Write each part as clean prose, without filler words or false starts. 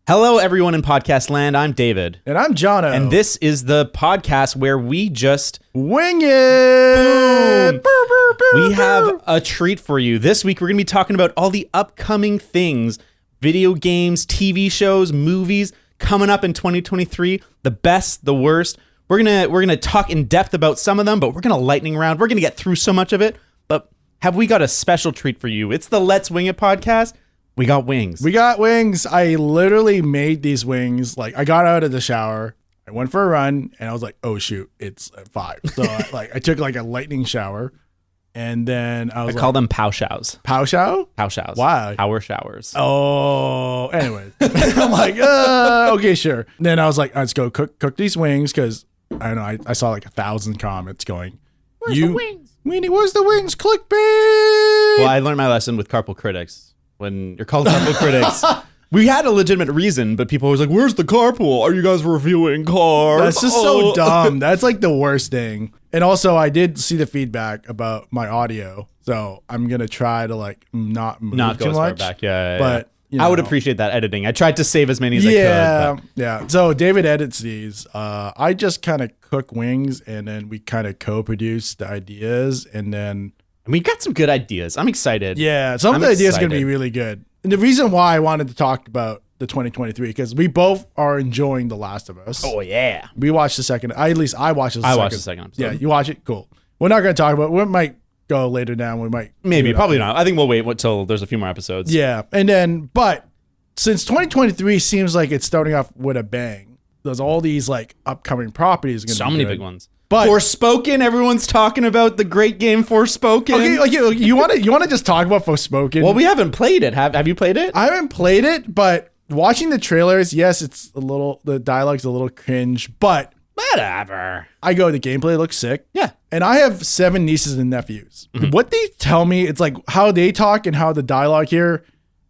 Hello, everyone in podcast land. I'm David. And I'm Jono. And this is the podcast where we just wing it. We have a treat for you. This week, we're going to be talking about all the upcoming things, video games, TV shows, movies coming up in 2023, the best, the worst. We're going to talk in depth about some of them, but we're going to lightning round. We're going to get through so much of it. But have we got a special treat for you? It's the Let's Wing It podcast. We got wings. We got wings. I literally made these wings. Like, I got out of the shower, I went for a run, and I was like, oh shoot, it's at 5. So I took like a lightning shower, and then I call them pow shows. Pow show? Pow shows. Why? Power showers. Oh, anyway. I'm like, okay, sure. Then I was like, let's go cook these wings, because I don't know, I saw like 1,000 comments going, Where's the wings? Weenie, where's the wings? Clickbait! Well, I learned my lesson with Carpal Critics. When you're called Carpal Critics, we had a legitimate reason, but people were like, where's the carpool? Are you guys reviewing cars? That's just so dumb. That's like the worst thing. And also, I did see the feedback about my audio, so I'm going to try to like not move not too go as much. far back. Yeah. But you know, I would appreciate that editing. I tried to save as many as I could. Yeah. So David edits these. I just kind of cook wings, and then we kind of co-produce the ideas, and then We got some good ideas. I'm excited. yeah, some of the ideas are going to be really good. And the reason why I wanted to talk about the 2023, because we both are enjoying The Last of Us. Oh, yeah. We watched the second. At least I watched the second. I watched the second episode. Yeah, you watch it? Cool. We're not going to talk about it. We might go later down. We might. Maybe, probably not. I think we'll wait until there's a few more episodes. Yeah. And then, but since 2023 seems like it's starting off with a bang, there's all these like upcoming properties. So many big ones. But Forspoken, everyone's talking about the great game Forspoken. Okay, you want to just talk about Forspoken? Well, we haven't played it. Have you played it? I haven't played it, but watching the trailers, yes, the dialogue's a little cringe, but Whatever. the gameplay looks sick. Yeah. And I have 7 nieces and nephews. Mm-hmm. What they tell me, it's like how they talk and how the dialogue here,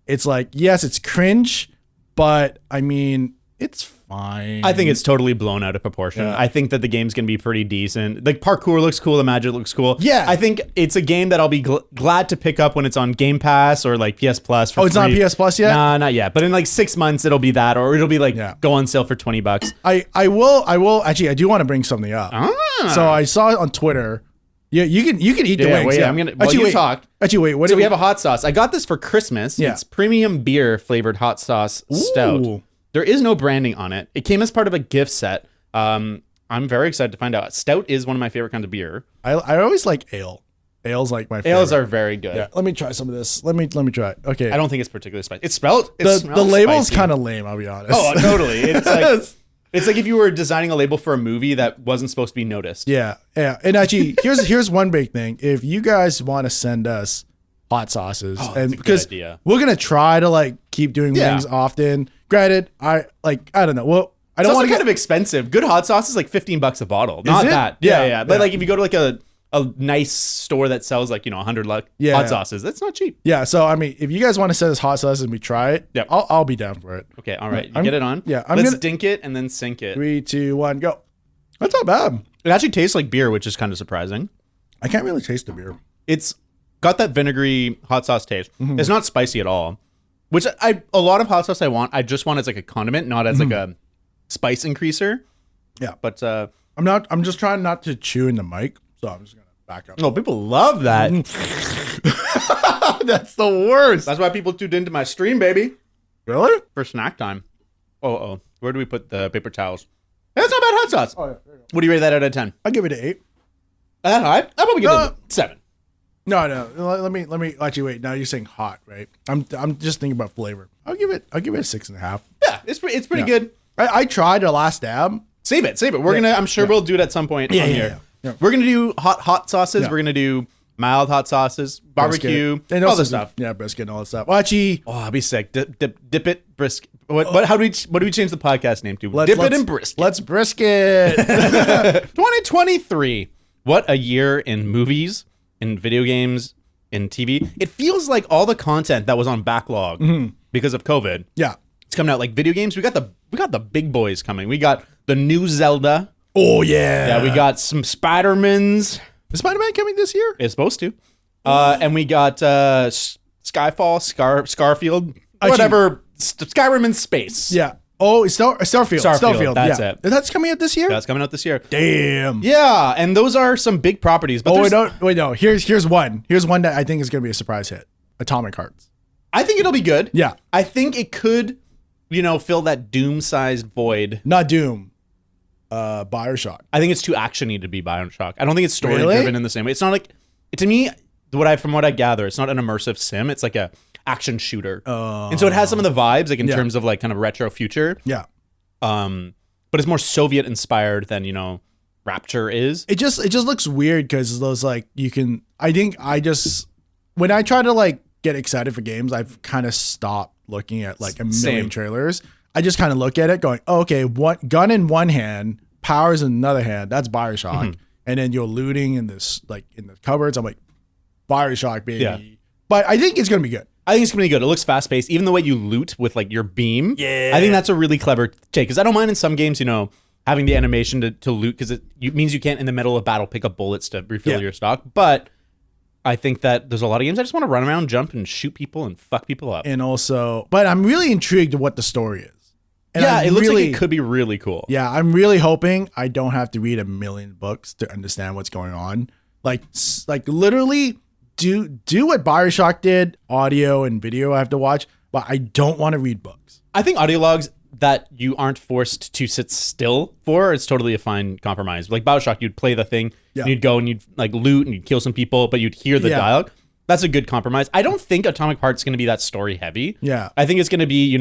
it's like, yes, it's cringe, but I mean, it's fine. I think it's totally blown out of proportion. Yeah. I think that the game's going to be pretty decent. The parkour looks cool. The magic looks cool. Yeah. I think it's a game that I'll be glad to pick up when it's on Game Pass or like PS Plus for free. it's not on PS Plus yet? Nah, not yet. But in like 6 months, it'll be that, or it'll be like go on sale for $20. I will actually, I do want to bring something up. So I saw it on Twitter. Yeah, you can eat the wings. Wait, yeah. I'm gonna. Well, you talk. Actually, wait. So we have a hot sauce. I got this for Christmas. Yeah. It's premium beer flavored hot sauce stout. There is no branding on it. It came as part of a gift set. I'm very excited to find out. Stout is one of my favorite kinds of beer. I always like ale. Ale's like my favorite. Ales are very good. Yeah, let me try some of this. Let me try it. Okay. I don't think it's particularly spicy. It smells. The label's kind of lame, I'll be honest. Oh, totally. It's like if you were designing a label for a movie that wasn't supposed to be noticed. Yeah. And actually, here's one big thing. If you guys want to send us hot sauces, and because we're gonna try to like keep doing wings often. Granted, I don't know. Well, I don't want to kind of expensive. Good hot sauce is like $15 a bottle. Not it? that. Yeah. But like if you go to like a nice store that sells like 100 hot sauces, that's not cheap. Yeah. So I mean, if you guys want to send us hot sauces and we try it, I'll be down for it. Okay. All right. You get it on. Yeah. Let's dink it and then sink it. 3, 2, 1, go. That's not bad. It actually tastes like beer, which is kind of surprising. I can't really taste the beer. It's got that vinegary hot sauce taste. Mm-hmm. It's not spicy at all. Which a lot of hot sauce I just want as like a condiment, not as like a spice increaser. Yeah. But I'm just trying not to chew in the mic, so I'm just gonna back up. No, people love that. That's the worst. That's why people tuned into my stream, baby. Really? For snack time. Oh. Where do we put the paper towels? That's not bad hot sauce. Oh, yeah. What do you rate that out of 10? I'll give it an 8. That high? I'll probably give it a 7. No. Let me actually wait. Now you're saying hot, right? I'm just thinking about flavor. I'll give it a 6.5. Yeah, it's pretty good. I tried the last dab. Save it. I'm sure we'll do it at some point on here. Yeah. We're gonna do hot sauces. Yeah. We're gonna do mild hot sauces, barbecue, and all this stuff. Yeah, brisket and all that stuff. Well, actually, I'll be sick. Dip it, brisket. What? How do we change the podcast name to? Dip it and brisket. Let's brisket. 2023. What a year in movies, in video games, in TV. It feels like all the content that was on backlog because of COVID. Yeah, it's coming out. Like video games, we got the big boys coming. We got the new Zelda. Oh yeah. Yeah, we got some Spider-Mans. Is Spider-Man coming this year? It's supposed to. And we got Skyfall, Scarfield, whatever Skyrim in space. Yeah. Oh, it's Starfield. Starfield, that's it. That's coming out this year? That's coming out this year. Damn. Yeah, and those are some big properties. But wait, no. Here's one. Here's one that I think is going to be a surprise hit. Atomic Hearts. I think it'll be good. Yeah. I think it could, fill that Doom-sized void. Not Doom. BioShock. I think it's too actiony to be BioShock. I don't think it's story-driven in the same way. It's not like, to me, from what I gather, it's not an immersive sim. It's like a action shooter. And so it has some of the vibes, like in terms of like kind of retro future. Yeah. But it's more Soviet inspired than, Rapture is. It just looks weird because those when I try to like get excited for games, I've kind of stopped looking at like a million trailers. I just kind of look at it going, oh, okay, gun in one hand, powers in another hand. That's BioShock. Mm-hmm. And then you're looting in this, like in the cupboards. I'm like, BioShock, baby. Yeah. But I think it's going to be good. I think it's going to be good. It looks fast paced. Even the way you loot with like your beam. Yeah. I think that's a really clever take. Because I don't mind in some games, having the animation to loot because it means you can't in the middle of battle pick up bullets to refill your stock. But I think that there's a lot of games I just want to run around, jump, and shoot people and fuck people up. And also, but I'm really intrigued to what the story is. And it looks like it could be really cool. Yeah, I'm really hoping I don't have to read a million books to understand what's going on. Like literally do what BioShock did, audio and video I have to watch, but I don't want to read books. I think audio logs that you aren't forced to sit still for, it's totally a fine compromise. Like BioShock, you'd play the thing, and you'd go and you'd like loot and you'd kill some people, but you'd hear the dialogue. That's a good compromise. I don't think Atomic Heart's going to be that story heavy. Yeah. I think it's going to be,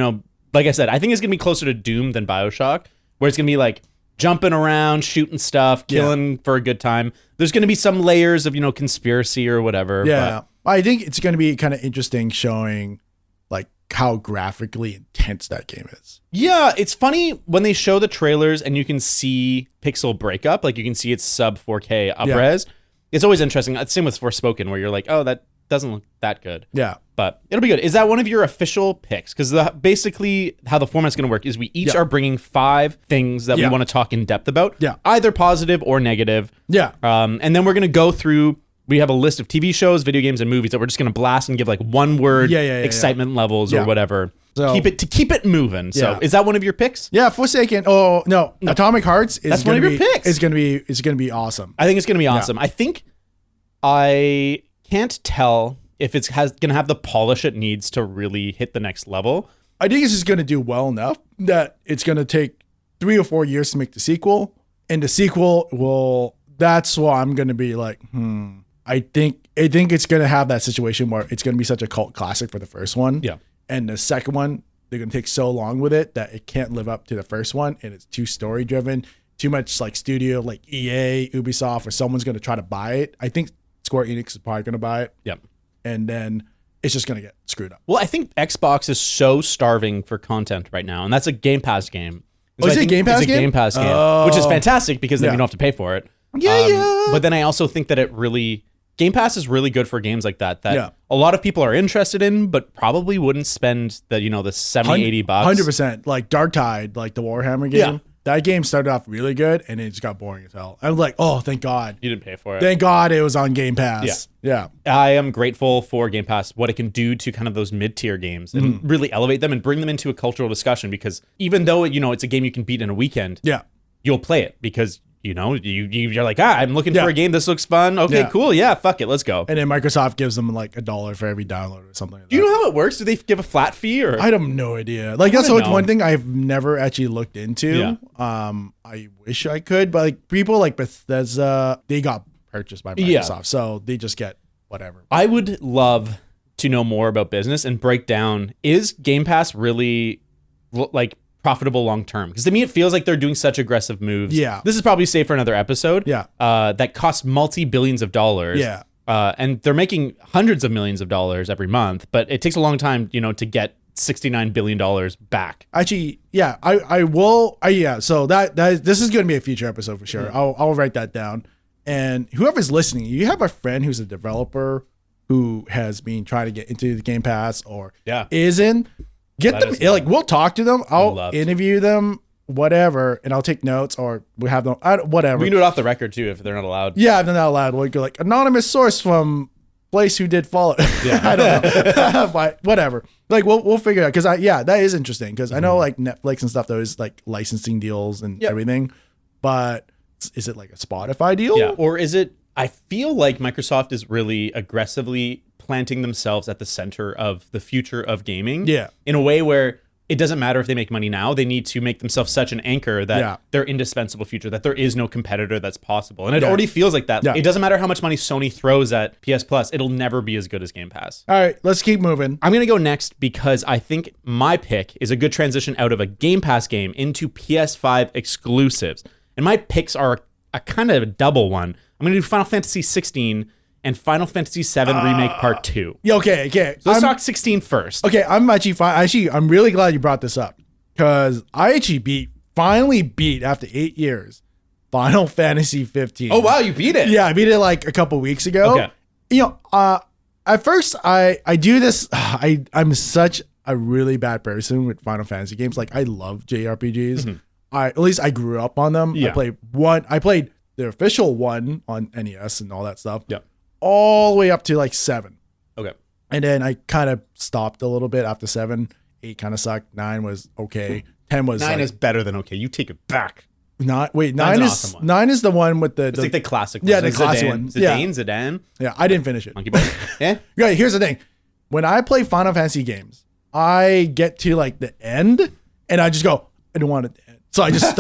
like I said, I think it's going to be closer to Doom than BioShock, where it's going to be like jumping around, shooting stuff, killing for a good time. There's going to be some layers of, conspiracy or whatever. Yeah. I think it's going to be kind of interesting showing like how graphically intense that game is. Yeah, it's funny when they show the trailers and you can see pixel breakup, like you can see it's sub 4K up-res. It's always interesting. Same with Forspoken, where you're like, oh, that doesn't look that good. Yeah. But it'll be good. Is that one of your official picks? Because basically how the format's going to work is we each are bringing 5 things that we want to talk in depth about. Yeah. Either positive or negative. Yeah. And then we're going to go through, we have a list of TV shows, video games, and movies that we're just going to blast and give like one word excitement levels or whatever. So, keep it moving. So is that one of your picks? Yeah, Forsaken. Oh no, Atomic Hearts is that's one of your picks. It's gonna be awesome. I think it's gonna be awesome. I think I can't tell if it's gonna have the polish it needs to really hit the next level. I think it's just gonna do well enough that it's gonna take 3 or 4 years to make the sequel, and the sequel will. That's why I'm gonna be like, I think it's gonna have that situation where it's gonna be such a cult classic for the first one. Yeah. And the second one, they're going to take so long with it that it can't live up to the first one. And it's too story driven, too much like studio, like EA, Ubisoft, or someone's going to try to buy it. I think Square Enix is probably going to buy it. Yep. And then it's just going to get screwed up. Well, I think Xbox is so starving for content right now. And that's a Game Pass game. So is it a Game Pass game? It's a Game Pass game, which is fantastic because then you don't have to pay for it. Yeah. But then I also think that Game Pass is really good for games like that a lot of people are interested in, but probably wouldn't spend the, the 70, 80 bucks. 100%. Like Dark Tide, like the Warhammer game. Yeah. That game started off really good and it just got boring as hell. I was like, oh, thank God. You didn't pay for it. Thank God it was on Game Pass. Yeah. I am grateful for Game Pass, what it can do to kind of those mid-tier games and really elevate them and bring them into a cultural discussion, because even though, it's a game you can beat in a weekend, you'll play it because you're like, I'm looking for a game. This looks fun. Okay, cool. Yeah, fuck it. Let's go. And then Microsoft gives them like $1 for every download or something like that. Do you know how it works? Do they give a flat fee or? I have no idea. Like that's one thing I've never actually looked into. Yeah. I wish I could, but like people like Bethesda, they got purchased by Microsoft, so they just get whatever. I would love to know more about business and break down, is Game Pass really like profitable long term? Because to me it feels like they're doing such aggressive moves. Yeah, this is probably safe for another episode. Yeah, that costs multi-billions of dollars. Yeah, and they're making hundreds of millions of dollars every month, but it takes a long time, to get $69 billion back. Actually, yeah, I will. So this is going to be a future episode for sure. I'll write that down. And whoever's listening, you have a friend who's a developer who has been trying to get into the Game Pass or is in. Get them, like we'll talk to them. I'll interview them, whatever, and I'll take notes or we have them, whatever. We can do it off the record too if they're not allowed. Yeah, if they're not allowed. We'll go like anonymous source from place who did Fallout. Yeah. I don't know. But whatever. Like we'll figure it out. Cause that is interesting. Cause I know like Netflix and stuff, there is like licensing deals and everything, but is it like a Spotify deal? Yeah. Or is it, I feel like Microsoft is really aggressively planting themselves at the center of the future of gaming. Yeah. In a way where it doesn't matter if they make money now, they need to make themselves such an anchor that they're indispensable future, that there is no competitor that's possible. And it already feels like that. Yeah. It doesn't matter how much money Sony throws at PS Plus, it'll never be as good as Game Pass. All right, let's keep moving. I'm going to go next because I think my pick is a good transition out of a Game Pass game into PS5 exclusives. And my picks are a kind of a double one. I'm going to do Final Fantasy 16 and Final Fantasy 7 Remake Part 2. Yeah, okay. So let's talk 16 first. Okay, I'm really glad you brought this up because I actually finally beat after 8 years Final Fantasy 15. Oh wow, you beat it. Yeah, I beat it like a couple weeks ago. Okay. You know, at first I do this. I'm such a really bad person with Final Fantasy games. Like I love JRPGs. Mm-hmm. At least I grew up on them. Yeah. I played the official one on NES and all that stuff. Yeah. All the way up to like 7. Okay. And then I kind of stopped a little bit after 7. 8 kind of sucked. 9 was okay. 10 was 9 is better than okay. You take it back. 9 is awesome one. 9 is the one with the it's like the classic one. Yeah, the classic one. Zidane. Yeah, I didn't finish it. Monkey Boy. Yeah. Right, here's the thing. When I play Final Fantasy games, I get to like the end and I just go, I don't want it to end. So I just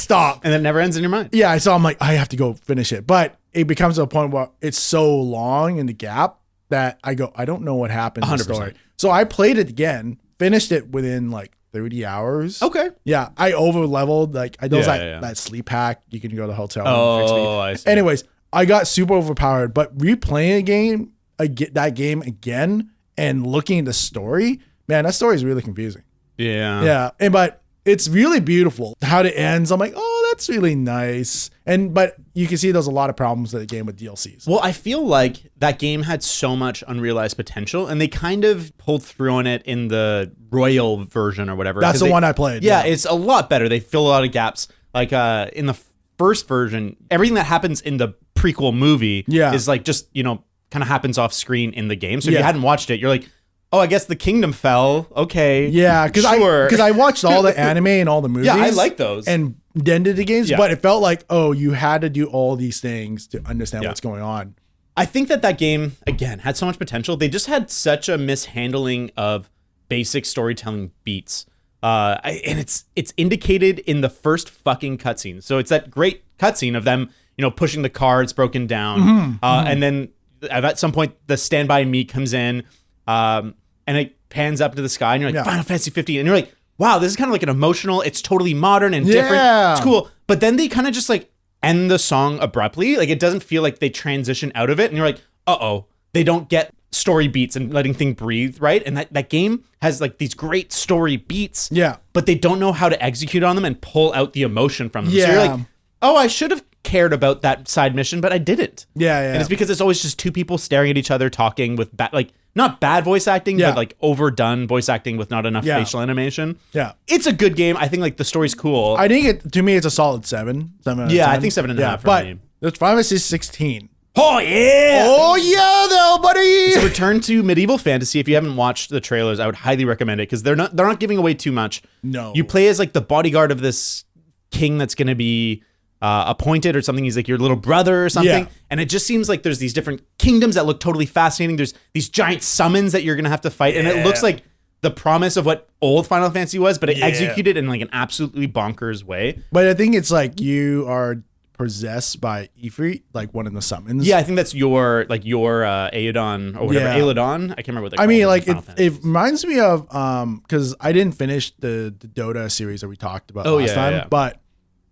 stop. And it never ends in your mind. Yeah, so I'm like, I have to go finish it. But it becomes to a point where it's so long in the gap that I go, I don't know what happened in the story. So I played it again, finished it within like 30 hours. Okay. Yeah, I over leveled. Like I know that sleep hack. You can go to the hotel. Oh, I see. Anyways, I got super overpowered. But replaying that game again and looking at the story, man, that story is really confusing. Yeah. Yeah, but it's really beautiful how it ends. I'm like, oh, that's really nice. But you can see there's a lot of problems with the game with DLCs. Well, I feel like that game had so much unrealized potential, and they kind of pulled through on it in the Royal version or whatever. That's the one I played. Yeah, it's a lot better. They fill a lot of gaps. Like in the first version, everything that happens in the prequel movie is like just, kind of happens off screen in the game. So if you hadn't watched it, you're like, oh, I guess the kingdom fell. Okay. Yeah, because I watched all the anime and all the movies. Yeah, I like those. And then did the games, but it felt like, oh, you had to do all these things to understand what's going on. I think that game, again, had so much potential. They just had such a mishandling of basic storytelling beats. And it's indicated in the first fucking cutscene. So it's that great cutscene of them, pushing the car, it's broken down. And then at some point, the Stand By Me comes in. And it pans up to the sky and you're like, Final Fantasy 15. And you're like, wow, this is kind of like an emotional, it's totally modern and different. It's cool. But then they kind of just like end the song abruptly. Like it doesn't feel like they transition out of it. And you're like, uh-oh, they don't get story beats and letting things breathe, right? And that game has like these great story beats. Yeah. But they don't know how to execute on them and pull out the emotion from them. Yeah. So you're like, oh, I should have cared about that side mission, but I didn't. Yeah. And it's because it's always just two people staring at each other talking with not bad voice acting, but like overdone voice acting with not enough facial animation. Yeah. It's a good game. I think like the story's cool. I think to me it's a solid 7. 7 out of 10. I think 7.5 for me. It's Final Fantasy 16. Oh yeah! Oh yeah, though, buddy. It's a return to medieval fantasy. If you haven't watched the trailers, I would highly recommend it because they're not giving away too much. No. You play as like the bodyguard of this king that's going to be appointed or something. He's like your little brother or something. And it just seems like there's these different kingdoms that look totally fascinating. There's these giant summons that you're going to have to fight. And it looks like the promise of what old Final Fantasy was, but it executed in like an absolutely bonkers way. But I think it's like you are possessed by Ifrit, like one of the summons. Yeah, I think that's your Aeodon or whatever. Aeodon? I can't remember what they call it. I mean, like it reminds me of because I didn't finish the Dota series that we talked about last time, but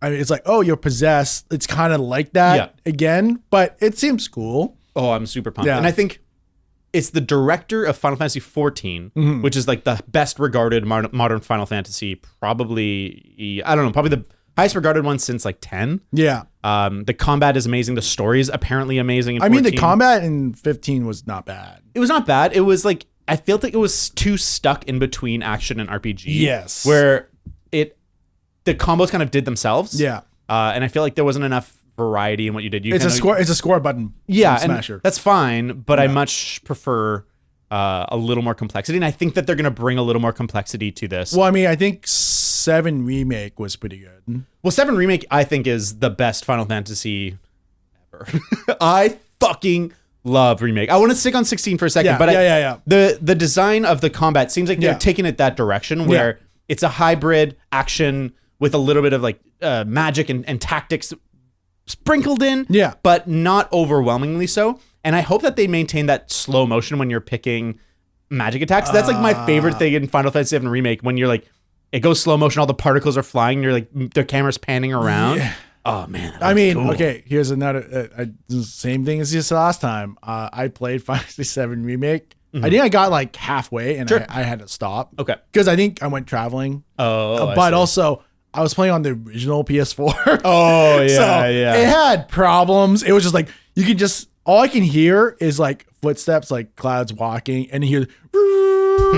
I mean, it's like, oh, you're possessed. It's kind of like that again, but it seems cool. Oh, I'm super pumped. And I think it's the director of Final Fantasy 14, which is like the best regarded modern Final Fantasy, probably, I don't know, probably the highest regarded one since like 10. Yeah. The combat is amazing. The story is apparently amazing in 14. I mean, the combat in 15 was not bad. It was not bad. It was like, I felt like it was too stuck in between action and RPG. Yes. Where the combos kind of did themselves. Yeah. And I feel like there wasn't enough variety in what you did. It's a score button. Yeah, smasher. And that's fine, but I much prefer a little more complexity, and I think that they're going to bring a little more complexity to this. Well, I mean, I think 7 Remake was pretty good. Well, 7 Remake, I think, is the best Final Fantasy ever. I fucking love Remake. I want to stick on 16 for a second, but the design of the combat seems like they're taking it that direction where it's a hybrid action with a little bit of like magic and tactics sprinkled in, but not overwhelmingly so. And I hope that they maintain that slow motion when you're picking magic attacks. That's like my favorite thing in Final Fantasy VII Remake, when you're like, it goes slow motion, all the particles are flying, you're like, the camera's panning around. Yeah. Oh man. I mean, cool. Okay, here's another, same thing as just last time. I played Final Fantasy VII Remake. I think I got like halfway and I had to stop. Okay. Because I think I went traveling. Oh, but also, I was playing on the original PS4. Oh, yeah, so yeah. It had problems. It was just like, you can just, all I can hear is like footsteps, like clouds walking, and you hear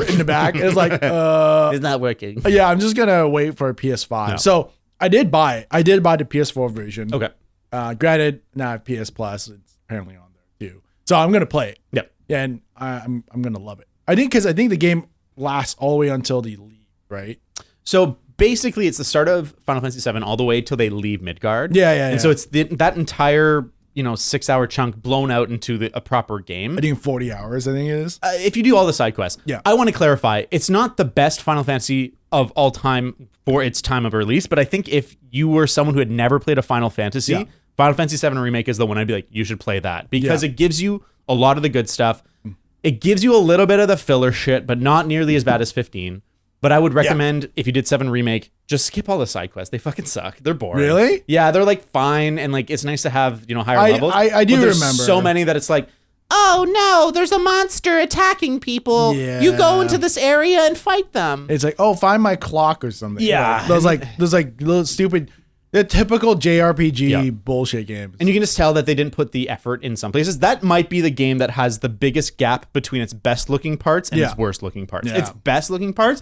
in the back. It's like, it's not working. Yeah, I'm just going to wait for a PS5. No. So I did buy it. I did buy the PS4 version. Okay. Granted, now PS Plus, it's apparently on there too. So I'm going to play it. Yep. And I'm going to love it. I think the game lasts all the way until they leave, right? So basically, it's the start of Final Fantasy VII all the way till they leave Midgard. Yeah. And so it's that entire 6-hour chunk blown out into a proper game. I think 40 hours, I think it is. If you do all the side quests. Yeah. I want to clarify, it's not the best Final Fantasy of all time for its time of release, but I think if you were someone who had never played a Final Fantasy, Final Fantasy VII Remake is the one I'd be like, you should play that, because it gives you a lot of the good stuff. It gives you a little bit of the filler shit, but not nearly as bad as 15. But I would recommend, if you did 7 Remake, just skip all the side quests. They fucking suck. They're boring. Really? Yeah, they're like fine, and like it's nice to have, higher levels. I do remember. So many that it's like, oh no, there's a monster attacking people. Yeah. You go into this area and fight them. It's like, oh, find my clock or something. Yeah. Those little stupid, the typical JRPG bullshit games. And you can just tell that they didn't put the effort in some places. That might be the game that has the biggest gap between its best looking parts and its worst looking parts. Yeah. Its best looking parts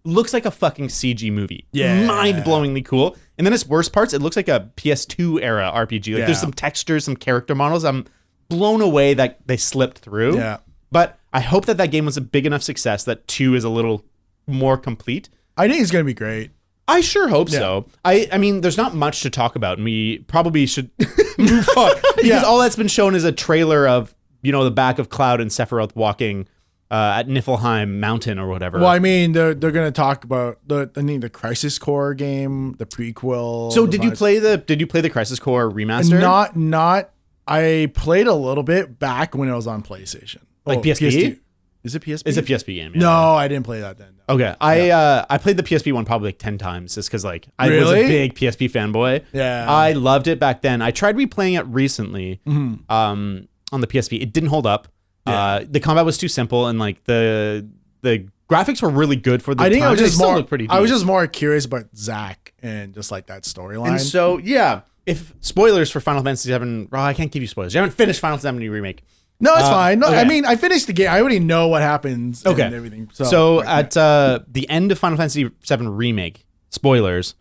looks like a fucking CG movie. Yeah. Mind-blowingly cool. And then its worst parts, it looks like a PS2 era RPG. Like there's some textures, some character models. I'm blown away that they slipped through. Yeah. But I hope that game was a big enough success that 2 is a little more complete. I think it's going to be great. I sure hope so. I mean, there's not much to talk about, and we probably should move on. Because all that's been shown is a trailer of, the back of Cloud and Sephiroth walking at Niflheim Mountain or whatever. Well, I mean, they're going to talk about the Crisis Core game, the prequel. So did you play the Crisis Core remaster? Not. I played a little bit back when it was on PlayStation. Like PSP? PS2. Is it PSP? It's a PSP game. Yeah. No, I didn't play that then. No. Okay. I played the PSP one probably like 10 times just because I was a big PSP fanboy. Yeah. I loved it back then. I tried replaying it recently on the PSP. It didn't hold up. Yeah. The combat was too simple, and like the graphics were really good for the time. I think I was just more pretty I was just more curious about Zack and just like that storyline. And so if spoilers for Final Fantasy VII, well, I can't give you spoilers. You haven't finished Final Fantasy VII Remake. No, it's fine. No, okay. I mean, I finished the game. I already know what happens and everything. So at the end of Final Fantasy VII Remake, spoilers,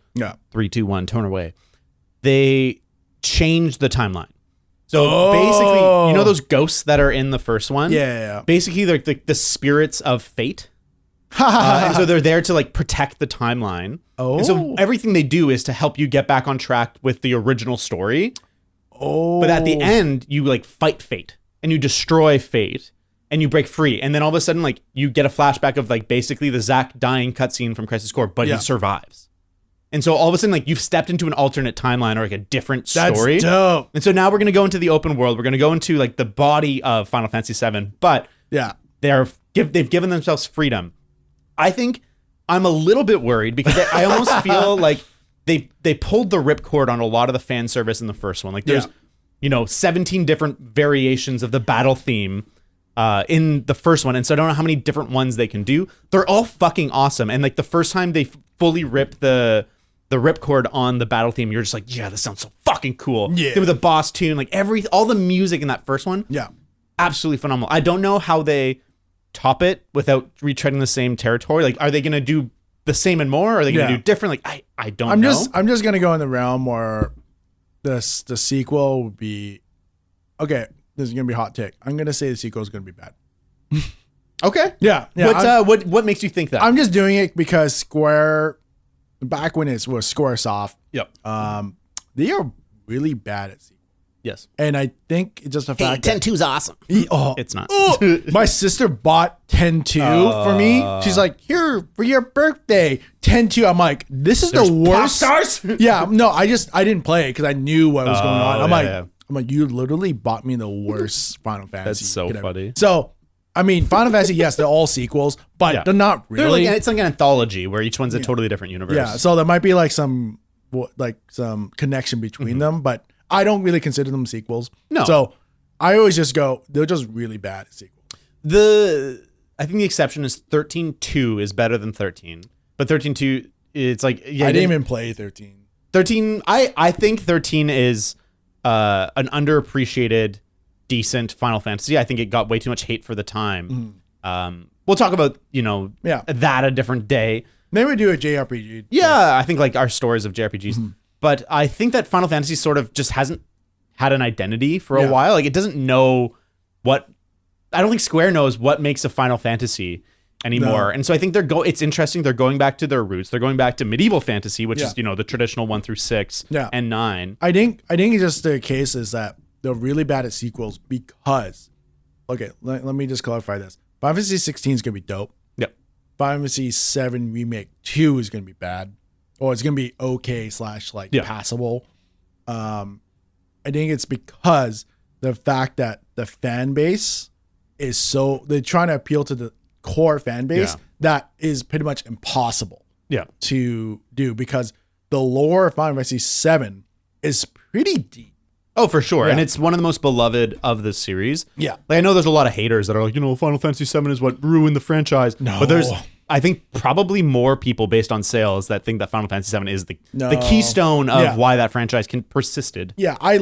3, 2, 1, tone away, they changed the timeline. So basically, those ghosts that are in the first one? Yeah. Basically, they're the spirits of fate. And so they're there to like protect the timeline. And so everything they do is to help you get back on track with the original story. But at the end, you like fight fate and you destroy fate and you break free. And then all of a sudden, like you get a flashback of like basically the Zack dying cutscene from Crisis Core, but he survives. And so all of a sudden, like you've stepped into an alternate timeline or like a different story. That's dope. And so now we're going to go into the open world. We're going to go into like the body of Final Fantasy VII, but they've given themselves freedom. I think I'm a little bit worried because I almost feel like they pulled the ripcord on a lot of the fan service in the first one. Like there's 17 different variations of the battle theme in the first one, and so I don't know how many different ones they can do. They're all fucking awesome, and like the first time they fully rip the ripcord on the battle theme, you're just like, yeah, this sounds so fucking cool. Yeah. Then with the boss tune, like all the music in that first one, absolutely phenomenal. I don't know how they top it without retreading the same territory. Like, are they going to do the same and more? Or are they going to do different? Like, I don't know. I'm just going to go in the realm where the sequel would be okay. This is gonna be a hot take. I'm gonna say the sequel is gonna be bad. Okay. Yeah. What makes you think that? I'm just doing it because Square, back when it was Squaresoft, Yep. they are really bad at sequels. Yes. And I think it's just a fact that 10-2's awesome. it's not. My sister bought 10-2 for me. She's like, here for your birthday, 10-2. I'm like, this is the worst. Pop-Stars? Yeah, no, I didn't play it because I knew what was going on. yeah. I'm like, you literally bought me the worst Final Fantasy. That's so funny. So, I mean, Final Fantasy, yes, they're all sequels, but they're not really. It's like an anthology where each one's a totally different universe. Yeah, so there might be like some connection between them, but I don't really consider them sequels. No. So I always just go, they're just really bad at sequels. I think the exception is 13-2 is better than 13. But 13-2, it's like... Yeah, I didn't even play 13. 13, I think 13 is an underappreciated, decent Final Fantasy. I think it got way too much hate for the time. We'll talk about, that a different day. Maybe we do a JRPG. Yeah, I think like our stories of JRPGs. But I think that Final Fantasy sort of just hasn't had an identity for a while. Like it doesn't know what... I don't think Square knows what makes a Final Fantasy anymore. No. And so I think it's interesting. They're going back to their roots. They're going back to medieval fantasy, which is, the traditional 1 through 6 and 9. I think it's just the case is that they're really bad at sequels because, okay, let me just clarify this. Final Fantasy 16 is going to be dope. Yep. Final Fantasy 7 Remake 2 is going to be bad. Or it's going to be okay / passable. I think it's because the fact that the fan base is they're trying to appeal to the core fan base that is pretty much impossible to do because the lore of Final Fantasy 7 is pretty deep. Oh, for sure. Yeah. And it's one of the most beloved of the series. Yeah. Like I know there's a lot of haters that are like, Final Fantasy 7 is what ruined the franchise. No. But there's, I think, probably more people based on sales that think that Final Fantasy 7 is the keystone of why that franchise persisted. Yeah, I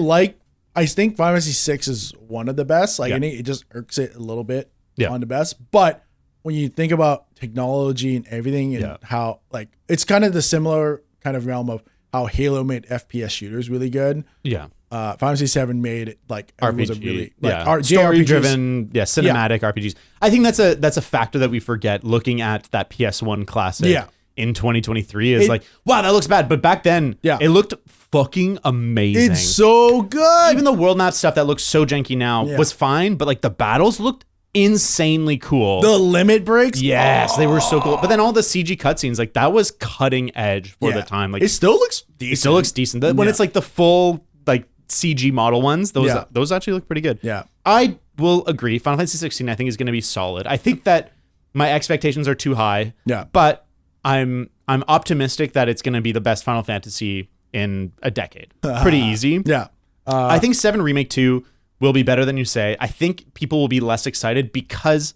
think Final Fantasy 6 is one of the best. Like, I think it just irks it a little bit on the best. But when you think about technology and everything and how, like, it's kind of the similar kind of realm of how Halo made FPS shooters really good. Yeah. Final Fantasy 7 made it like RPG, was a really story-driven, cinematic RPGs. I think that's a factor that we forget looking at that PS1 classic in 2023 is like, wow, that looks bad. But back then, it looked fucking amazing. It's so good. Even the world map stuff that looks so janky now was fine, but like the battles looked insanely cool. The limit breaks, yes, they were so cool. But then all the CG cutscenes, like that was cutting edge for the time. Like it still looks decent. When it's like the full like CG model ones, those actually look pretty good. Yeah, I will agree. Final Fantasy 16, I think, is going to be solid. I think that my expectations are too high. Yeah, but I'm optimistic that it's going to be the best Final Fantasy in a decade. Pretty easy. Yeah, I think 7 Remake 2 will be better than you say. I think people will be less excited because,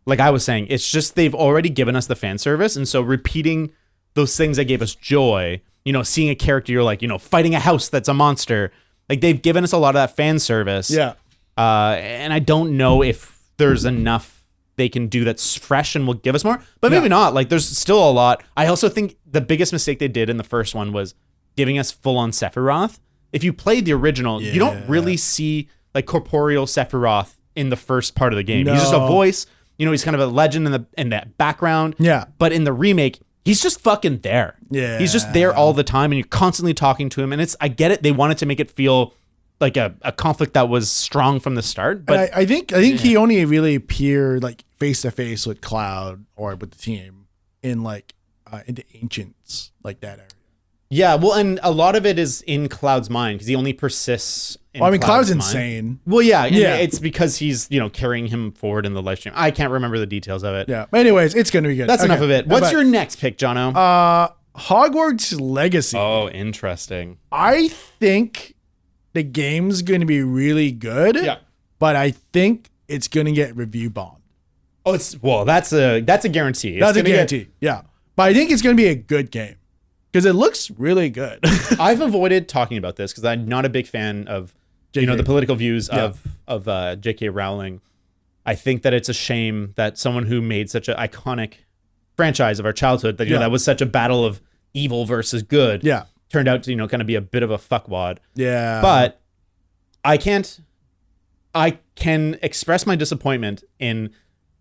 like I was saying, it's just they've already given us the fan service, and so repeating those things that gave us joy. Seeing a character you're like, fighting a house that's a monster. Like they've given us a lot of that fan service. Yeah. And I don't know if there's enough they can do that's fresh and will give us more, but maybe not. Like there's still a lot. I also think the biggest mistake they did in the first one was giving us full on Sephiroth. If you played the original, you don't really see like corporeal Sephiroth in the first part of the game. No. He's just a voice. He's kind of a legend in that background. Yeah. But in the remake, he's just fucking there. Yeah. He's just there all the time and you're constantly talking to him. And I get it. They wanted to make it feel like a conflict that was strong from the start. But I think he only really appeared like face to face with Cloud or with the team in like into Ancients, like that area. Yeah, well, and a lot of it is in Cloud's mind because he only persists in Cloud's insane. Well, yeah, it's because he's, carrying him forward in the live stream. I can't remember the details of it. Yeah. Anyways, it's going to be good. That's enough of it. What's your next pick, Jono? Hogwarts Legacy. Oh, interesting. I think the game's going to be really good. Yeah. But I think it's going to get review bombed. Oh, that's a guarantee. That's a guarantee. Yeah. But I think it's going to be a good game. Because it looks really good. I've avoided talking about this because I'm not a big fan of the political views of J.K. Rowling. I think that it's a shame that someone who made such an iconic franchise of our childhood, that that was such a battle of evil versus good, turned out to, kind of be a bit of a fuckwad. Yeah. But I can express my disappointment in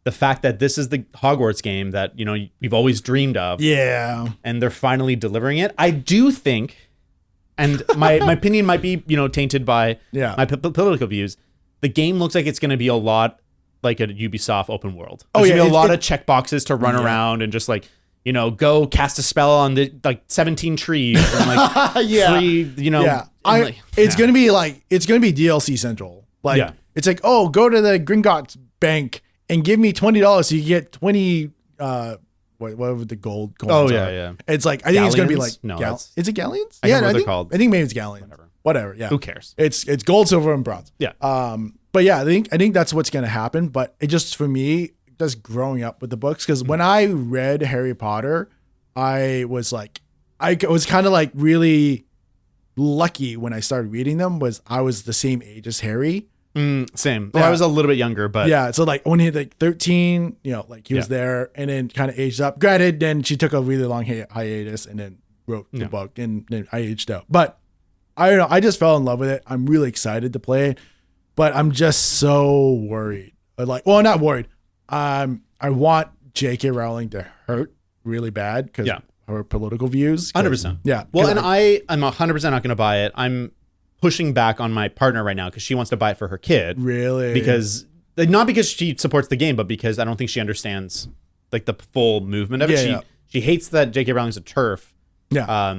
the fact that this is the Hogwarts game that, we've always dreamed of. Yeah. And they're finally delivering it. I do think, and my opinion might be, tainted by my political views. The game looks like it's going to be a lot like a Ubisoft open world. There's going to be a lot of checkboxes to run around and just like, go cast a spell on the 17 trees and like free, it's going to be DLC central. Like it's like, oh, go to the Gringotts bank and give me $20 so you get 20 what would the gold coins are. It's like I think it's going to be like is it galleons? I think they're called. I think maybe it's galleons. Whatever. Yeah. Who cares? It's gold, silver, and bronze. Yeah. But yeah, I think that's what's going to happen. But it just, for me, just growing up with the books, because when I read Harry Potter, I was kind of like really lucky when I started reading them. I was the same age as Harry. Same. Well, I was a little bit younger, but yeah. So like when he had 13, he was there, and then kind of aged up. Granted, then she took a really long hiatus and then wrote the book, and then I aged out. But I don't know. I just fell in love with it. I'm really excited to play it. But I'm just so worried. Not worried. I want J.K. Rowling to hurt really bad because her political views. 100%. Yeah. Well, and I'm 100% not going to buy it. I'm pushing back on my partner right now because she wants to buy it for her kid. Really? Because not because she supports the game, but because I don't think she understands like the full movement of it. She hates that J.K. Rowling's a TERF. Yeah.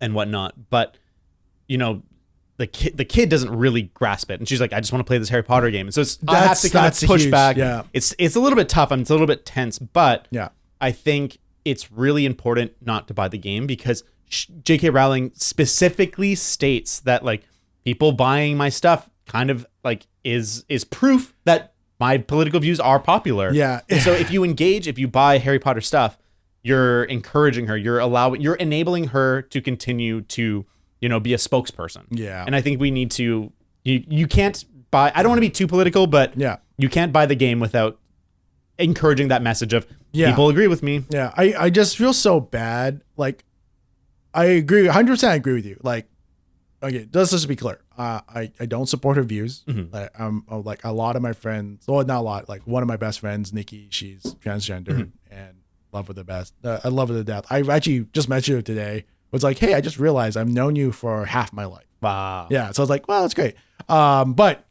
And whatnot, but the kid doesn't really grasp it, and she's like, I just want to play this Harry Potter game, and so I have to kind of push back. Yeah, it's a little bit tough. It's a little bit tense, but yeah, I think it's really important not to buy the game because J.K. Rowling specifically states that like people buying my stuff kind of like is proof that my political views are popular. Yeah. So if you buy Harry Potter stuff, you're encouraging her, you're enabling her to continue to be a spokesperson. Yeah. And I think we need to, you can't buy, I don't want to be too political, but you can't buy the game without encouraging that message of people agree with me. Yeah. I just feel so bad. Like, I agree. 100% I agree with you. Like, okay, let's just be clear. I don't support her views. Mm-hmm. Like a lot of my friends, well, not a lot, like one of my best friends, Nikki, she's transgender and love her the best. I love her to death. I actually just met you today. Was like, hey, I just realized I've known you for half my life. Wow. Yeah. So I was like, well, that's great. But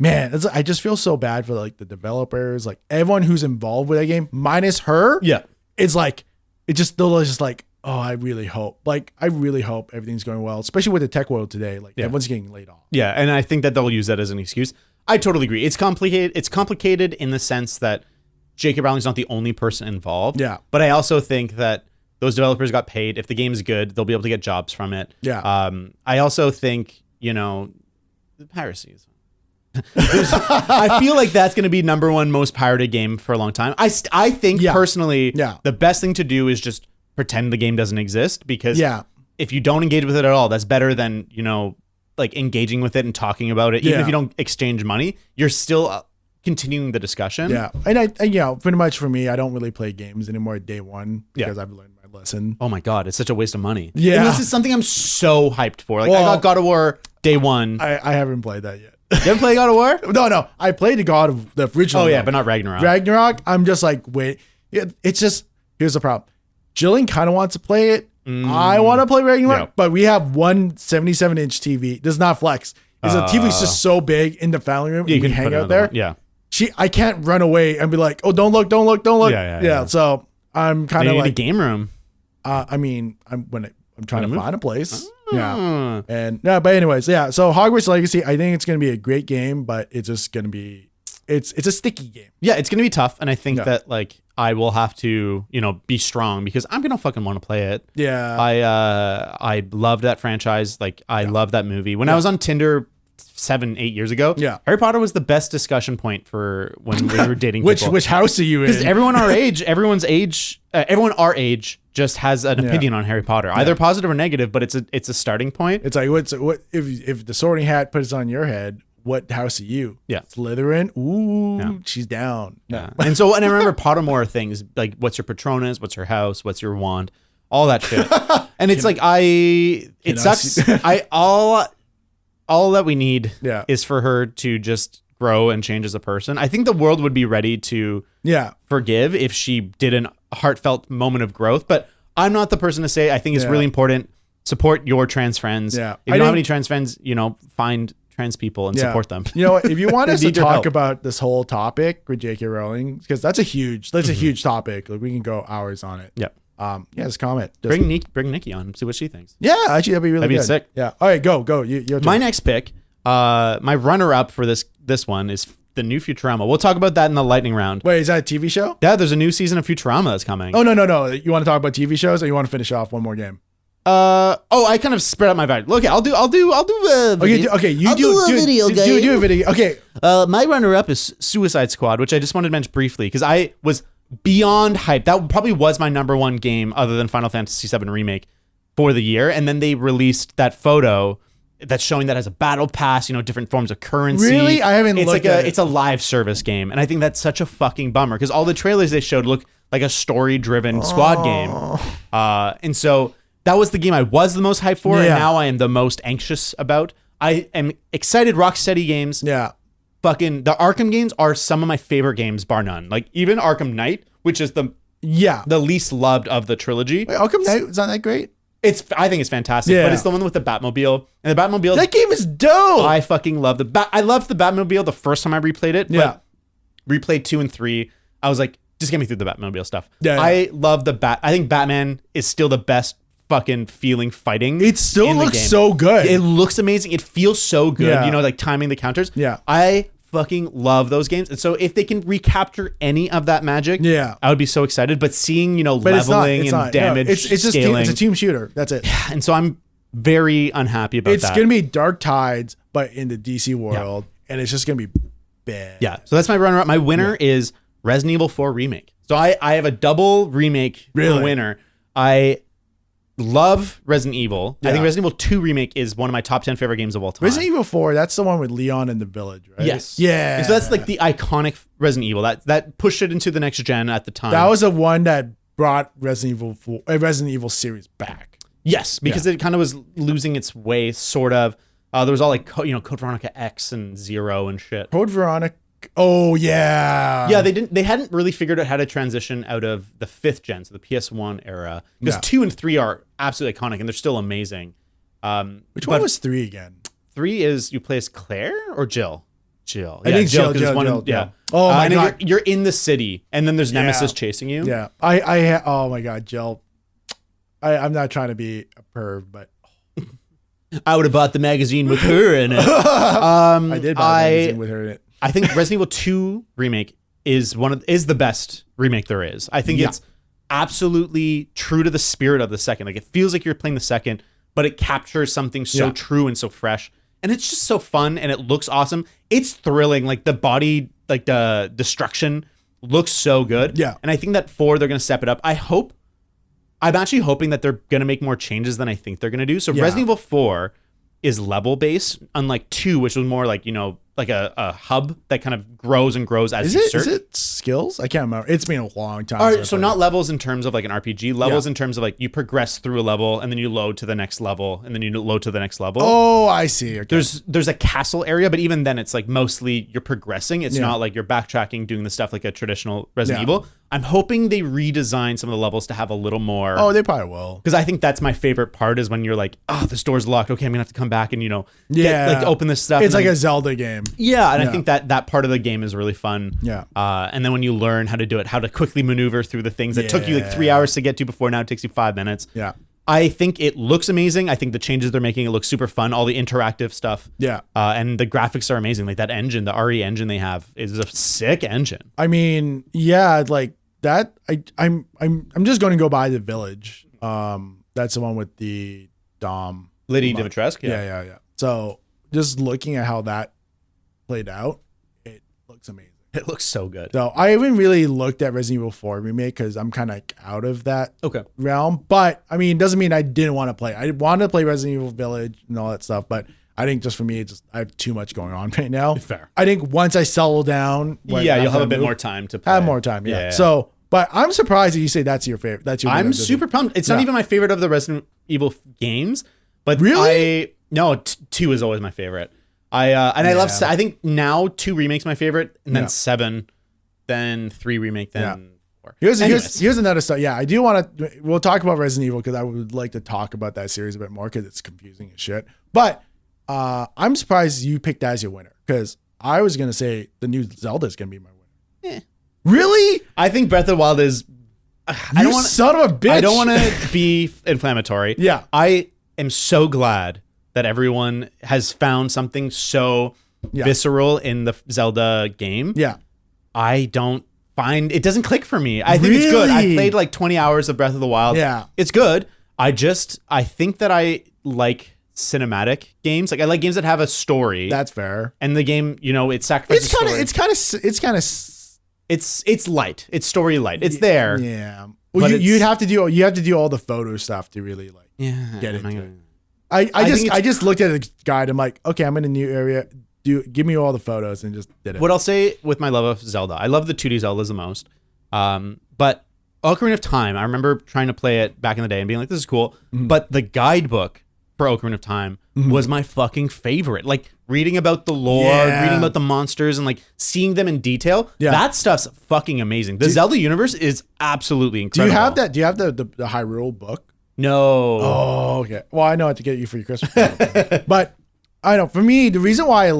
man, I just feel so bad for like the developers, like everyone who's involved with that game, minus her. Yeah. It's like, it just still is just like, oh, I really hope everything's going well, especially with the tech world today. Like everyone's getting laid off. Yeah. And I think that they'll use that as an excuse. I totally agree. It's complicated. It's complicated in the sense that J.K. Rowling's not the only person involved. Yeah. But I also think that those developers got paid. If the game is good, they'll be able to get jobs from it. Yeah. I also think, the piracy is I feel like that's going to be number one most pirated game for a long time. I think personally, the best thing to do is just pretend the game doesn't exist because if you don't engage with it at all, that's better than, like engaging with it and talking about it. Even if you don't exchange money, you're still continuing the discussion. Yeah. And I pretty much for me, I don't really play games anymore day one because I've learned my lesson. Oh my God. It's such a waste of money. Yeah. And this is something I'm so hyped for. Like I got God of War day one. I haven't played that yet. You haven't played God of War? No. I played the original. Oh yeah, but not Ragnarok. Ragnarok, I'm just like, wait. It's just, here's the problem. Jillian kind of wants to play it. I want to play Ragnarok, but we have one 77-inch TV. Does not flex. Because the TV's just so big in the family room. Yeah, you we can hang out there. Yeah. I can't run away and be like, oh, don't look. Yeah. So I'm kind of like a game room. I mean, I'm trying to find a place. Yeah. But anyways, yeah. So Hogwarts Legacy, I think it's going to be a great game, but it's just going to be, it's a sticky game. Yeah, it's going to be tough. And I think that like I will have to, be strong because I'm going to fucking want to play it. Yeah. I loved that franchise. Like I love that movie. When I was on Tinder 7-8 years ago, Harry Potter was the best discussion point for when we were dating people. Which house are you in? Because everyone our age just has an opinion on Harry Potter, either positive or negative, but it's a starting point. It's like what if the Sorting Hat puts on your head? What house are you? Yeah, Slytherin. Ooh, she's down. Yeah, and so and I remember Pottermore things like what's your Patronus, what's your house, what's your wand. all that shit. And it's like it sucks. All that we need is for her to just grow and change as a person. I think the world would be ready to forgive if she did a heartfelt moment of growth, but I'm not the person to say. I think it's really important. Support your trans friends. Yeah. If you don't have any trans friends, find trans people and support them. You know what? If you want us to talk about this whole topic with J.K. Rowling, because that's a huge topic. Like we can go hours on it. Yep. Just comment. Bring Nikki on. See what she thinks. Yeah, actually, that'd be really good. Sick. Yeah. All right, go. Your turn. My next pick, my runner-up for this one is the new Futurama. We'll talk about that in the lightning round. Wait, is that a TV show? Yeah, there's a new season of Futurama that's coming. Oh, no. You want to talk about TV shows, or you want to finish off one more game? I kind of spread out my value. Okay, I'll do a video. You do a video game. Do a video. Okay. My runner-up is Suicide Squad, which I just wanted to mention briefly because I was beyond hyped. That probably was my number one game other than Final Fantasy VII Remake for the year. And then they released that photo that's showing that has a battle pass, different forms of currency. Really? I haven't looked at it. It's a live service game. And I think that's such a fucking bummer because all the trailers they showed look like a story-driven squad game. And so that was the game I was the most hyped for, and now I am the most anxious about. I am excited. Rocksteady Games. Yeah. Fucking the Arkham games are some of my favorite games, bar none. Like even Arkham Knight, which is the least loved of the trilogy. Wait, Arkham Knight is not that great. I think it's fantastic, but it's the one with the Batmobile, and the Batmobile. That game is dope. I fucking love I loved the Batmobile the first time I replayed it. Yeah. But replayed 2 and 3. I was like, just get me through the Batmobile stuff. Yeah. I love I think Batman is still the best fucking feeling fighting. It still looks so good. It looks amazing. It feels so good. Yeah. Like timing the counters. Yeah. I fucking love those games. And so if they can recapture any of that magic, I would be so excited. But seeing, leveling and damage, it's just scaling, it's a team shooter. That's it. And so I'm very unhappy about that. It's going to be Dark Tides, but in the DC world. And it's just going to be bad. Yeah. So that's my runner-up. My winner is Resident Evil 4 Remake. So I have a double remake winner. I love Resident Evil. I think Resident Evil 2 Remake is one of my top 10 favorite games of all time. Resident Evil 4, that's the one with Leon in the village, right? Yes. Yeah. And so that's like the iconic Resident Evil. That pushed it into the next gen at the time. That was the one that brought Resident Evil series back. Yes, because it kind of was losing its way, sort of. There was all like, Code Veronica X and Zero and shit. Code Veronica. Oh yeah. Yeah, they hadn't really figured out how to transition out of the 5th gen, so the PS1 era. Because 2 and 3 are absolutely iconic and they're still amazing. Which one was 3 again? 3 is you play as Claire or Jill? Jill. I think Jill. Yeah. Oh my god. You're in the city and then there's Nemesis chasing you. Yeah. Oh my god, Jill. I'm not trying to be a perv, but I would have bought the magazine with her in it. I did buy the magazine with her in it. I think Resident Evil 2 Remake is the best remake there is. I think it's absolutely true to the spirit of the second. Like it feels like you're playing the second, but it captures something so true and so fresh. And it's just so fun and it looks awesome. It's thrilling. Like the body, like the destruction looks so good. Yeah. And I think that 4, they're going to step it up. I'm actually hoping that they're going to make more changes than I think they're going to do. So Resident Evil 4 is level based, unlike 2, which was more like, like a hub that kind of grows and grows as you search. Is it skills? I can't remember. It's been a long time. All right, so not levels in terms of like an RPG, levels in terms of like you progress through a level and then you load to the next level and then you load to the next level. Oh, I see. Okay. There's a castle area, but even then it's like mostly you're progressing. It's not like you're backtracking, doing the stuff like a traditional Resident Evil. I'm hoping they redesign some of the levels to have a little more. Oh, they probably will. Because I think that's my favorite part is when you're like, this door's locked. Okay, I'm gonna have to come back and open this stuff. It's like a Zelda game. Yeah, and I think that part of the game is really fun. Yeah. And then when you learn how to do it, how to quickly maneuver through the things that took you like 3 hours to get to before, now it takes you 5 minutes. Yeah. I think it looks amazing. I think the changes they're making, it looks super fun. All the interactive stuff. Yeah. And the graphics are amazing. Like that engine, the RE engine they have is a sick engine. I mean, yeah, like that. I'm just going to go by the village. That's the one with the Dom. Lady Dimitrescu. Yeah. So just looking at how that played out, it looks amazing. It looks so good. So I haven't really looked at Resident Evil 4 Remake because I'm kind of out of that realm. But I mean, it doesn't mean I didn't want to play. I wanted to play Resident Evil Village and all that stuff. But I think just for me, I have too much going on right now. Fair. I think once I settle down, you'll have a bit more time to play. Have more time, yeah. So But I'm surprised that you say that's your favorite. That's your. I'm super pumped. It's not even my favorite of the Resident Evil games, but really, no, 2 is always my favorite. I love. I think now 2 remake's my favorite, and then 7, then 3 remake, then 4. Here's another stuff. Yeah, I do want to. We'll talk about Resident Evil because I would like to talk about that series a bit more because it's confusing as shit. But I'm surprised you picked that as your winner because I was gonna say the new Zelda is gonna be my winner. Really? I think Breath of the Wild is. Son of a bitch! I don't want to be inflammatory. Yeah, I am so glad that everyone has found something so visceral in the Zelda game. Yeah. I don't find it doesn't click for me. I think it's good. I played like 20 hours of Breath of the Wild. Yeah. It's good. I think that I like cinematic games. Like I like games that have a story. That's fair. And the game, it sacrifices It's light. It's story light. It's there. Yeah. Well, you have to do all the photo stuff to really get into it. I just looked at the guide. I'm like, okay, I'm in a new area. Give me all the photos and just did it. What I'll say with my love of Zelda, I love the 2D Zeldas the most. But Ocarina of Time, I remember trying to play it back in the day and being like, this is cool. Mm-hmm. But the guidebook for Ocarina of Time was my fucking favorite. Like reading about the lore, reading about the monsters and like seeing them in detail. Yeah. That stuff's fucking amazing. The Zelda universe is absolutely incredible. Do you have that? Do you have the Hyrule book? No. Oh, okay. Well, I know what to get you for your Christmas. But I know for me, the reason why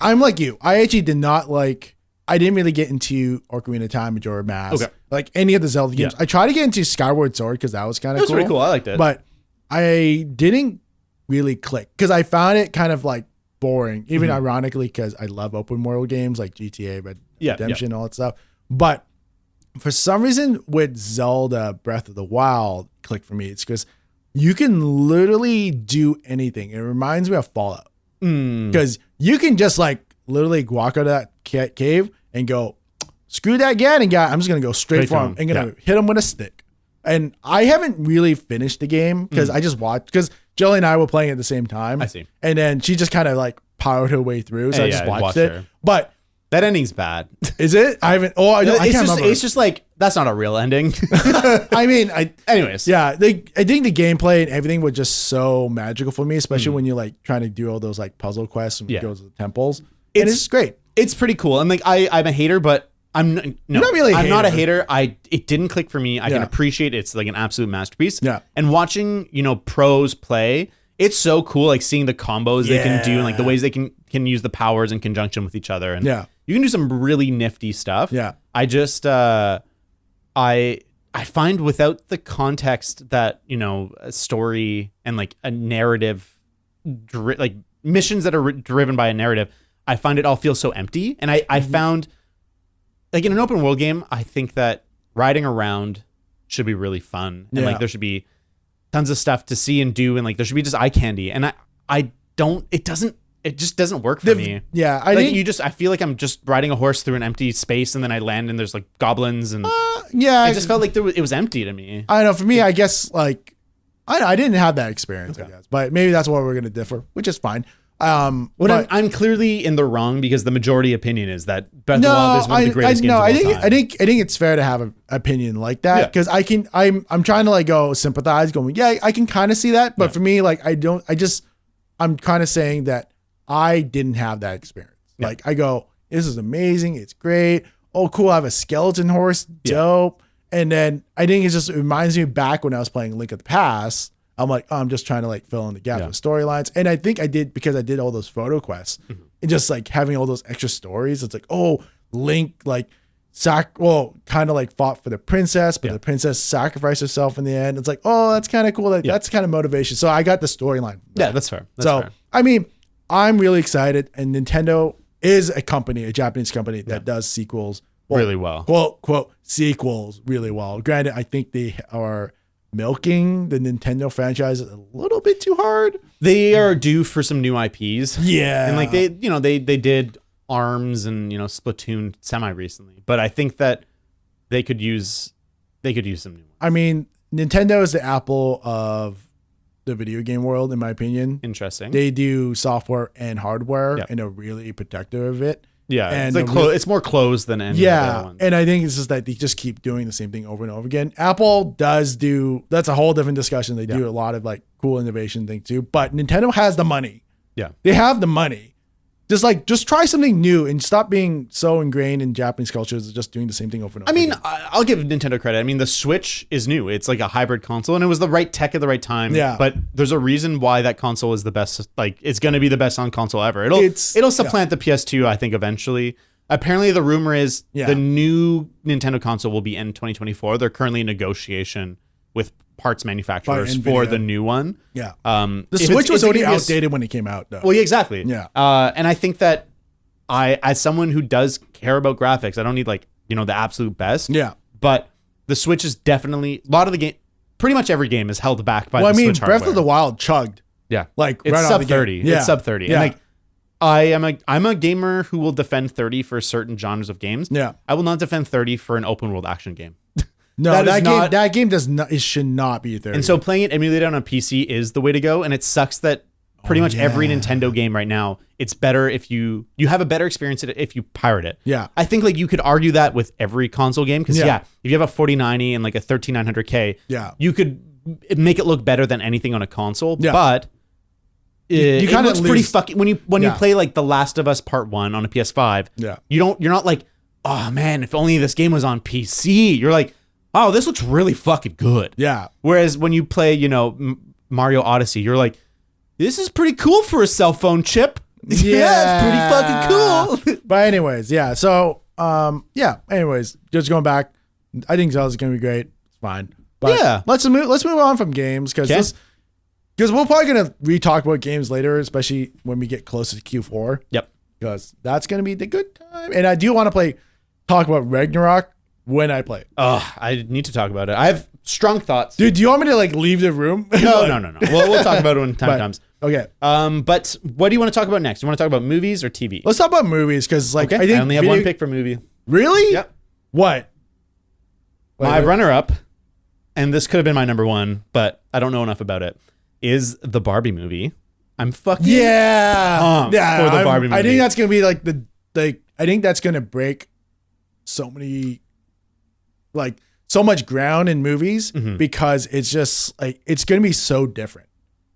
I'm like you, I actually did not like. I didn't really get into Ocarina of Time, Majora's Mask, like any of the Zelda games. I tried to get into Skyward Sword because that was kind of cool. That was pretty cool. I liked it. But I didn't really click because I found it kind of like boring, even ironically because I love open world games like GTA, Red Redemption, all that stuff. But for some reason with Zelda Breath of the Wild clicked for me. It's because you can literally do anything. It reminds me of Fallout because you can just like literally walk out of that cave and go, screw that Ganon guy. I'm just going to go straight for him and going to hit him with a stick. And I haven't really finished the game because I just watched, because Jelly and I were playing at the same time. I see. And then she just kind of like powered her way through. So I just watched it. Her. But that ending's bad. Is it? I haven't. Oh, I can't remember. It's just like, that's not a real ending. I mean, anyways. Yeah. I think the gameplay and everything was just so magical for me, especially when you're like trying to do all those like puzzle quests and go to the temples. It's great. It's pretty cool. I'm like, I'm a hater, but I'm not really I'm not a hater. It didn't click for me. I can appreciate it. It's like an absolute masterpiece. Yeah. And watching, pros play, it's so cool. Like seeing the combos they can do and like the ways they can use the powers in conjunction with each other. And you can do some really nifty stuff. Yeah. I just, I find without the context that, a story and like a narrative, like missions that are driven by a narrative, I find it all feels so empty. And I found, like in an open world game, I think that riding around should be really fun. And like there should be tons of stuff to see and do. And like there should be just eye candy. And it just doesn't work for me. Yeah. I feel like I'm just riding a horse through an empty space and then I land and there's like goblins and I just felt like it was empty to me. I don't know. For me, I guess like, I didn't have that experience, I guess, but maybe that's where we're going to differ, which is fine. I'm clearly in the wrong because the majority opinion is that Breath of the Wild is one of the greatest games of all time. I think it's fair to have an opinion like that because I'm trying to like go sympathize, going, I can kind of see that, but for me, like I'm kind of saying that I didn't have that experience. Like I go, this is amazing, it's great. Oh, cool, I have a skeleton horse, dope. And then I think it reminds me back when I was playing Link of the Past. I'm like, I'm just trying to like fill in the gap with storylines. And I think I did because I did all those photo quests and just like having all those extra stories. It's like, oh, Link like kind of like fought for the princess, but the princess sacrificed herself in the end. It's like, oh, that's kind of cool. That's kind of motivation. So I got the storyline. Yeah, that's fair. That's fair. I mean, I'm really excited. And Nintendo is a Japanese company that does sequels really well. Quote, sequels really well. Granted, I think they are milking the Nintendo franchise a little bit too hard. They are due for some new IPs. Yeah. And like they did ARMS and, Splatoon semi recently, but I think that they could use some new ones. I mean, Nintendo is the Apple of the video game world, in my opinion. Interesting. They do software and hardware and are really protective of it. Yeah, And it's like it's more closed than any of the other ones. And I think it's just that they just keep doing the same thing over and over again. Apple does that's a whole different discussion. They do a lot of like cool innovation thing too, but Nintendo has the money. Yeah, they have the money. Just try something new and stop being so ingrained in Japanese cultures, just doing the same thing over and over. I mean, I'll give Nintendo credit. I mean, the Switch is new. It's like a hybrid console, and it was the right tech at the right time. Yeah. But there's a reason why that console is the best. Like, it's going to be the best on console ever. It'll supplant the PS2, I think, eventually. Apparently, the rumor is the new Nintendo console will be in 2024. They're currently in negotiation with parts manufacturers for the new one. Yeah. The Switch was already outdated when it came out, though. Well, yeah, exactly. Yeah. And I think that as someone who does care about graphics, I don't need like, the absolute best. Yeah. But the Switch is definitely a lot of the game. Pretty much every game is held back by the Switch hardware. Breath of the Wild chugged. Yeah. Like it's right sub out of the 30. game. Yeah. It's sub 30. Yeah. And like I'm a gamer who will defend 30 for certain genres of games. Yeah. I will not defend 30 for an open world action game. No, that game does not. It should not be 30. And so playing it emulated on a PC is the way to go. And it sucks that pretty much every Nintendo game right now, it's better if you have a better experience if you pirate it. Yeah. I think like you could argue that with every console game because if you have a 4090 and like a 13900K, you could make it look better than anything on a console. Yeah. But it looks pretty fucking when you play like The Last of Us Part 1 on a PS5. Yeah. You're not like, oh man, if only this game was on PC. You're like, oh, this looks really fucking good. Yeah. Whereas when you play, Mario Odyssey, you're like, this is pretty cool for a cell phone chip. Yeah, it's pretty fucking cool. But anyways, yeah. So, anyways, just going back, I think Zelda's gonna be great. It's fine. But let's move on from games because we're probably gonna re-talk about games later, especially when we get closer to Q4. Yep. Because that's gonna be the good time, and I do want to talk about Ragnarok. When I play. Oh, I need to talk about it. I have strong thoughts. Dude, do you want me to like leave the room? No. We'll talk about it when time comes. Okay. But what do you want to talk about next? You want to talk about movies or TV? Let's talk about movies because I think I only have one pick for movie. Really? Yep. What? My runner-up, and this could have been my number one, but I don't know enough about it, is the Barbie movie. I'm fucking pumped for the Barbie movie. I think that's gonna be like I think that's gonna break so much ground in movies because it's just like it's gonna be so different.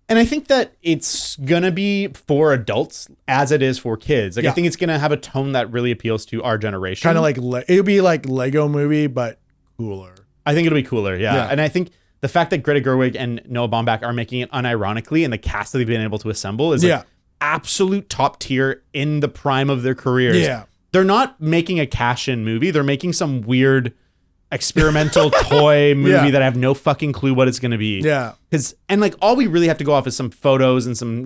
And I think that it's gonna be for adults as it is for kids. Like I think it's gonna have a tone that really appeals to our generation. Kind of like it'll be like Lego Movie, but cooler. I think it'll be cooler, yeah. And I think the fact that Greta Gerwig and Noah Baumbach are making it unironically, and the cast that they've been able to assemble is like absolute top tier in the prime of their careers. Yeah, they're not making a cash-in movie. They're making some weird experimental toy movie that I have no fucking clue what it's going to be. Yeah. And like all we really have to go off is some photos and some,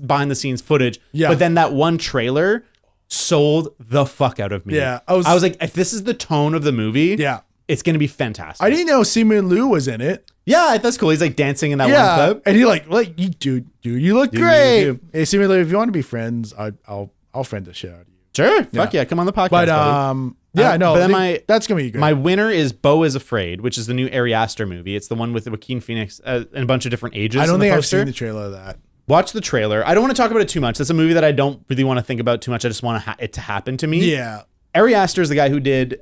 behind the scenes footage. Yeah. But then that one trailer sold the fuck out of me. Yeah. I was like, if this is the tone of the movie, it's going to be fantastic. I didn't know Simu Liu was in it. Yeah, that's cool. He's like dancing in that one clip. And he you dude, you look great. Hey, Simu Liu, if you want to be friends, I'll friend the shit out of you. Sure. Fuck yeah. Come on the podcast. But, buddy. But then that's gonna be good. My winner is Beau is Afraid, which is the new Ari Aster movie. It's the one with Joaquin Phoenix and a bunch of different ages. I don't think I've seen the trailer of that. Watch the trailer. I don't want to talk about it too much. That's a movie that I don't really want to think about too much. I just want it to happen to me. Yeah. Ari Aster is the guy who did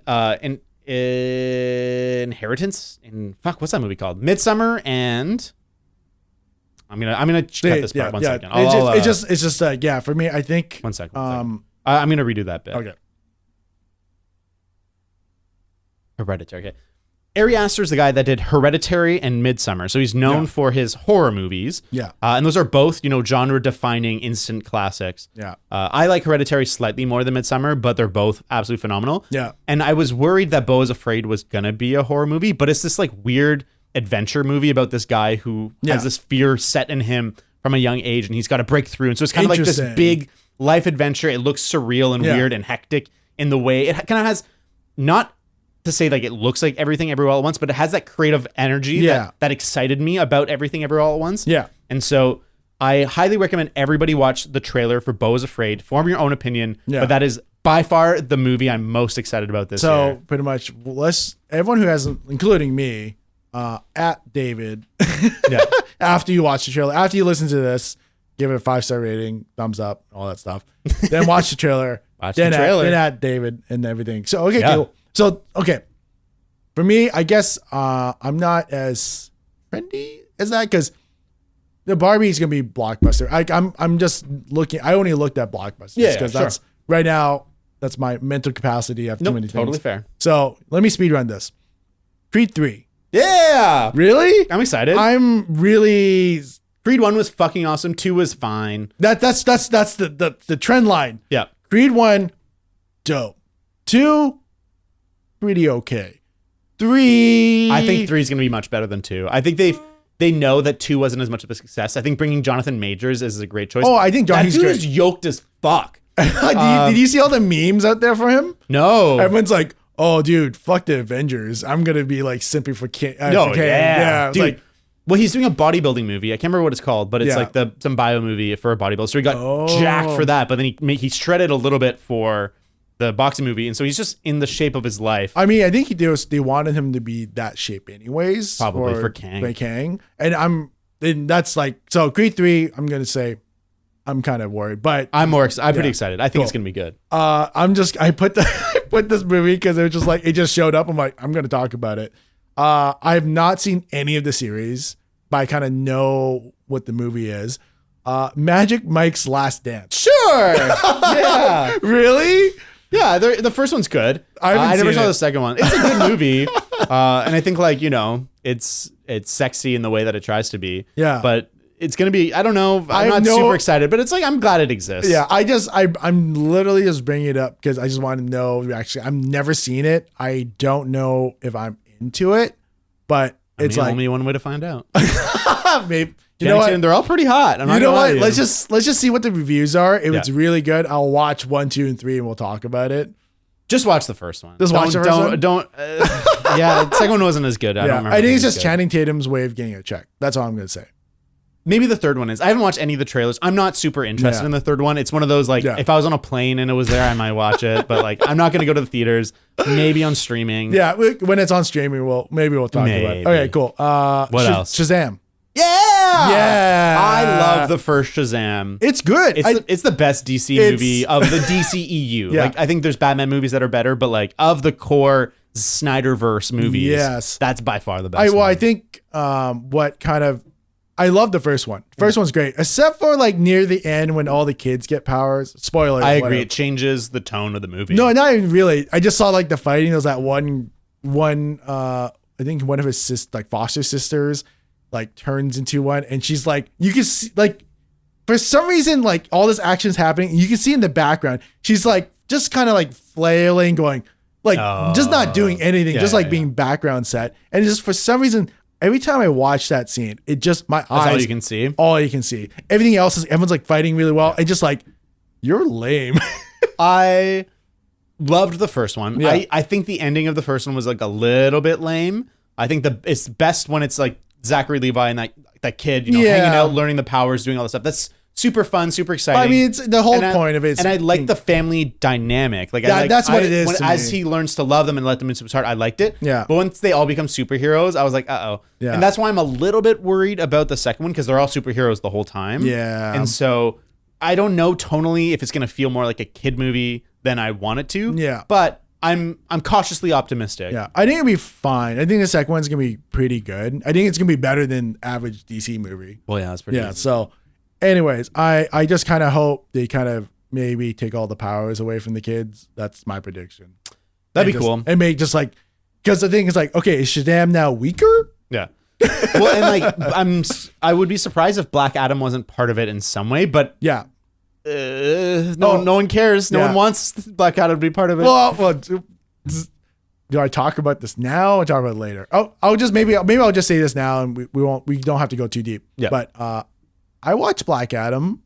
Inheritance and what's that movie called? Midsummer and I'm gonna cut this part 1 second. It's just for me I think 1 second. I'm gonna redo that bit. Okay. Hereditary. Okay. Ari Aster's the guy that did Hereditary and Midsummer. So he's known for his horror movies. Yeah. And those are both, genre-defining instant classics. Yeah. I like Hereditary slightly more than Midsummer, but they're both absolutely phenomenal. Yeah. And I was worried that Beau is Afraid was going to be a horror movie, but it's this like weird adventure movie about this guy who has this fear set in him from a young age, and he's got to break through. And so it's kind of like this big life adventure. It looks surreal and weird and hectic in the way it kind of has, not to say like it looks like Everything Everywhere All at Once, but it has that creative energy that excited me about Everything Everywhere All at Once. Yeah. And so I highly recommend everybody watch the trailer for Beau is Afraid. Form your own opinion. Yeah. But that is by far the movie I'm most excited about this year. So pretty much everyone who hasn't, including me, at David, after you watch the trailer, after you listen to this, give it a 5-star rating, thumbs up, all that stuff. Then watch the trailer. Watch the trailer. Then at David and everything. So okay, Yeah. cool. So okay, for me, I guess I'm not as trendy as that because the Barbie is gonna be blockbuster. I'm just looking. I only looked at blockbusters because that's right now. That's my mental capacity. I have too many things. Totally fair. So let me speed run this. Creed 3. Yeah. Really? I'm excited. I'm really. Creed 1 was fucking awesome. 2 was fine. That's the trend line. Yeah. Creed 1, dope. 2, pretty okay. 3. I think 3 is going to be much better than 2. I think they know that 2 wasn't as much of a success. I think bringing Jonathan Majors is a great choice. Oh, I think that he's dude good. is yoked as fuck. Did you see all the memes out there for him? No. Everyone's like, oh, dude, fuck the Avengers. I'm going to be like simply for King. Yeah. It's Dude. like, Well, he's doing a bodybuilding movie. I can't remember what it's called, but it's Yeah. like some bio movie for a bodybuilder. So he got jacked for that, but then he shredded a little bit for the boxing movie, and so he's just in the shape of his life. I mean, I think they wanted him to be that shape anyways. Probably for Kang. And that's like, so Creed 3, I'm going to say, I'm kind of worried, but I'm pretty excited. I think it's gonna be good. I put this movie because it was just like, it just showed up. I'm like, I'm going to talk about it. I've not seen any of the series, but I kind of know what the movie is. Magic Mike's Last Dance. Sure. Yeah. Really? Yeah. The first one's good. I never saw the second one. It's a good movie, and I think it's sexy in the way that it tries to be. Yeah. But it's gonna be. I don't know. I'm not super excited, but it's like I'm glad it exists. Yeah. I'm literally just bringing it up because I just want to know. Actually, I've never seen it. I don't know if I'm into it, but it's like only one way to find out. maybe. You know what? They're all pretty hot. You know what? Let's just see what the reviews are. If it's Yeah. really good, I'll watch 1, 2, and 3, and we'll talk about it. Just watch the first one. Watch the first one? Yeah, the second one wasn't as good. I don't remember. I think it's just Channing Tatum's way of getting a check. That's all I'm gonna say. Maybe the third one is. I haven't watched any of the trailers. I'm not super interested in the third one. It's one of those if I was on a plane and it was there, I might watch it. But I'm not gonna go to the theaters. Maybe on streaming. Yeah, when it's on streaming, we'll talk about it. Okay, cool. What else? Shazam. Yeah. I love the first Shazam. It's good. It's the best DC movie of the DCEU. Yeah. I think there's Batman movies that are better, but of the core Snyderverse movies, yes, that's by far the best. I think I love the first one. First one's great, except for near the end when all the kids get powers. Spoiler. I agree. Whatever. It changes the tone of the movie. No, not even really. I just saw the fighting. There was that one. I think one of his foster sisters turns into one, and she's you can see for some reason all this action's happening. And you can see in the background she's just kind of flailing, going just not doing anything, being background set. And just for some reason, every time I watch that scene, it just my eyes. That's all you can see. All you can see. Everything else is everyone's fighting really well. And just you're lame. I loved the first one. Yeah. I think the ending of the first one was a little bit lame. I think it's best when it's Zachary Levi and that kid, hanging out, learning the powers, doing all this stuff. That's super fun, super exciting. I mean, it's the whole point of it. And I like the family dynamic. That's what it is. As he learns to love them and let them into his heart, I liked it. Yeah. But once they all become superheroes, I was like, uh-oh. Yeah. And that's why I'm a little bit worried about the second one, because they're all superheroes the whole time. Yeah. And so I don't know tonally if it's going to feel more like a kid movie than I want it to. Yeah. But I'm cautiously optimistic. Yeah, I think it'll be fine. I think the second one's gonna be pretty good. I think it's gonna be better than average DC movie. Well, yeah, that's pretty easy. So anyways, I just kind of hope they kind of maybe take all the powers away from the kids. That's my prediction. That'd be cool. And make just because the thing is okay, is Shazam now weaker? Yeah. Well, and I would be surprised if Black Adam wasn't part of it in some way, but yeah. No one cares. No one wants Black Adam to be part of it. Well, do I talk about this now or talk about it later? I'll just maybe I'll just say this now, and we don't have to go too deep. Yeah. But I watched Black Adam.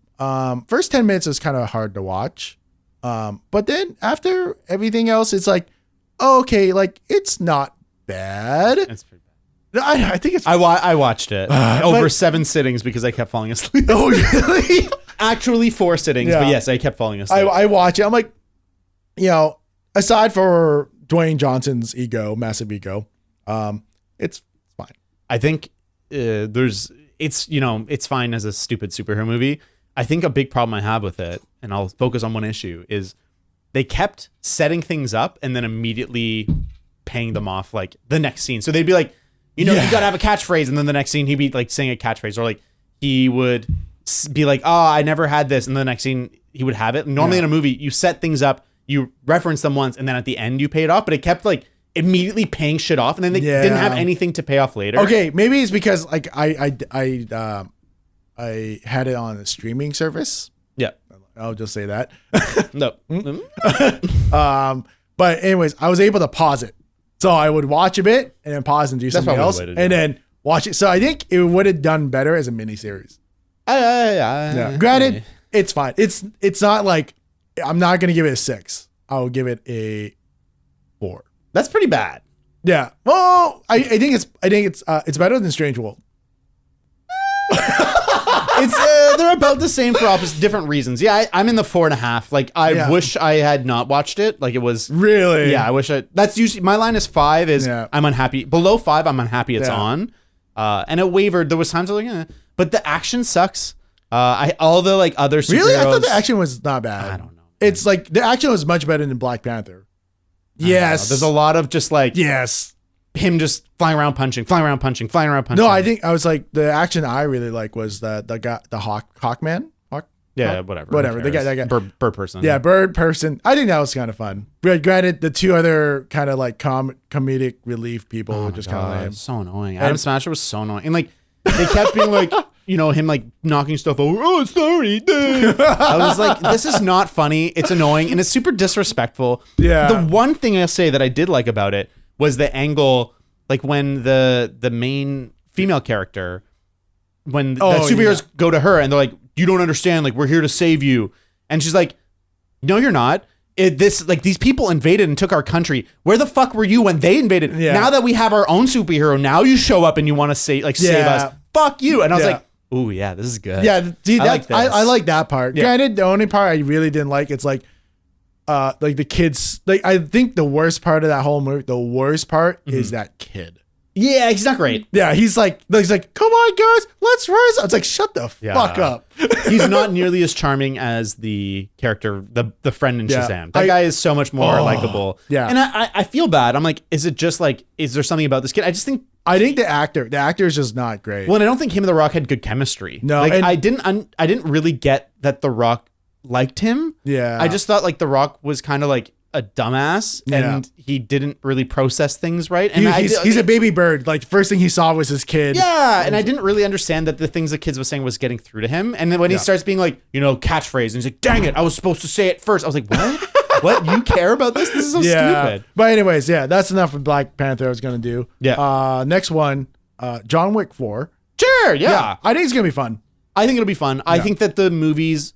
First 10 minutes is kind of hard to watch, but then after everything else, it's okay, it's not bad. It's pretty bad. I think it's. I watched it over 7 sittings because I kept falling asleep. Oh, really? Actually 4 sittings, but yes, I kept falling asleep. I watch it. I'm aside for Dwayne Johnson's massive ego, it's fine. I think it's fine as a stupid superhero movie. I think a big problem I have with it, and I'll focus on one issue, is they kept setting things up and then immediately paying them off like the next scene. So they'd be like, you gotta have a catchphrase, and then the next scene he'd be like saying a catchphrase, or like he would be like, oh, I never had this, and the next scene he would have it. Normally in a movie, you set things up, you reference them once, and then at the end you pay it off, but it kept like immediately paying shit off, and then they didn't have anything to pay off later. Okay, maybe it's because like I had it on a streaming service. Yeah, I'll just say that. No. But anyways, I was able to pause it, so I would watch a bit and then pause and do something else, and then watch it. So I think it would have done better as a miniseries. Granted, it's fine. It's not like I'm not gonna give it a 6. I'll give it a 4. That's pretty bad. Yeah. Well, I think it's better than Strange World. They're about the same for different reasons. Yeah, I'm in the 4.5. Like I wish I had not watched it. Like it was really. Yeah, I wish I. That's usually my line is 5. I'm unhappy. Below 5, I'm unhappy. It's on. And it wavered. There was times I was like, but the action sucks. All the like other superheroes. Really, I thought the action was not bad. I don't know. It's like the action was much better than Black Panther. Yes, there's a lot of just like him just flying around punching. No, I think I was like the action I really like was the Hawkman. Whatever. The guy. Bird person. Yeah, bird person. I think that was kind of fun. But granted, the two other kind of like comedic relief people were just kind of lame. So annoying. Adam Smasher was so annoying, and like they kept being like, him like knocking stuff over. Oh, sorry. I was like, this is not funny. It's annoying and it's super disrespectful. Yeah. The one thing I'll say that I did like about it was the angle, like when the main female character, when the superheroes go to her and they're like, you don't understand, like we're here to save you, and she's like, no, you're not. These people invaded and took our country. Where the fuck were you when they invaded? Yeah. Now that we have our own superhero, now you show up and you want to save us. Fuck you. And I was like, ooh, yeah, this is good. Yeah, see, I like that part. Yeah. Granted, the only part I really didn't like, it's like the kids. Like I think the worst part of that whole movie, is that kid. Yeah, he's not great. Yeah, he's like, come on, guys, let's rise. I was like, shut the fuck up. He's not nearly as charming as the character, the friend in Shazam. That guy is so much more likable. Yeah, and I feel bad. I'm like, is it just like, is there something about this kid? I think the actor is just not great. Well, and I don't think him and The Rock had good chemistry. No, like I didn't really get that The Rock liked him. Yeah, I just thought like The Rock was kind of like a dumbass and he didn't really process things right. And he's a baby bird. Like the first thing he saw was his kid. Yeah, and I didn't really understand that the things the kids was saying was getting through to him. And then when he starts being like, catchphrase, and he's like, dang it, I was supposed to say it first. I was like, what? What? You care about this? This is so stupid. But anyways, that's enough of Black Panther I was going to do. Yeah. Next one, John Wick 4. Sure, yeah. I think it's going to be fun. I think it'll be fun. I think that the movies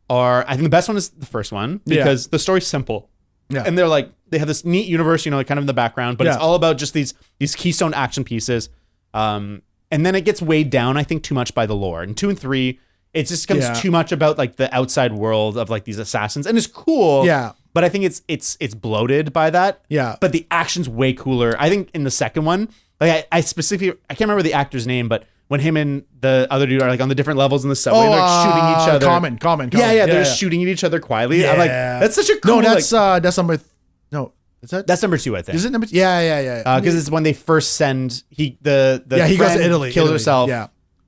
I think the best one is the first one because the story's simple. Yeah. And they have this neat universe, kind of in the background, but it's all about just these keystone action pieces. And then it gets weighed down, I think, too much by the lore. And 2 and 3, it just becomes too much about like the outside world of like these assassins. And it's cool. Yeah. But I think it's bloated by that. Yeah. But the action's way cooler. I think in the second one, like I specifically, I can't remember the actor's name, but when him and the other dude are like on the different levels in the subway, they're like shooting each other. Common. Yeah, they're shooting at each other quietly. Yeah. I'm like, that's such a cool. No, that's number. No, is that? That's number 2, I think. Is it number 2? Yeah. Because it's when they first send he goes to Italy, kills herself. Yeah.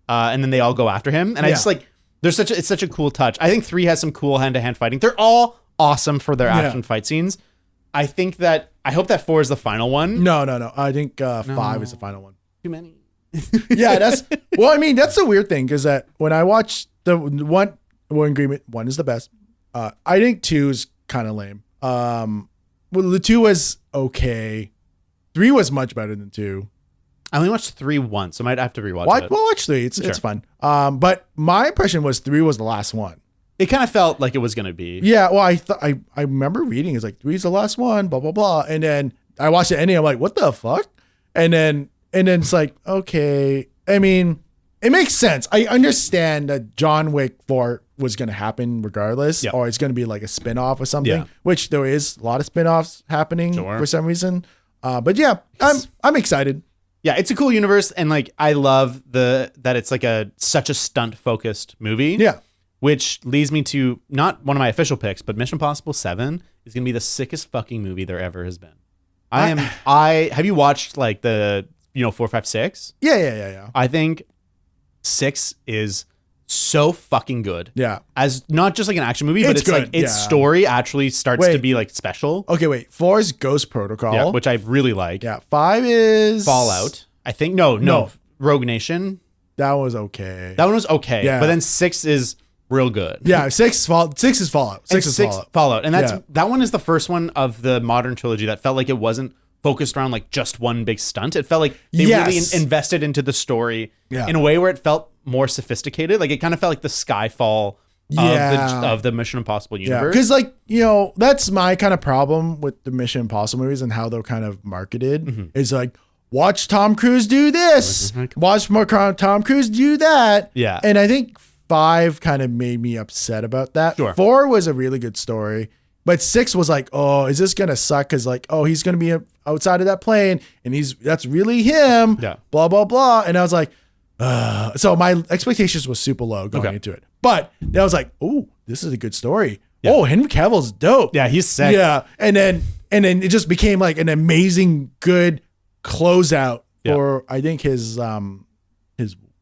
And then they all go after him, and I just like it's such a cool touch. I think 3 has some cool hand-to-hand fighting. They're all awesome for their action fight scenes. I hope that 4 is the final one. No. I think 5 is the final one. Too many. That's the weird thing, because that when I watched the one agreement, 1 is the best. I think 2 is kind of lame. Well, the 2 was okay. 3 was much better than 2. I only watched 3 once, so I might have to rewatch it. Well, watch 3. It's fun. But my impression was 3 was the last one. It kind of felt like it was going to be. Yeah, well, I remember reading it's like 3's the last one, blah blah blah, and then I watched the ending. I'm like, what the fuck? And then it's like, okay. I mean, it makes sense. I understand that John Wick 4 was going to happen regardless, or it's going to be like a spin-off or something, which there is a lot of spin-offs happening for some reason. But yeah, I'm excited. Yeah, it's a cool universe, and like I love that it's like such a stunt-focused movie. Yeah. which leads me to not one of my official picks, but Mission Impossible 7 is going to be the sickest fucking movie there ever has been. Have you watched like the 4, 5, 6? Yeah. I think 6 is so fucking good. Yeah. As not just like an action movie, but it's good. like its story actually starts to be like special. Okay, wait. 4 is Ghost Protocol. Yeah, which I really like. Yeah. 5 is Fallout. I think no. Rogue Nation. That was okay. That one was okay. Yeah. But then 6 is real good. Yeah, 6 is Fallout. 6 is Fallout. And that one is the first one of the modern trilogy that felt like it wasn't focused around like just one big stunt. It felt like they really invested into the story in a way where it felt more sophisticated. Like it kind of felt like the Skyfall of the Mission Impossible universe. Because like, that's my kind of problem with the Mission Impossible movies and how they're kind of marketed. Is like, watch Tom Cruise do this. Watch more Tom Cruise do that. Yeah. And I think 5 kind of made me upset about that. Sure. 4 was a really good story. But 6 was like, oh, is this going to suck? Because like, oh, he's going to be outside of that plane and that's really him. Yeah. Blah, blah, blah. And I was like, so my expectations was super low going into it. But then I was like, oh, this is a good story. Yeah. Oh, Henry Cavill's dope. Yeah, he's sick. Yeah. And then it just became like an amazing, good closeout for, I think, his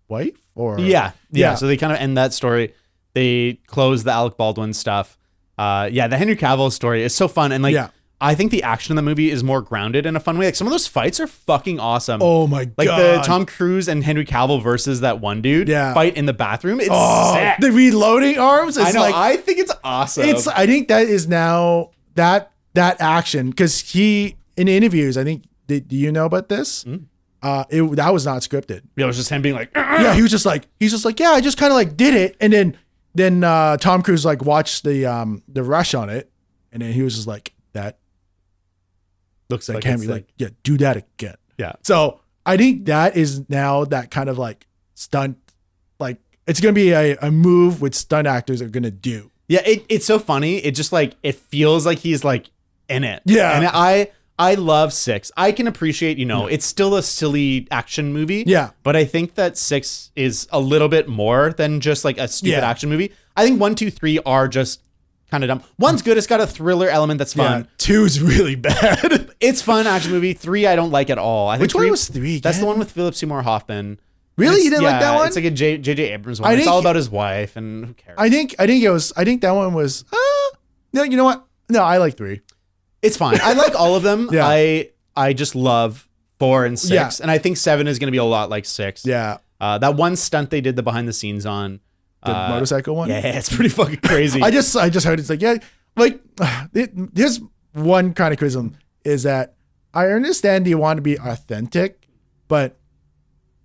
wife or. Yeah. So they kind of end that story. They close the Alec Baldwin stuff. The Henry Cavill story is so fun. And like, I think the action in the movie is more grounded in a fun way. Like some of those fights are fucking awesome. Oh my God. Like the Tom Cruise and Henry Cavill versus that one dude fight in the bathroom. It's sick. The reloading arms. I know. I think it's awesome. I think that is now that action. Cause he, in interviews, I think, do you know about this? That was not scripted. Yeah, it was just him being like, yeah, he's just like, yeah, I just kind of like did it. And then Tom Cruise like watched the rush on it. And then he was just like, that looks like can't be like, yeah, do that again. Yeah. So I think that is now that kind of like stunt, like it's going to be a move which stunt actors are going to do. Yeah. It's so funny. It just like, it feels like he's like in it. Yeah. And I love 6. I can appreciate, it's still a silly action movie. Yeah. But I think that 6 is a little bit more than just like a stupid action movie. I think 1, 2, 3 are just kind of dumb. 1's good. It's got a thriller element that's fun. 2 is really bad. It's fun action movie. 3 I don't like at all. I think Which one was 3 again? That's the one with Philip Seymour Hoffman. Really? You didn't like that one? It's like a J.J. Abrams one. It's all about his wife and who cares? I think that one was, no, you know what? No, I like 3. It's fine. I like all of them. Yeah. I just love 4 and 6. Yeah. And I think 7 is going to be a lot like 6. Yeah. That one stunt they did the behind the scenes on. The motorcycle one? Yeah, it's pretty fucking crazy. I just heard it's like, yeah, like there's one kind of criticism is that I understand you want to be authentic, but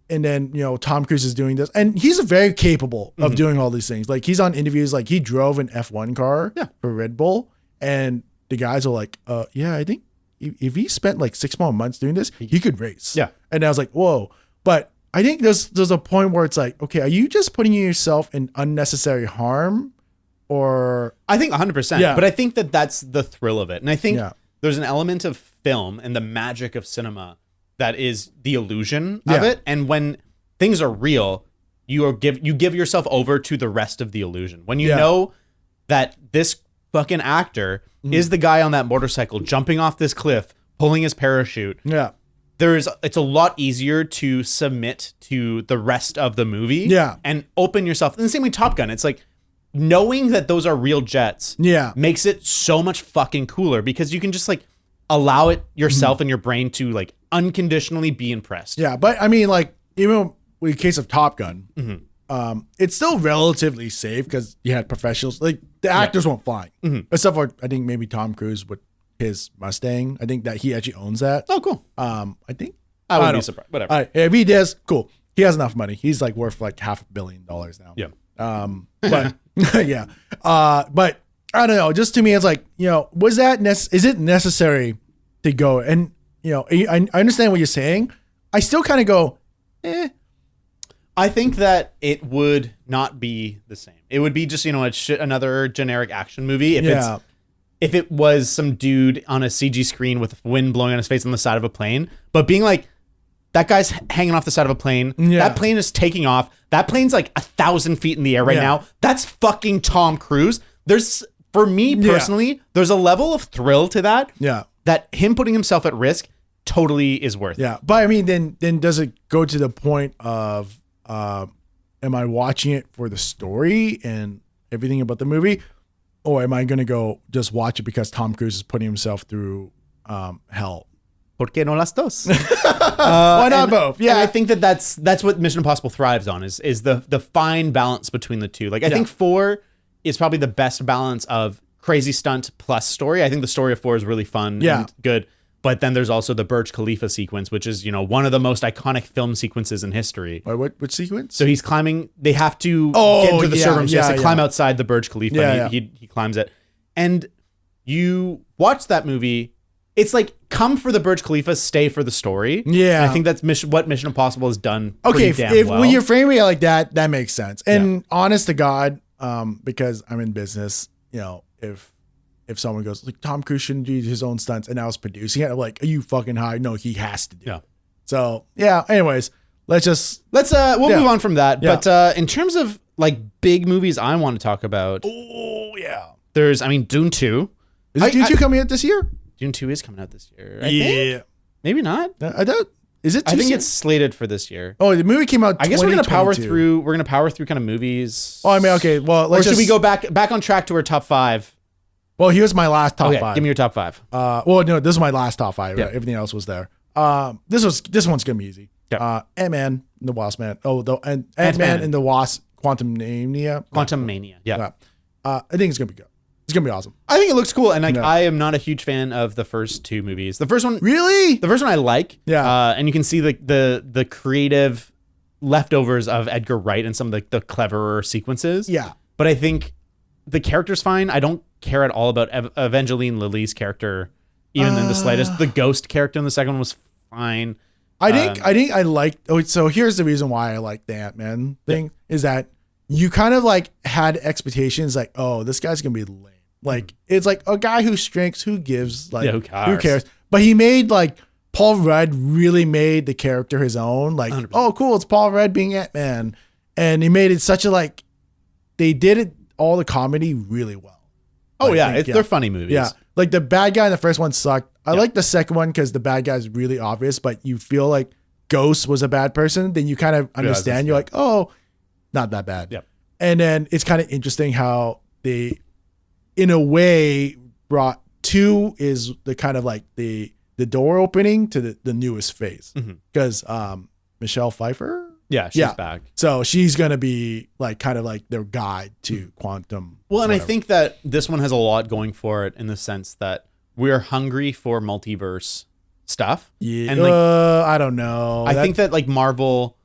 and then Tom Cruise is doing this and he's very capable of doing all these things. Like he's on interviews, like he drove an F1 car for Red Bull and the guys are like, I think if he spent like 6 more months doing this, he could race. Yeah. And I was like, whoa. But I think there's a point where it's like, okay, are you just putting yourself in unnecessary harm? Or I think 100%. Yeah. But I think that's the thrill of it. And I think there's an element of film and the magic of cinema that is the illusion of it. And when things are real, you give yourself over to the rest of the illusion. When you know that this fucking actor is the guy on that motorcycle jumping off this cliff, pulling his parachute. Yeah. It's a lot easier to submit to the rest of the movie. Yeah. And open yourself. And the same with Top Gun. It's like knowing that those are real jets makes it so much fucking cooler because you can just like allow it yourself and your brain to like unconditionally be impressed. Yeah. But I mean, like, even in the case of Top Gun, it's still relatively safe because you had professionals. Like the actors weren't flying. Except for I think maybe Tom Cruise with his Mustang. I think that he actually owns that. Oh, cool. I think. I wouldn't be surprised. Whatever. All right, if he does, cool. He has enough money. He's like worth like $500 million now. Yeah. But yeah. But I don't know. Just to me, it's like, was that is it necessary to go? And I understand what you're saying. I still kind of go, I think that it would not be the same. It would be just, another generic action movie. If it was some dude on a CG screen with wind blowing on his face on the side of a plane, but being like That guy's hanging off the side of a plane. Yeah. That plane is taking off. That plane's like 1,000 feet in the air right now. That's fucking Tom Cruise. For me personally, there's a level of thrill to that. Yeah. That him putting himself at risk totally is worth it. Yeah. But I mean, then does it go to the point of, am I watching it for the story and everything about the movie? Or am I going to go just watch it because Tom Cruise is putting himself through hell? ¿Por qué no las dos? Why not both? Yeah, I think that's what Mission Impossible thrives on is the fine balance between the two. Like I think 4 is probably the best balance of crazy stunt plus story. I think the story of 4 is really fun and good. But then there's also the Burj Khalifa sequence, which is, one of the most iconic film sequences in history. Wait, which sequence? So he's climbing. They have to get into the server room. So he has to climb outside the Burj Khalifa. And he climbs it. And you watch that movie. It's like, come for the Burj Khalifa, stay for the story. Yeah. And I think that's what Mission Impossible has done pretty damn well. When you're framing it like that, that makes sense. And honest to God, because I'm in business, if someone goes like Tom Cruise shouldn't do his own stunts and I was producing it, I'm like, are you fucking high? No, he has to do it. So anyways, we'll move on from that. Yeah. But in terms of like big movies I want to talk about. Oh yeah. There's Dune 2. Is Dune 2 coming out this year? Dune 2 is coming out this year. I think. Maybe not. I don't. Is it? I think it's slated for this year. Oh, the movie came out. I guess we're gonna power through. We're gonna power through kind of movies. Oh, I mean, okay. Well, or should we go back on track to our top 5? Well, here's my last top 5. Give me your top 5. Well, no, this is my last top 5. Right? Everything else was there. This one's gonna be easy. Ant-Man and the Wasp Man. Ant-Man and the Wasp. Quantumania. Yeah. I think it's gonna be good. It's gonna be awesome. I think it looks cool, and I am not a huge fan of the first 2 movies. The first one, really, the first one I like. Yeah, and you can see the creative leftovers of Edgar Wright and some of the cleverer sequences. Yeah, but I think the character's fine. I don't care at all about Evangeline Lilly's character, even in the slightest. The ghost character in the second one was fine. I think I liked. Oh, so here's the reason why I like the Ant-Man thing is that you kind of like had expectations like, oh, this guy's gonna be lame. Like, it's like a guy who shrinks, who gives, like, who cares? But he made, like, Paul Rudd really made the character his own. Like, 100%. Oh, cool, it's Paul Rudd being Ant-Man. And he made it such a, like, they did it, all the comedy really well. Oh, they're funny movies. Yeah. Like, the bad guy in the first one sucked. I like the second one because the bad guy is really obvious, but you feel like Ghost was a bad person. Then you kind of understand. You're like, oh, not that bad. Yep. And then it's kind of interesting how they, in a way, brought 2 is the kind of like the door opening to the newest phase because Michelle Pfeiffer, she's back, so she's gonna be like kind of like their guide to quantum. Well, and I think that this one has a lot going for it in the sense that we're hungry for multiverse stuff. Yeah, and I don't know. I think that like Marvel,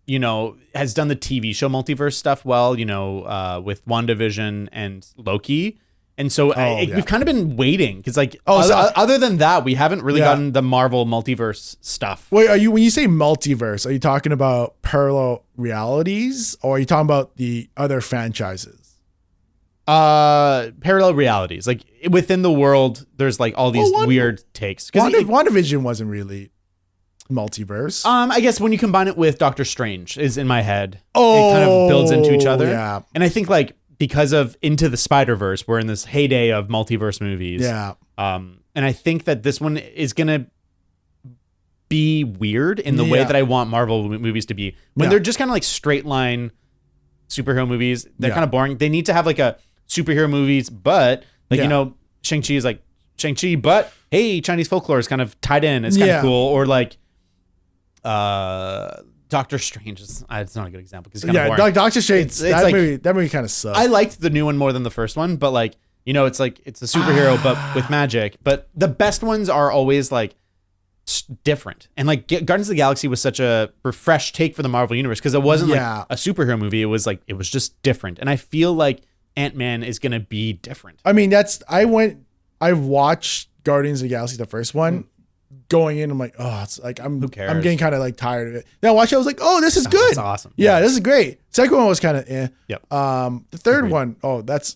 has done the TV show multiverse stuff well. With WandaVision and Loki. And so we've kind of been waiting because, like, other than that, we haven't really gotten the Marvel multiverse stuff. Wait, when you say multiverse, are you talking about parallel realities, or are you talking about the other franchises? Parallel realities, like within the world, there's like all these weird takes. WandaVision wasn't really multiverse. I guess when you combine it with Doctor Strange, is in my head. It kind of builds into each other. Yeah, and I think like, because of Into the Spider-Verse, we're in this heyday of multiverse movies. Yeah. And I think that this one is going to be weird in the way that I want Marvel movies to be. When they're just kind of like straight line superhero movies, they're kind of boring. They need to have like a superhero movies, but like, Shang-Chi is like Shang-Chi, but hey, Chinese folklore is kind of tied in. It's kind of cool. Or like, Doctor Strange is it's not a good example because it's kind of boring. Doctor Strange, that movie kind of sucks. I liked the new one more than the first one, but like, it's like it's a superhero but with magic. But the best ones are always like different. And like Guardians of the Galaxy was such a refreshed take for the Marvel universe because it wasn't like a superhero movie. It was just different. And I feel like Ant-Man is going to be different. I mean, I watched Guardians of the Galaxy, the first one. going in, I'm like, oh, it's like I'm cares? I'm getting kind of like tired of it. Then I watched it, I was like, oh, this is good. That's awesome. Yeah, this is great. Second one was kind of Yep. The third one,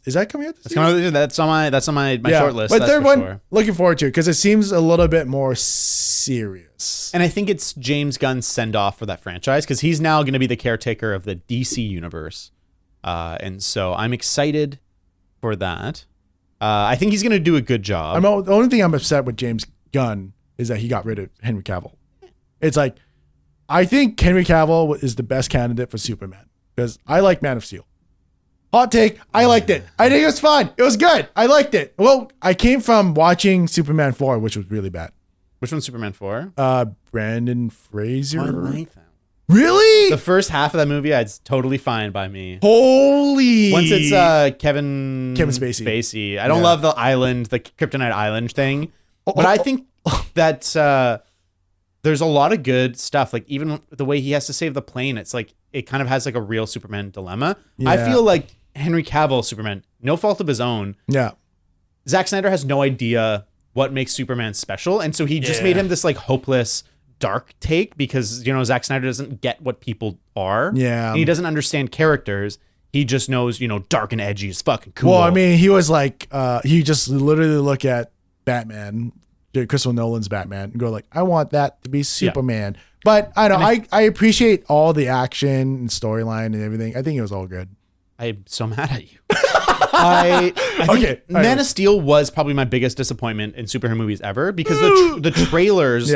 is that coming out this year? That's on my short list. But that's third for one, sure. looking forward to it because it seems a little bit more serious. And I think it's James Gunn's send off for that franchise because he's now going to be the caretaker of the DC universe. And so I'm excited for that. I think he's going to do a good job. The only thing I'm upset with James Gunn is that he got rid of Henry Cavill. It's like, I think Henry Cavill is the best candidate for Superman because I like Man of Steel. Hot take, I liked it. I think it was fun. It was good. I liked it. Well, I came from watching Superman 4, which was really bad. Which one's Superman 4? Brandon Fraser. I like that. Really? The first half of that movie, it's totally fine by me. Holy. Once it's Kevin Spacey. I don't love the Kryptonite Island thing. But I think that there's a lot of good stuff. Like even the way he has to save the plane, it's like it kind of has like a real Superman dilemma. Yeah. I feel like Henry Cavill Superman, no fault of his own. Yeah. Zack Snyder has no idea what makes Superman special. And so he just made him this like hopeless, dark take because, Zack Snyder doesn't get what people are. Yeah. And he doesn't understand characters. He just knows, dark and edgy is fucking cool. Well, I mean, he was like, he just literally look at Batman, Christopher Nolan's Batman, and go like, I want that to be Superman. Yeah. But I don't know, I appreciate all the action and storyline and everything. I think it was all good. I'm so mad at you. I think Man of Steel was probably my biggest disappointment in superhero movies ever because the trailers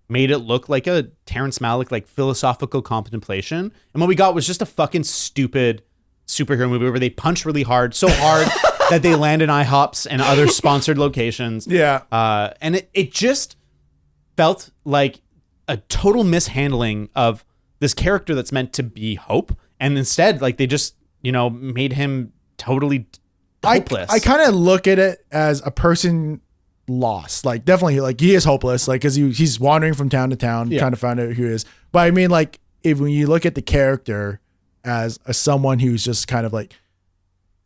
made it look like a Terrence Malick like philosophical contemplation, and what we got was just a fucking stupid superhero movie where they punch really hard, so hard that they land in IHOPs and other sponsored locations. Yeah, and it just felt like a total mishandling of this character that's meant to be Hope, and instead, like they just made him totally hopeless. I kind of look at it as a person lost, like definitely, like he is hopeless, like because he's wandering from town to town, trying to find out who he is. But I mean, like when you look at the character as someone who's just kind of like,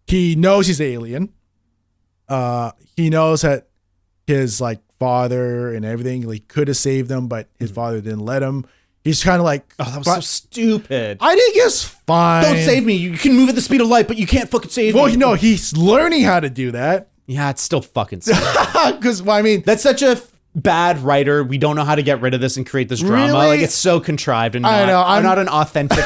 he knows he's the alien. He knows that his like father and everything, like could have saved him, but his father didn't let him. He's kind of like, oh, that was so stupid. I think it's fine. Don't save me. You can move at the speed of light, but you can't fucking save me. Well, no, he's learning how to do that. Yeah, it's still fucking stupid. Because, well, I mean, that's such a bad writer. We don't know how to get rid of this and create this drama. Really? Like it's so contrived and not an authentic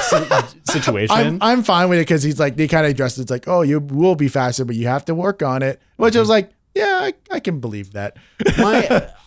situation. I'm fine with it because he's like, they kind of addressed it. It's like, oh, you will be faster, but you have to work on it. Which I was like, yeah, I can believe that.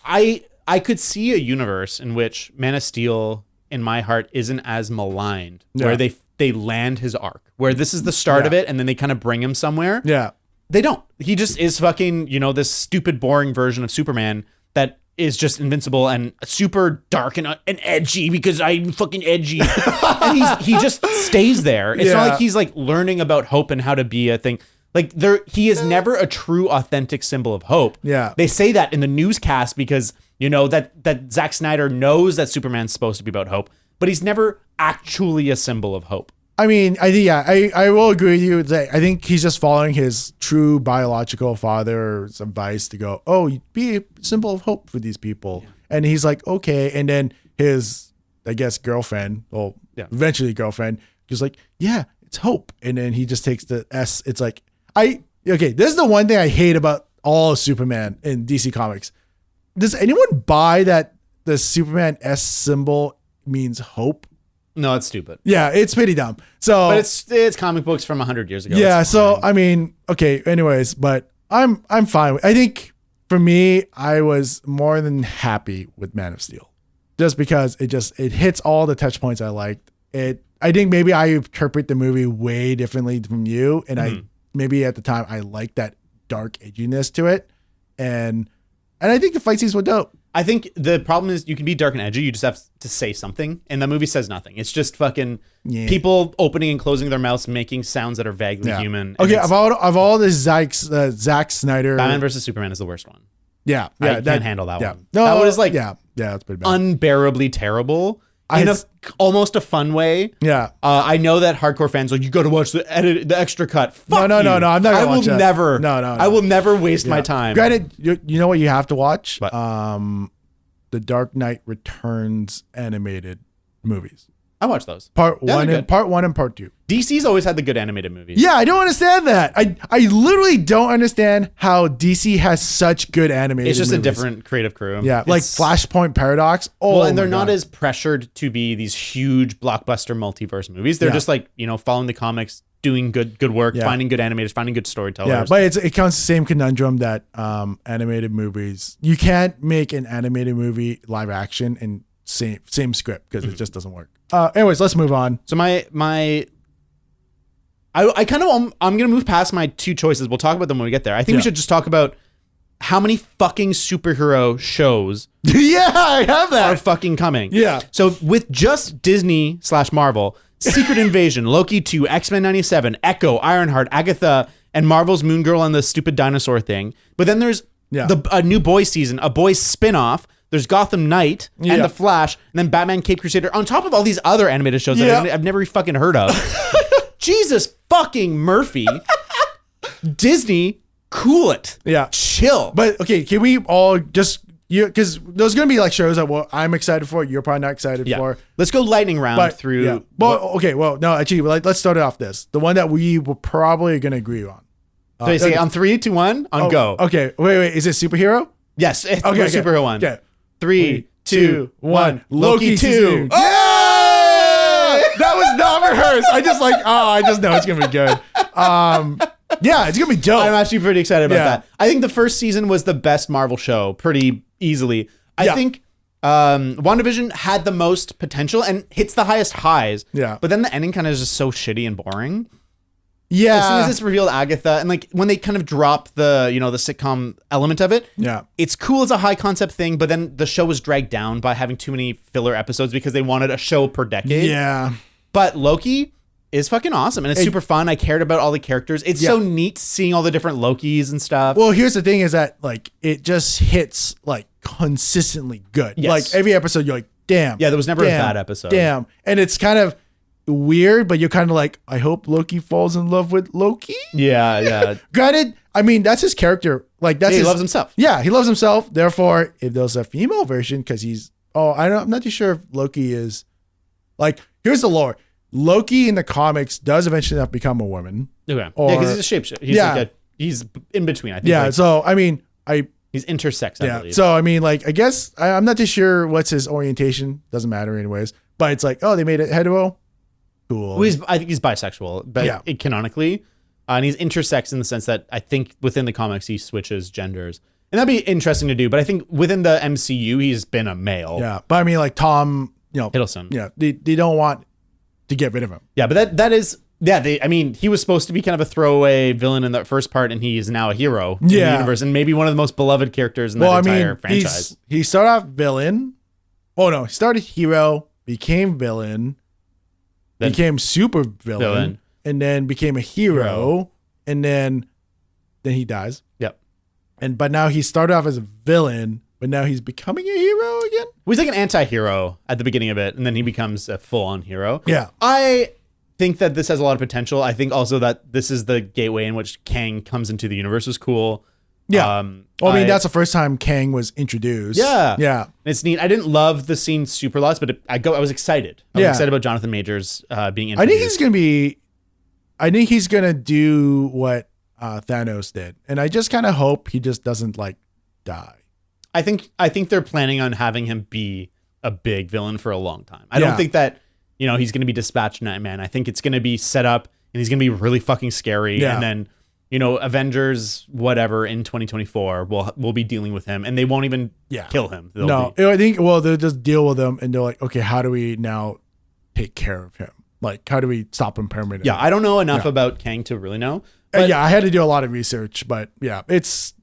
I could see a universe in which Man of Steel, in my heart, isn't as maligned, where they land his arc, where this is the start of it, and then they kind of bring him somewhere. Yeah. They don't. He just is fucking, this stupid, boring version of Superman that is just invincible and super dark and edgy because I'm fucking edgy. And he just stays there. It's not like he's like learning about hope and how to be a thing. Like he is never a true, authentic symbol of hope. Yeah. They say that in the newscast because, that Zack Snyder knows that Superman's supposed to be about hope, but he's never actually a symbol of hope. I mean, I will agree with you. I think he's just following his true biological father's advice to go, oh, be a symbol of hope for these people. Yeah. And he's like, okay. And then his, I guess, girlfriend, eventually girlfriend, just like, yeah, it's hope. And then he just takes the S. It's like, this is the one thing I hate about all of Superman in DC Comics. Does anyone buy that the Superman S symbol means hope? No, it's stupid. Yeah, it's pretty dumb. So, but it's comic books from 100 years ago. Yeah, so I mean, okay. Anyways, but I'm fine. I think for me, I was more than happy with Man of Steel, just because it hits all the touch points I liked. I think maybe I interpret the movie way differently from you, and I maybe at the time I liked that dark edginess to it, and I think the fight scenes were dope. I think the problem is you can be dark and edgy. You just have to say something. And the movie says nothing. It's just fucking people opening and closing their mouths, making sounds that are vaguely human. Okay, of all the Zack Snyder. Batman versus Superman is the worst one. Yeah. I can't handle that one. No, that one is like that's pretty bad. Unbearably terrible. In almost a fun way. Yeah. I know that hardcore fans are like, you got to watch the extra cut. Fuck no. I'm not gonna watch that. I will never waste my time. Granted, you know what you have to watch? What? the Dark Knight Returns animated movies. I watched those. Part one and part 2. DC's always had the good animated movies. Yeah, I don't understand that. I literally don't understand how DC has such good animated It's just movies. a different creative crew. Yeah, like Flashpoint Paradox. Oh, well, and they're not as pressured to be these huge blockbuster multiverse movies. They're just like, following the comics, doing good work, finding good animators, finding good storytellers. Yeah, but it comes the same conundrum that animated movies. You can't make an animated movie live action and same script because it just doesn't work. Anyways, let's move on. So I'm gonna move past my 2 choices. We'll talk about them when we get there. I think we should just talk about how many fucking superhero shows yeah, I have that. are fucking coming. Yeah. So with just Disney/Marvel, Secret Invasion, Loki 2, X-Men 97, Echo, Ironheart, Agatha, and Marvel's Moon Girl and the stupid dinosaur thing. But then there's a new Boys season, a Boys spinoff. There's Gotham Knight and The Flash, and then Batman Cape Crusader, on top of all these other animated shows that I've never fucking heard of. Jesus fucking Murphy. Disney, cool it. Yeah. Chill. But okay, can we all just because there's gonna be like shows that I'm excited for, you're probably not excited for. Let's go lightning round through. Yeah. Well, no, actually, let's start it off this. The one that we were probably gonna agree on. So you say on 3, 2, 1, on go. Okay, wait. Is it superhero? Yes, it's okay. superhero one. Okay. 3, 2, 1. Loki 2. Season. Oh! That was not rehearsed. I just know it's gonna be good. Yeah, it's gonna be dope. I'm actually pretty excited about that. I think the first season was the best Marvel show, pretty easily. I think WandaVision had the most potential and hits the highest highs. Yeah. But then the ending kind of is just so shitty and boring. Yeah. As soon as it's revealed Agatha, and like when they kind of drop the the sitcom element of it, it's cool as a high concept thing, but then the show was dragged down by having too many filler episodes because they wanted a show per decade. Yeah. But Loki is fucking awesome, and it's super fun. I cared about all the characters. It's so neat seeing all the different Lokis and stuff. Well, here's the thing is that like it just hits like consistently good. Yes. Like every episode you're like, damn. Yeah, there was never a bad episode. Damn. And it's kind of weird, but you're kind of like, I hope Loki falls in love with Loki. Yeah. Granted, I mean, that's his character. Like that's he loves himself. Yeah, he loves himself. Therefore, if there's a female version, because I'm not too sure if Loki is like, here's the lore. Loki in the comics does eventually have to become a woman. Okay. Because he's a shapeshifter. He's in between, I think. Yeah, so I mean, he's intersex, I believe. So I mean, like, I guess I'm not too sure what's his orientation. Doesn't matter anyways. But it's like, oh, they made it hetero. Cool. Well, I think he's bisexual, but canonically. And he's intersex in the sense that I think within the comics he switches genders. And that'd be interesting to do. But I think within the MCU, he's been a male. Yeah. But I mean, like Tom, Hiddleston. Yeah. They don't want to get rid of him. Yeah, but that is... Yeah, he was supposed to be kind of a throwaway villain in the first part, and he is now a hero in the universe, and maybe one of the most beloved characters in the entire franchise. He started off villain. Oh, no. He started hero, became villain, became super villain, and then became a hero, and then he dies. Yep. But now he started off as a villain, but now he's becoming a hero again? Well, he's like an anti-hero at the beginning of it, and then he becomes a full-on hero. Yeah. I think that this has a lot of potential. I think also that this is the gateway in which Kang comes into the universe was cool. Yeah. Well, I mean, that's the first time Kang was introduced. Yeah. Yeah. It's neat. I didn't love the scene super lots, but I was excited. I was excited about Jonathan Majors being introduced. I think he's going to do what Thanos did. And I just kind of hope he just doesn't like die. I think they're planning on having him be a big villain for a long time. I don't think that, he's going to be Dispatch Nightman. I think it's going to be set up and he's going to be really fucking scary. Yeah. And then, Avengers, whatever, in 2024, we'll be dealing with him and they won't even kill him. I think, they'll just deal with him and they're like, okay, how do we now take care of him? Like, how do we stop him permanently? Yeah, I don't know enough about Kang to really know. But, I had to do a lot of research, but it's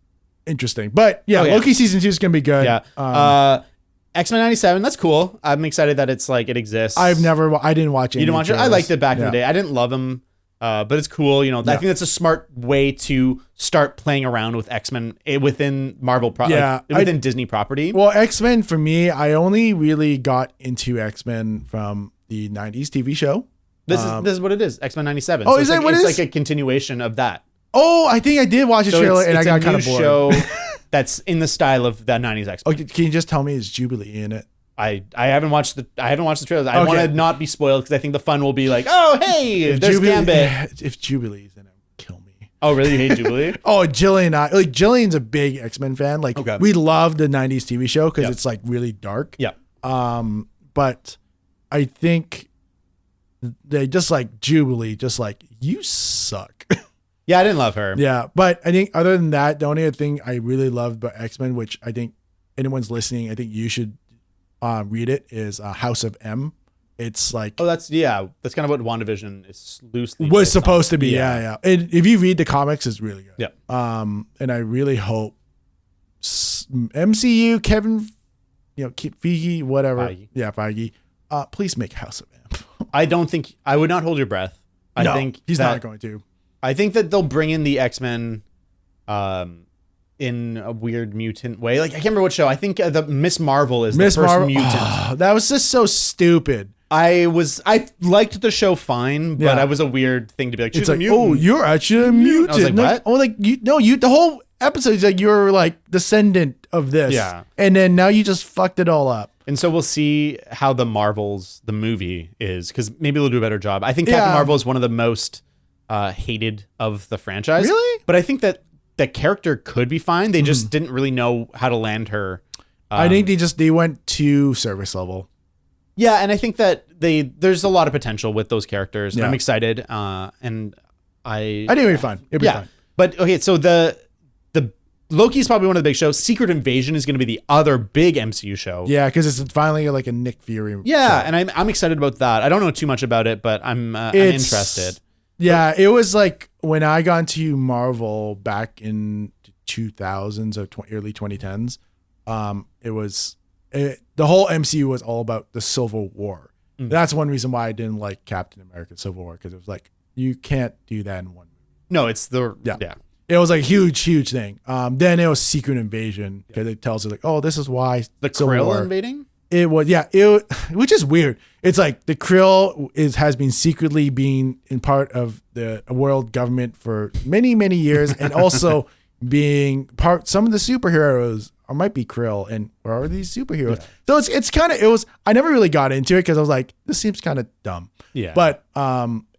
interesting. But Loki season 2 is going to be good. Yeah. X-Men 97, that's cool. I'm excited that it's like it exists. I didn't watch it. You didn't watch it? I liked it back in the day. I didn't love him, but it's cool. I think that's a smart way to start playing around with X-Men within Marvel, within Disney property. Well, X-Men for me, I only really got into X-Men from the 90s TV show. This is what it is. X-Men 97. Oh, is that what it is? It's like a continuation of that. Oh, I think I did watch a trailer and I got kind of bored. that's in the style of the 90s X-Men. Okay, can you just tell me, is Jubilee in it? I haven't watched the trailers. I want to not be spoiled because I think the fun will be like, oh hey, there's Gambit. If Jubilee's in it, kill me. Oh really? You hate Jubilee? Oh, Jillian's a big X-Men fan. Like we love the 90s TV show because it's like really dark. Yeah. But I think they just like Jubilee, just like, you suck. Yeah, I didn't love her. Yeah, but I think other than that, the only other thing I really loved about X-Men, which I think anyone's listening, I think you should read it, is House of M. It's like, that's kind of what WandaVision is loosely was supposed to be. Yeah. And if you read the comics, it's really good. Yeah. And I really hope MCU, Kevin, Feige, whatever. Feige. Yeah, Feige. Please make House of M. I would not hold your breath. I think he's not going to. I think that they'll bring in the X-Men in a weird mutant way. Like, I can't remember what show. I think the Miss Marvel is the first mutant. Oh, that was just so stupid. I liked the show fine, but it was a weird thing to be like, she's it's like, a mutant. Oh, you're actually a mutant. I was like, what? The whole episode is like, you're like descendant of this. Yeah. And then now you just fucked it all up. And so we'll see how the Marvels, the movie is, because maybe they'll do a better job. I think Captain Marvel is one of the most hated of the franchise. Really? But I think that the character could be fine. They just didn't really know how to land her. I think they went to service level. Yeah, and I think that there's a lot of potential with those characters. Yeah. I'm excited, and I think it'll be fun. It'll be fun. But okay, so the Loki's probably one of the big shows. Secret Invasion is going to be the other big MCU show. Yeah, because it's finally like a Nick Fury. Yeah, show. and I'm excited about that. I don't know too much about it, but I'm interested. Yeah, it was like when I got into Marvel back in 2000s or early 2010s. The whole MCU was all about the Civil War. That's one reason why I didn't like Captain America Civil War, because it was like, you can't do that in one movie. No, it's It was like a huge thing. Then it was Secret Invasion, because it tells you like, oh, this is why the Krill invading. It was which is weird. It's like the Krill has been secretly being in part of the world government for many years, and also being part. Some of the superheroes might be Krill, and or are these superheroes? Yeah. So it's kind of I never really got into it because I was like, this seems kind of dumb. Yeah. But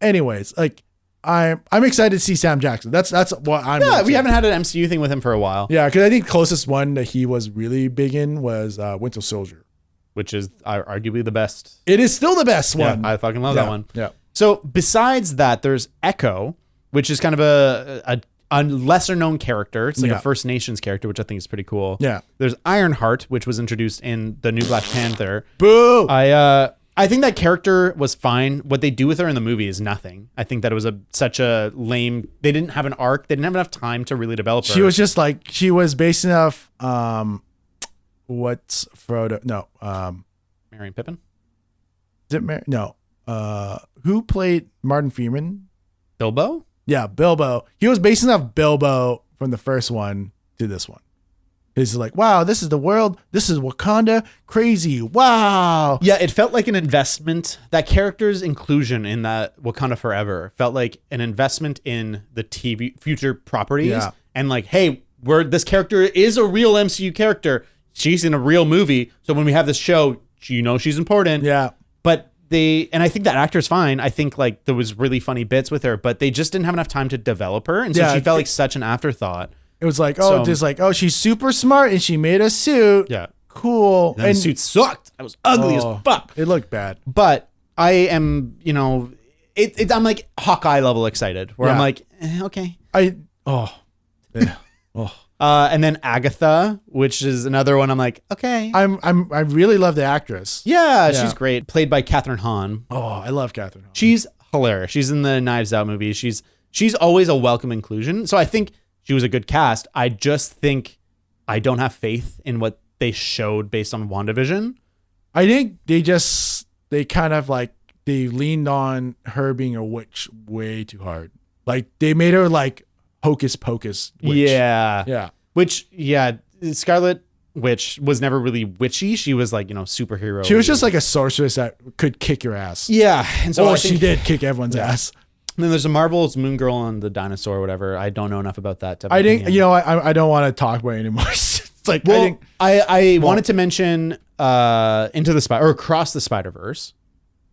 anyways, like I'm excited to see Sam Jackson. That's what I'm. Yeah, we haven't had an MCU thing with him for a while. Yeah, because I think the closest one that he was really big in was Winter Soldier, which is arguably the best. It is still the best one. I fucking love that one. Yeah. So besides that, there's Echo, which is kind of a lesser known character. It's like a First Nations character, which I think is pretty cool. Yeah. There's Ironheart, which was introduced in the new Black Panther. Boo! I think that character was fine. What they do with her in the movie is nothing. I think that it was such a lame. They didn't have an arc. They didn't have enough time to really develop her. She was just like, she was based off what's Frodo? No. Merry and Pippin? Is it Merry? No. Who played Martin Freeman? Bilbo? Yeah, Bilbo. He was basing off Bilbo from the first one to this one. He's like, wow, this is the world. This is Wakanda. Crazy. Wow. Yeah, it felt like an investment. That character's inclusion in that Wakanda Forever felt like an investment in the TV future properties. Yeah. And like, hey, this character is a real MCU character. She's in a real movie. So when we have this show, she's important. Yeah. But and I think that actor's fine. I think like there was really funny bits with her, but they just didn't have enough time to develop her. And so she felt like such an afterthought. It was like, she's super smart and she made a suit. Yeah. Cool. And the suit sucked. I was ugly as fuck. It looked bad. But I am, I'm like Hawkeye level excited where I'm like, okay. And then Agatha, which is another one. I'm like, okay. I really love the actress. Yeah, she's great. Played by Kathryn Hahn. Oh, I love Kathryn Hahn. She's hilarious. She's in the Knives Out movies. She's always a welcome inclusion. So I think she was a good cast. I just think I don't have faith in what they showed based on WandaVision. I think they kind of like, they leaned on her being a witch way too hard. Like they made her like hocus pocus witch. Yeah. Yeah. Which, Scarlet Witch was never really witchy. She was like, superhero. She was just like a sorceress that could kick your ass. Yeah. And so she did kick everyone's ass. And then there's a Marvel's Moon Girl and the dinosaur or whatever. I don't know enough about that. I think, I don't want to talk about it anymore. It's like, well, I wanted to mention Into the Spider or Across the Spider-Verse.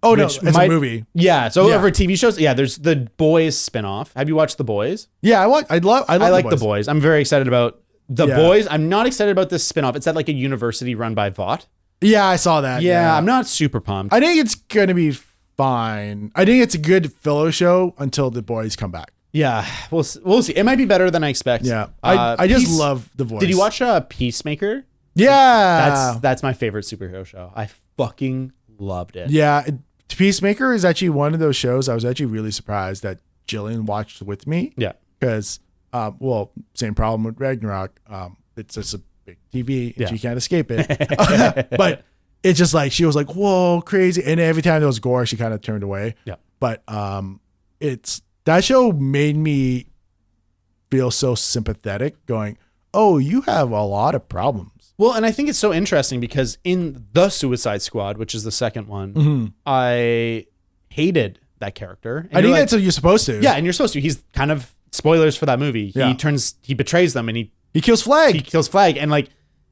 Oh, no, it's a movie. Yeah. So over TV shows, there's the Boys spinoff. Have you watched The Boys? Yeah, I like The Boys. I'm very excited about The Boys. I'm not excited about this spinoff. It's at like a university run by Vought. Yeah, I saw that. Yeah, I'm not super pumped. I think it's going to be fine. I think it's a good filler show until the boys come back. Yeah, we'll see. It might be better than I expect. Yeah, I just love The Voice. Did you watch Peacemaker? Yeah, that's my favorite superhero show. I fucking loved it. Yeah, Peacemaker is actually one of those shows I was actually really surprised that Jillian watched with me. Yeah, because same problem with Ragnarok. It's just a big TV and she can't escape it. But it's just like she was like, whoa, crazy. And every time there was gore, she kind of turned away. Yeah. But it's that show made me feel so sympathetic, going, oh, you have a lot of problems. Well, and I think it's so interesting because in The Suicide Squad, which is the second one, I hated that character. And I think that's what you're supposed to. Yeah, and you're supposed to. He's kind of spoilers for that movie. He betrays them and he kills Flag. He kills Flag. And like,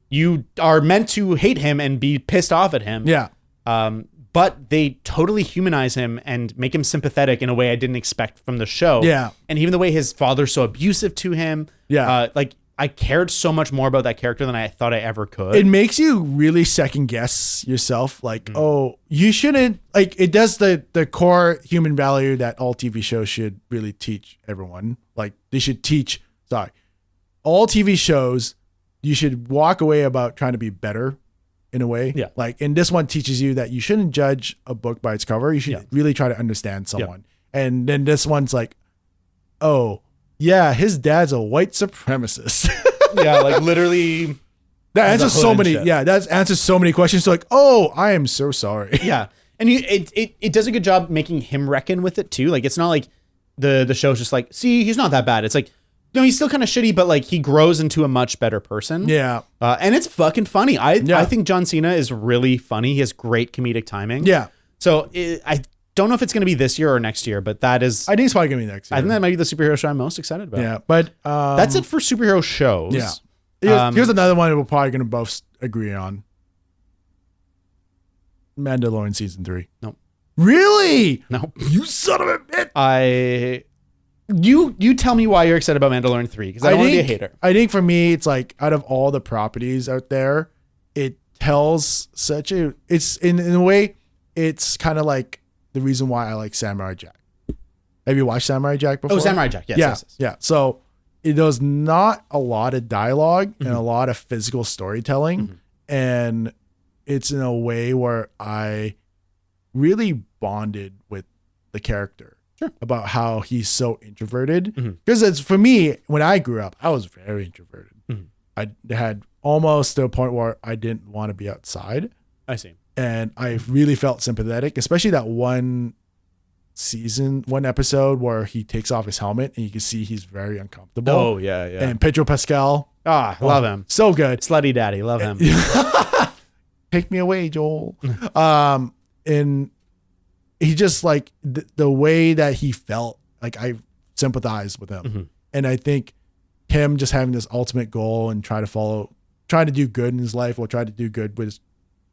you are meant to hate him and be pissed off at him. Yeah. But they totally humanize him and make him sympathetic in a way I didn't expect from the show. Yeah. And even the way his father's so abusive to him. Yeah. Like, I cared so much more about that character than I thought I ever could. It makes you really second guess yourself. Like, oh, you shouldn't, like, it does the core human value that all TV shows should really teach everyone. Like, they should teach, all TV shows, you should walk away about trying to be better in a way. Yeah. Like, and this one teaches you that you shouldn't judge a book by its cover. You should really try to understand someone. Yeah. And then this one's like, oh, yeah, his dad's a white supremacist. Yeah, like literally. That answers so many. Yeah, that answers so many questions. So like, oh, I am so sorry. Yeah, and it does a good job making him reckon with it too. Like, it's not like the show's just like, see, he's not that bad. It's like, no, he's still kind of shitty, but like he grows into a much better person. Yeah, and it's fucking funny. I think John Cena is really funny. He has great comedic timing. Yeah. So I don't know if it's going to be this year or next year, but that is. I think it's probably going to be next year. I think that might be the superhero show I'm most excited about. Yeah, but that's it for superhero shows. Yeah. Here's another one we're probably going to both agree on. Mandalorian season 3. No. Really? No. You son of a bitch. You tell me why you're excited about Mandalorian 3, because I don't want to be a hater. I think for me, it's like out of all the properties out there, it tells it's in a way, it's kind of like the reason why I like Samurai Jack. Have you watched Samurai Jack before? Oh, Samurai Jack. Yes. Yeah. So there's not a lot of dialogue and a lot of physical storytelling. And it's in a way where I really bonded with the character about how he's so introverted. Because it's for me, when I grew up, I was very introverted. I had almost to a point where I didn't want to be outside. I see. And I really felt sympathetic, especially that one episode where he takes off his helmet and you can see he's very uncomfortable. Oh, yeah. And Pedro Pascal. Love him. So good. Slutty daddy. Love him. Take me away, Joel. And he just like the way that he felt, like I sympathized with him. And I think him just having this ultimate goal and trying to do good in his life or try to do good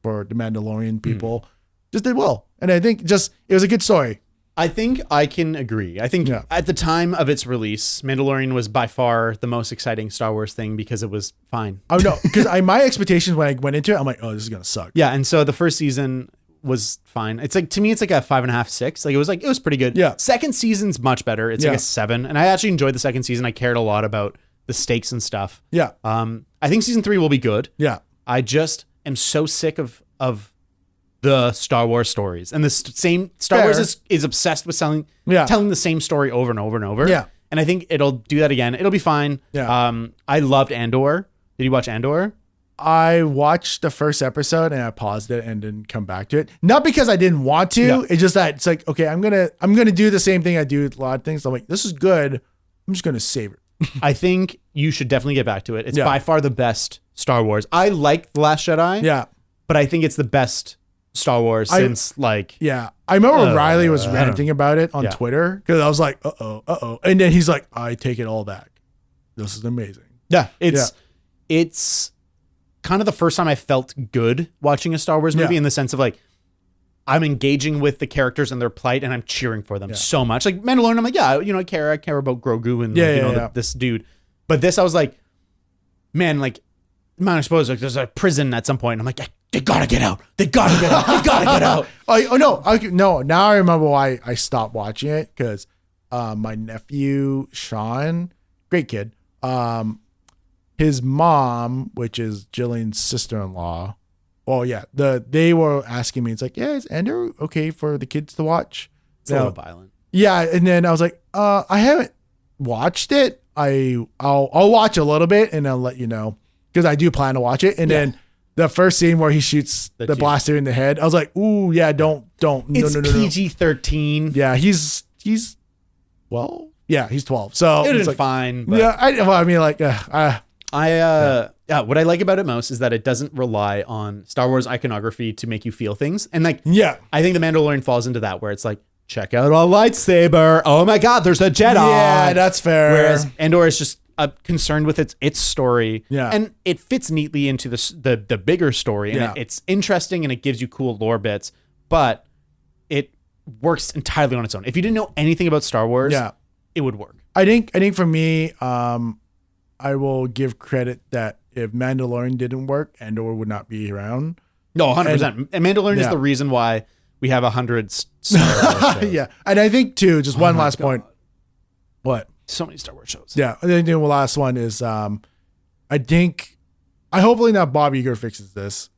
for the Mandalorian people just did well. And I think it was a good story. I think I can agree. I think at the time of its release, Mandalorian was by far the most exciting Star Wars thing because it was fine. Oh no, because my expectations when I went into it, I'm like, oh, this is gonna suck. Yeah, and so the first season was fine. It's like, to me, it's like a 5.5, 6. Like it was pretty good. Yeah. Second season's much better. It's like a 7, and I actually enjoyed the second season. I cared a lot about the stakes and stuff. Yeah. I think season 3 will be good. Yeah. I just am so sick of the Star Wars stories, and the same Star Wars is obsessed with telling the same story over and over and over. Yeah. And I think it'll do that again. It'll be fine. Yeah. I loved Andor. Did you watch Andor? I watched the first episode and I paused it and didn't come back to it. Not because I didn't want to. Yeah. It's just that it's like, okay, I'm gonna do the same thing I do with a lot of things. I'm like, this is good. I'm just gonna save it. I think you should definitely get back to it. It's by far the best Star Wars. I like The Last Jedi. Yeah. But I think it's the best Star Wars since like. Yeah. I remember Riley was ranting about it on Twitter because I was like, uh-oh. And then he's like, I take it all back. This is amazing. Yeah. It's kind of the first time I felt good watching a Star Wars movie in the sense of like, I'm engaging with the characters and their plight and I'm cheering for them so much. Like Mandalorian, I'm like, I care about Grogu and this dude. But this, I was like, man, like, I suppose like there's a prison at some point. And I'm like, they gotta get out. They gotta get out. They gotta get out. No. Now I remember why I stopped watching it because my nephew Sean, great kid, his mom, which is Jillian's sister-in-law. Oh yeah, they were asking me. It's like, is Andor okay for the kids to watch? It's a little violent. Yeah, and then I was like, I haven't watched it. I'll watch a little bit and I'll let you know because I do plan to watch it. And then the first scene where he shoots the blaster in the head, I was like, ooh, yeah, don't. It's PG-13. Yeah, he's 12. Yeah, he's 12. So it's like, fine. But what I like about it most is that it doesn't rely on Star Wars iconography to make you feel things. And like, I think The Mandalorian falls into that where it's like, check out a lightsaber. Oh my God, there's a Jedi. Yeah, that's fair. Whereas Andor is just concerned with its story. Yeah. And it fits neatly into the bigger story. And it's interesting and it gives you cool lore bits, but it works entirely on its own. If you didn't know anything about Star Wars, it would work. I think for me, I will give credit that if Mandalorian didn't work, Andor would not be around. No, 100%. And Mandalorian is the reason why we have 100 Star Wars shows. Yeah. And I think too, just one last point. What? So many Star Wars shows. Yeah. And then the last one is, I hopefully not Bob Iger fixes this.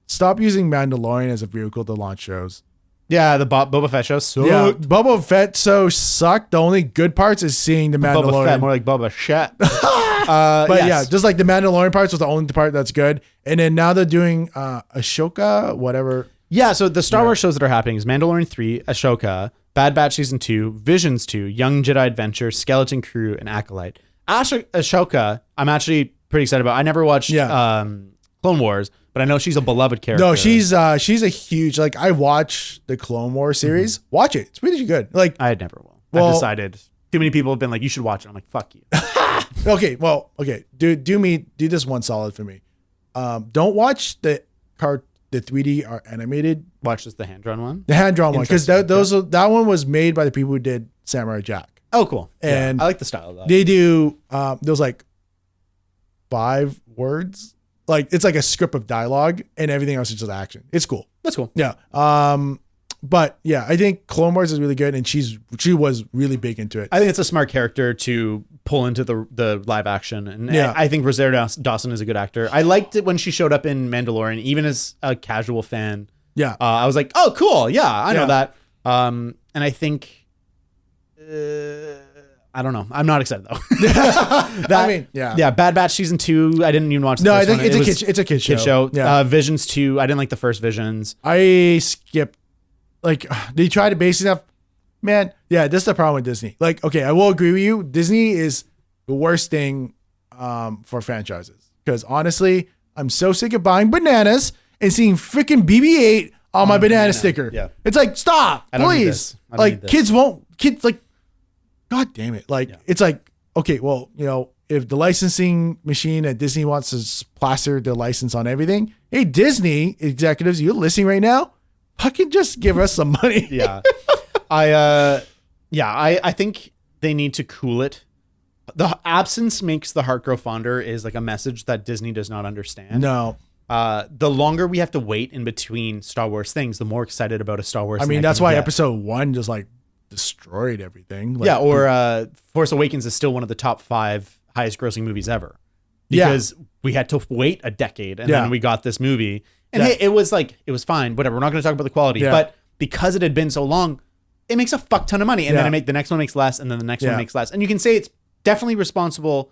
Stop using Mandalorian as a vehicle to launch shows. Yeah, the Boba Fett show sucked. Yeah, Boba Fett so sucked. The only good parts is seeing the Mandalorian. Boba Fett, more like Boba Shet. But just like the Mandalorian parts was the only part that's good. And then now they're doing Ahsoka, whatever. Yeah, so the Star Wars shows that are happening is Mandalorian 3, Ahsoka, Bad Batch Season 2, Visions 2, Young Jedi Adventure, Skeleton Crew, and Acolyte. Ahsoka, I'm actually pretty excited about. I never watched Clone Wars, but I know she's a beloved character. No, she's a huge, like, I watch the Clone Wars series. Mm-hmm. Watch it. It's really good. Like, I never will. I've decided. Too many people have been like, you should watch it. I'm like, fuck you. Okay. Do this one solid for me. Don't watch the 3D or animated. Watch just the hand-drawn one? The hand-drawn one. Because that one was made by the people who did Samurai Jack. Oh, cool. And I like the style of that. They do, there's like 5 words. Like, it's like a script of dialogue and everything else is just action. It's cool. That's cool. Yeah. But yeah, I think Clone Wars is really good and she was really big into it. I think it's a smart character to pull into the live action. And I think Rosario Dawson is a good actor. I liked it when she showed up in Mandalorian, even as a casual fan. Yeah. I was like, oh, cool. Yeah, I know that. And I think, I don't know. I'm not excited though. Bad Batch Season 2. I didn't even watch the first one. No, I think it's a kid show. Yeah. Visions 2. I didn't like the first Visions. I skipped. Like, they try to base it up. Man, yeah, this is the problem with Disney. Like, okay, I will agree with you. Disney is the worst thing for franchises. Because honestly, I'm so sick of buying bananas and seeing freaking BB-8 on my banana sticker. Yeah. It's like, stop, please. Like, kids, like, God damn it. Like, it's like, okay, well, if the licensing machine at Disney wants to plaster the license on everything, hey, Disney executives, you're listening right now? Fucking just give us some money. I think they need to cool it. The absence makes the heart grow fonder is like a message that Disney does not understand. No. The longer we have to wait in between Star Wars things, the more excited about a Star Wars thing. I mean, that's why Episode 1 just like destroyed everything. Like, Force Awakens is still one of the top 5 highest grossing movies ever. Because we had to wait a decade and then we got this movie. And hey, it was fine, whatever. We're not going to talk about the quality, but because it had been so long, it makes a fuck ton of money. And then the next one makes less, and then the next one makes less. And you can say it's definitely responsible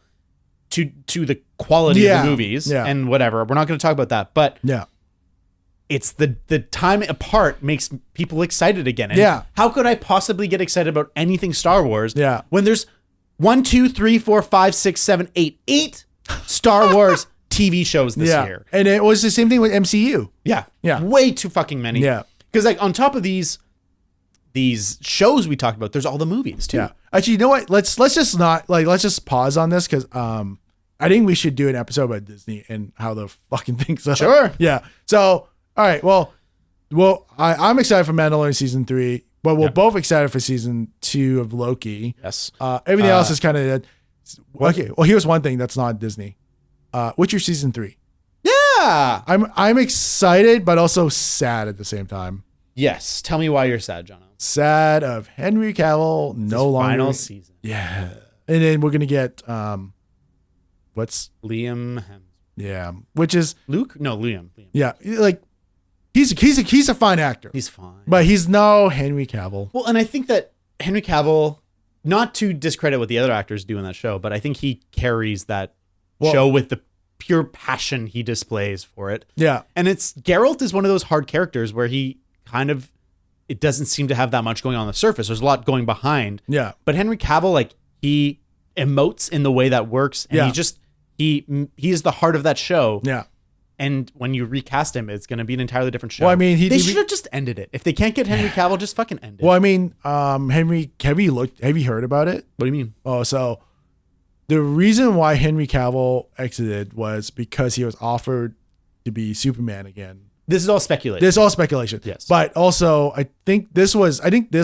to the quality of the movies and whatever. We're not going to talk about that, but it's the time apart makes people excited again. And how could I possibly get excited about anything Star Wars when there's 1, 2, 3, 4, 5, 6, 7, 8 Star Wars TV shows this year. And it was the same thing with MCU. Yeah. Yeah. Way too fucking many. Yeah. Because like on top of these shows we talked about, there's all the movies too. Yeah. Actually, you know what? Let's just not like, let's just pause on this because I think we should do an episode about Disney and how the fucking things are. Sure. Yeah. So, all right. Well, I'm excited for Mandalorian season 3, but we're both excited for season 2 of Loki. Yes. Everything else is kind of okay. Well, here's one thing that's not Disney. Witcher season 3. Yeah. I'm excited, but also sad at the same time. Yes. Tell me why you're sad, Jono. Sad of Henry Cavill no longer. Final season. Yeah. And then we're gonna get what's Liam? yeah, which is Luke? No, Liam. yeah, like he's a fine actor. He's fine, but he's no Henry Cavill. Well, and I think that Henry Cavill, not to discredit what the other actors do in that show, but I think he carries that show with the pure passion he displays for it. Yeah, and Geralt is one of those hard characters where he kind of, it doesn't seem to have that much going on the surface. There's a lot going behind. Yeah, but Henry Cavill, like he emotes in the way that works, and he is the heart of that show. Yeah. And when you recast him, it's going to be an entirely different show. Well, I mean, they should have just ended it. If they can't get Henry Cavill, just fucking end it. Well, I mean, Henry, have you heard about it? What do you mean? Oh, so the reason why Henry Cavill exited was because he was offered to be Superman again. This is all speculation. This is all speculation. Yes. But also, I think this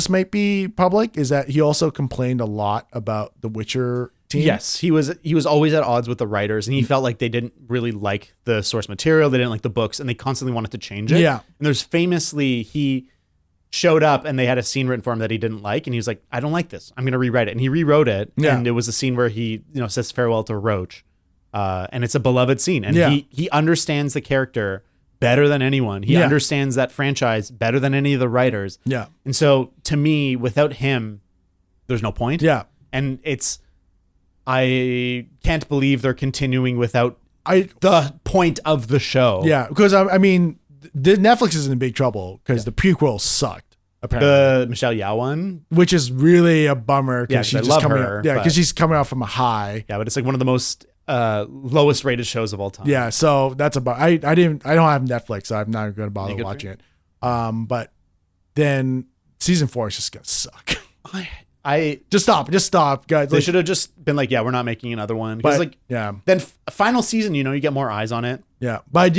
might be public, is that he also complained a lot about the Witcher team. Yes, he was always at odds with the writers, and he felt like they didn't really like the source material, they didn't like the books, and they constantly wanted to change it. Yeah. And there's famously, he showed up and they had a scene written for him that he didn't like, and he was like, I don't like this, I'm going to rewrite it. And he rewrote it, and it was a scene where he, says farewell to Roach, and it's a beloved scene, and he understands the character better than anyone. He understands that franchise better than any of the writers. Yeah. And so to me, without him, there's no point. Yeah. And I can't believe they're continuing without the point of the show. Yeah, because I mean, Netflix is in big trouble because the prequel sucked. Apparently, the Michelle Yeoh one, which is really a bummer. Yeah, she's I love her. Because she's coming out from a high. Yeah, but it's like one of the most lowest rated shows of all time. Yeah, so that's about. I don't have Netflix, so I'm not going to bother watching it. But then season 4 is just gonna suck. I just stop, guys. They should have just been like, yeah, we're not making another one. Because then final season, you get more eyes on it. Yeah, but I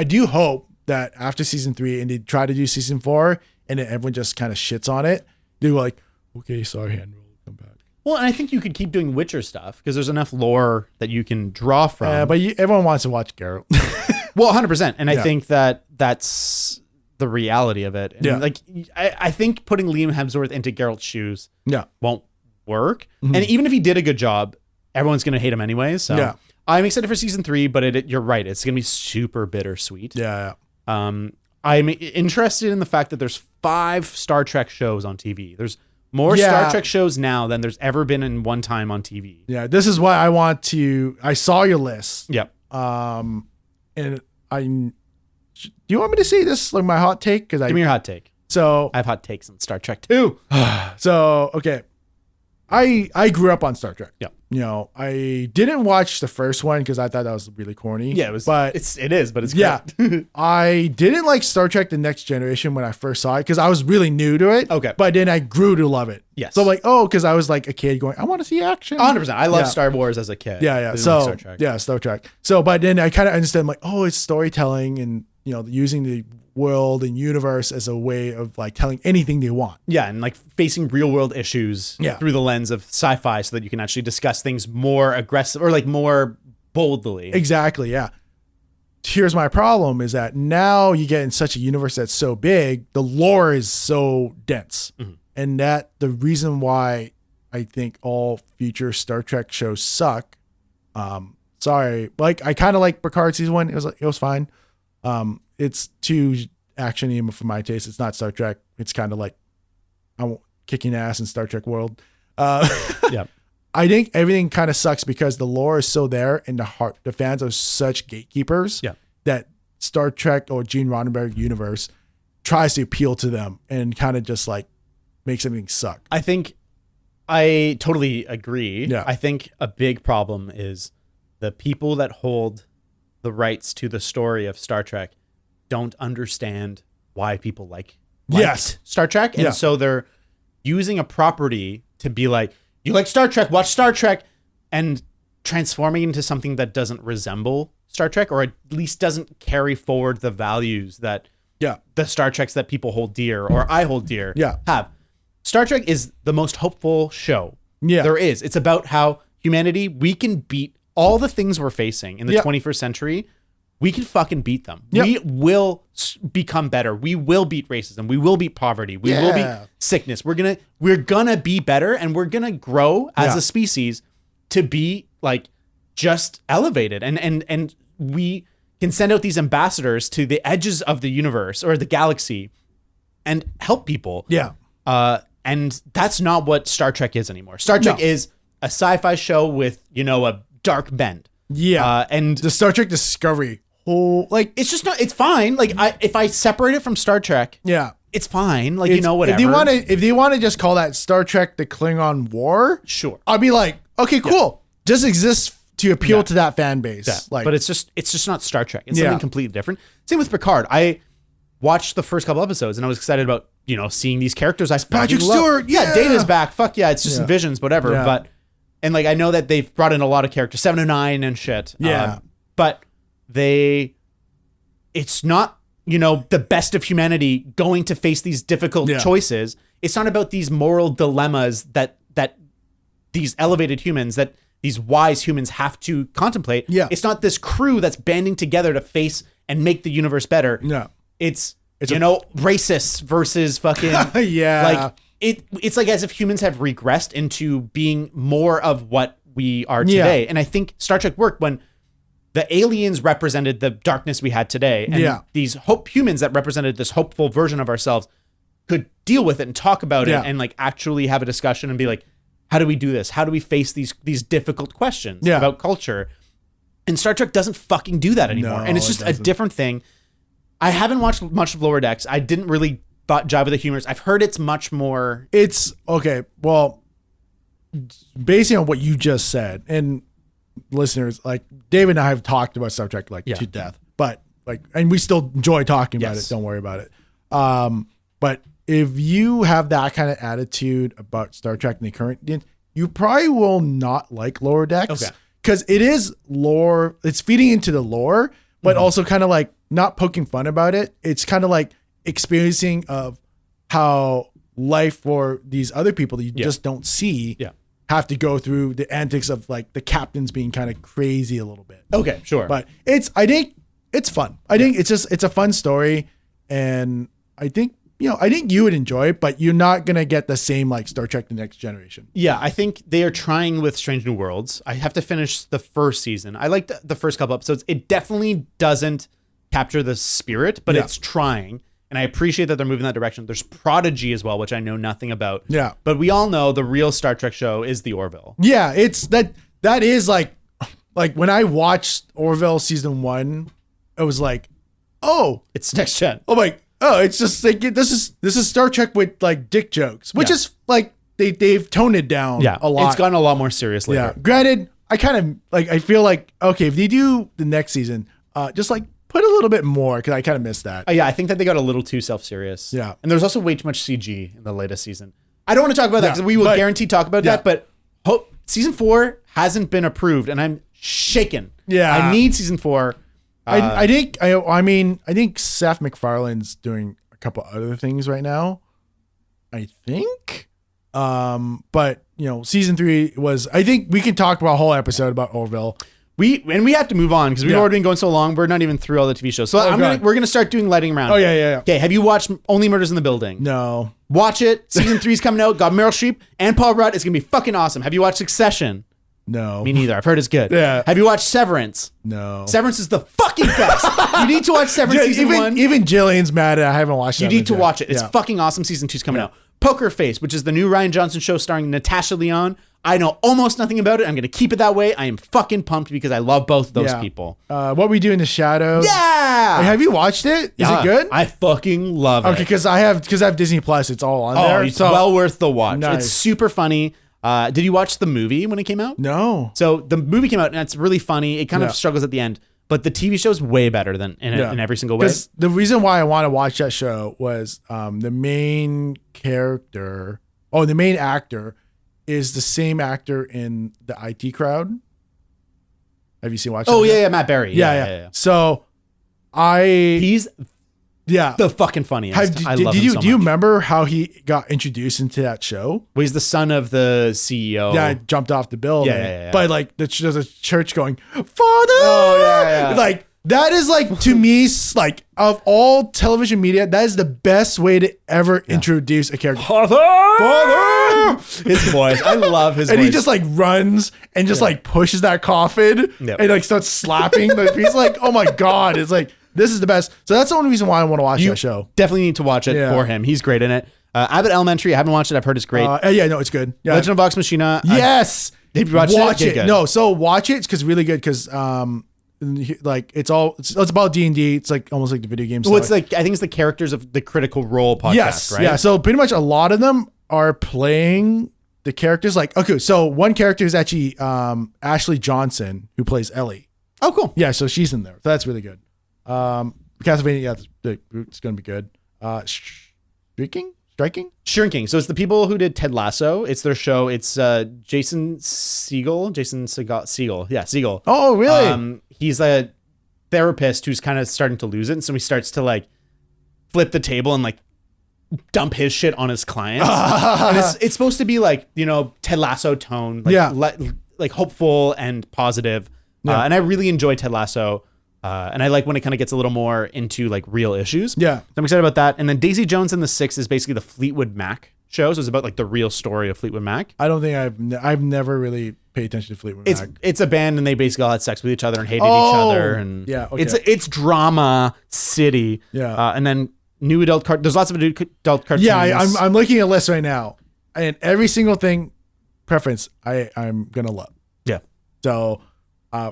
do hope that after season 3 and they try to do season 4 and then everyone just kind of shits on it, they're like, okay, sorry, Henry, come back. Well, and I think you could keep doing Witcher stuff because there's enough lore that you can draw from. Yeah, but everyone wants to watch Geralt. Well, 100%, and I think that's the reality of it. And like I think putting Liam Hemsworth into Geralt's shoes won't work. Mm-hmm. And even if he did a good job, everyone's gonna hate him anyways. So I'm excited for season 3, but you're right, it's gonna be super bittersweet. Yeah. I'm interested in the fact that there's 5 Star Trek shows on TV. There's more Star Trek shows now than there's ever been in one time on TV. Yeah, this is why I saw your list. Yep. And do you want me to say this, like my hot take? Give me your hot take. So I have hot takes on Star Trek too. So okay, I grew up on Star Trek. Yeah. I didn't watch the first one because I thought that was really corny. Yeah, but it's great. Yeah. I didn't like Star Trek: The Next Generation when I first saw it because I was really new to it. Okay. But then I grew to love it. Yes. So I'm like, because I was like a kid going, I want to see action. 100%. I love Star Wars as a kid. Yeah. So Star Trek. Star Trek. So, but then I kind of understand like, it's storytelling and using the world and universe as a way of like telling anything they want. Yeah, and like facing real world issues through the lens of sci-fi so that you can actually discuss things more aggressive or like more boldly. Exactly, yeah. Here's my problem is that now you get in such a universe that's so big, the lore is so dense. Mm-hmm. And that the reason why I think all future Star Trek shows suck. Sorry, like I kind of like Picard season 1. It was fine. It's too action-y for my taste. It's not Star Trek. It's kind of like I'm kicking ass in Star Trek world. Yeah. I think everything kind of sucks because the lore is so there and the fans are such gatekeepers that Star Trek or Gene Roddenberry universe tries to appeal to them and kind of just like makes everything suck. I think I totally agree. Yeah. I think a big problem is the people that hold the rights to the story of Star Trek don't understand why people liked Star Trek. And so they're using a property to be like, you like Star Trek, watch Star Trek, and transforming into something that doesn't resemble Star Trek, or at least doesn't carry forward the values that the Star Treks that people hold dear, or I hold dear, have. Star Trek is the most hopeful show there is. It's about how humanity, we can beat all the things we're facing in the 21st century. We can fucking beat them. We will become better. We will beat racism. We will beat poverty. We will beat sickness. We're gonna be better, and we're gonna grow as a species to be like just elevated. And we can send out these ambassadors to the edges of the universe or the galaxy and help people. And that's not what Star Trek is anymore. Star Trek is a sci-fi show with, a dark bend. And the Star Trek Discovery, it's just not, it's fine. Like if I separate it from Star Trek, it's fine. Like, whatever. If they want to just call that Star Trek the Klingon War, sure. I'll be like, okay, cool. Just exists to appeal to that fan base. But it's just not Star Trek. It's something completely different. Same with Picard. I watched the first couple episodes and I was excited about, seeing these characters. Patrick Stewart. Data's back. Fuck yeah. It's just visions, whatever. But, and I know that they've brought in a lot of characters, 7 of 9 and shit. But it's not, the best of humanity going to face these difficult choices. It's not about these moral dilemmas that these elevated humans, that these wise humans have to contemplate. It's not this crew that's banding together to face and make the universe better. It's racists versus fucking it's like as if humans have regressed into being more of what we are today. And I think Star Trek worked when the aliens represented the darkness we had today, and these humans that represented this hopeful version of ourselves could deal with it and talk about it and actually have a discussion and be like, how do we do this? How do we face these difficult questions about culture? And Star Trek doesn't fucking do that anymore. And it's just a different thing. I haven't watched much of Lower Decks. I didn't really jive with the humors. I've heard it's much more. It's okay. Well, based on what you just said, and listeners, like David and I have talked about Star Trek to death, but and we still enjoy talking about it. Don't worry about it. But if you have that kind of attitude about Star Trek in the current, you probably will not like Lower Decks because it is lore. It's feeding into the lore, but also kind of not poking fun about it. It's kind of experiencing of how life for these other people that you just don't see have to go through the antics of the captains being kind of crazy a little bit. Okay, sure. But I think it's fun. I think it's a fun story, and I think you would enjoy it, but you're not gonna get the same Star Trek: The Next Generation. Yeah, I think they are trying with Strange New Worlds. I have to finish the first season. I liked the first couple episodes. It definitely doesn't capture the spirit, but it's trying. And I appreciate that they're moving that direction. There's Prodigy as well, which I know nothing about. Yeah. But we all know the real Star Trek show is the Orville. Yeah, it's that is when I watched Orville season 1, it was it's next gen. It's just this is Star Trek with dick jokes, which is they've toned it down a lot. It's gotten a lot more serious later. Yeah. Granted, I kind of I feel okay, if they do the next season, just put a little bit more, because I kind of missed that. I think that they got a little too self-serious. Yeah. And there's also way too much CG in the latest season. I don't want to talk about that because we will guarantee talk about that, but season 4 hasn't been approved and I'm shaken. Yeah. I need season 4. I think Seth MacFarlane's doing a couple other things right now. I think. But season 3 was, I think we can talk about a whole episode about Orville. We have to move on because we've already been going so long. We're not even through all the TV shows. So we're gonna start doing lightning round. Oh yeah. Okay, have you watched Only Murders in the Building? No. Watch it. Season 3's coming out. Got Meryl Streep and Paul Rudd. It's gonna be fucking awesome. Have you watched Succession? No. Me neither. I've heard it's good. Yeah. Have you watched Severance? No. Severance is the fucking best. You need to watch Severance season 1. Even Jillian's mad at I haven't watched it. You need to watch it. It's fucking awesome. Season 2's coming out. Poker Face, which is the new Rian Johnson show starring Natasha Lyonne. I know almost nothing about it. I'm going to keep it that way. I am fucking pumped because I love both of those people. What We Do in the Shadows. Yeah. Have you watched it? Is it good? I fucking love it. Okay, because I have Disney Plus. It's all on there. It's well worth the watch. Nice. It's super funny. Did you watch the movie when it came out? No. So the movie came out and it's really funny. It kind of struggles at the end. but the TV show is way better than in every single way. Because the reason why I want to watch that show was the main character, the main actor is the same actor in the IT Crowd. Have you seen watch? Oh yeah, Matt Berry. Yeah. So he's the fucking funniest. I love him so much. Do you remember how he got introduced into that show? Well, he's the son of the CEO. Yeah, jumped off the building. Yeah. But like there's a church going, Father. Oh yeah. Like that is like to me like of all television media, that is the best way to ever introduce a character. Father. His voice. I love his voice. And he just like runs and just like pushes that coffin and like starts slapping. He's like, oh my God. It's like, this is the best. So that's the only reason why I want to watch that show. Definitely need to watch it for him. He's great in it. Abbott Elementary. I haven't watched it. I've heard it's great. No, it's good. Yeah. Legend of Vox Machina. Yes. Have you watched watch it? Good. No. So watch it. It's because really good. Because like it's about D&D. It's like almost like the video games. Well, it's like I think it's the characters of the Critical Role podcast, right? Yeah. So pretty much a lot of them are playing the characters. Like so one character is actually Ashley Johnson, who plays Ellie. Oh, cool. Yeah. So she's in there. So that's really good. Castlevania, it's gonna be good. Shrinking. So it's the people who did Ted Lasso. It's their show. It's Jason Segel. Yeah, Segel. Oh, really? He's a therapist who's kind of starting to lose it, and so he starts to like flip the table and like dump his shit on his clients. And it's supposed to be like, Ted Lasso tone, like like hopeful and positive. And I really enjoy Ted Lasso. And I like when it kind of gets a little more into like real issues. Yeah. So I'm excited about that. And then Daisy Jones and the Six is basically the Fleetwood Mac show. So it's about like the real story of Fleetwood Mac. I don't think I've never really paid attention to Fleetwood Mac. It's a band and they basically all had sex with each other and hated each other. And it's drama city. Yeah. And then new adult there's lots of adult cartoons. Yeah, I'm looking at a list right now. And every single thing preference I'm gonna love. Yeah. So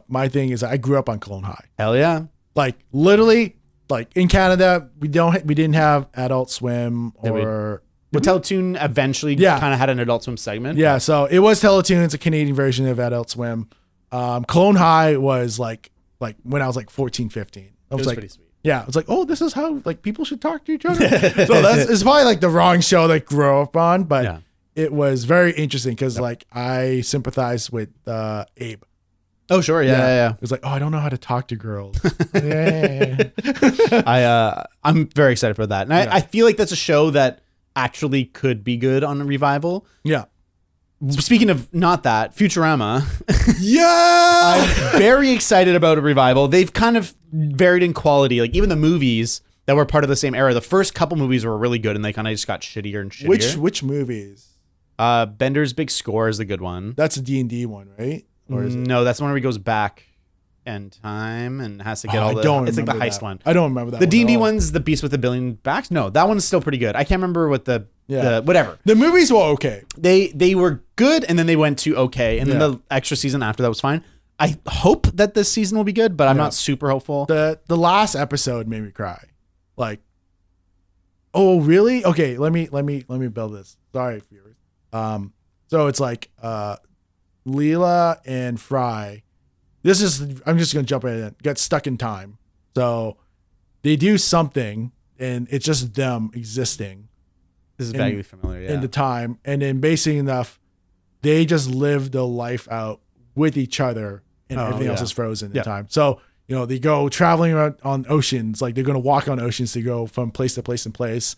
my thing is I grew up on Clone High. Hell yeah. Like literally, like in Canada, we didn't have Adult Swim or Teletoon eventually kind of had an Adult Swim segment. Yeah, so it was Teletoon. It's a Canadian version of Adult Swim. Clone High was like when I was like 14, 15. I was like, pretty sweet. Yeah, it's like, oh, this is how like people should talk to each other. So it's probably like the wrong show that grew up on, but it was very interesting because like I sympathize with Abe. Oh, sure. Yeah. It was like, oh, I don't know how to talk to girls. I'm very excited for that. And I feel like that's a show that actually could be good on a revival. Yeah. Speaking of not that, Futurama. Yeah. I'm very excited about a revival. They've kind of varied in quality. Like even the movies that were part of the same era, the first couple movies were really good and they kind of just got shittier and shittier. Which movies? Bender's Big Score is the good one. That's a D&D one, right? Or is no, that's the one where he goes back in time and has to get it's like the heist one. I don't remember that. The D&D one's the Beast with a Billion Backs. No, that one's still pretty good. I can't remember what the whatever. The movies were okay. They were good and then they went to okay and then the extra season after that was fine. I hope that this season will be good, but I'm not super hopeful. The last episode made me cry. Like, oh really? Okay, let me build this. Sorry, viewers. So it's like Leela and Fry. I'm just gonna jump right in. Get stuck in time. So they do something, and it's just them existing. This is vaguely familiar. Yeah. In the time, and then basically enough, they just live the life out with each other, and everything else is frozen in time. So they go traveling around on oceans, like they're gonna walk on oceans to go from place to place and place,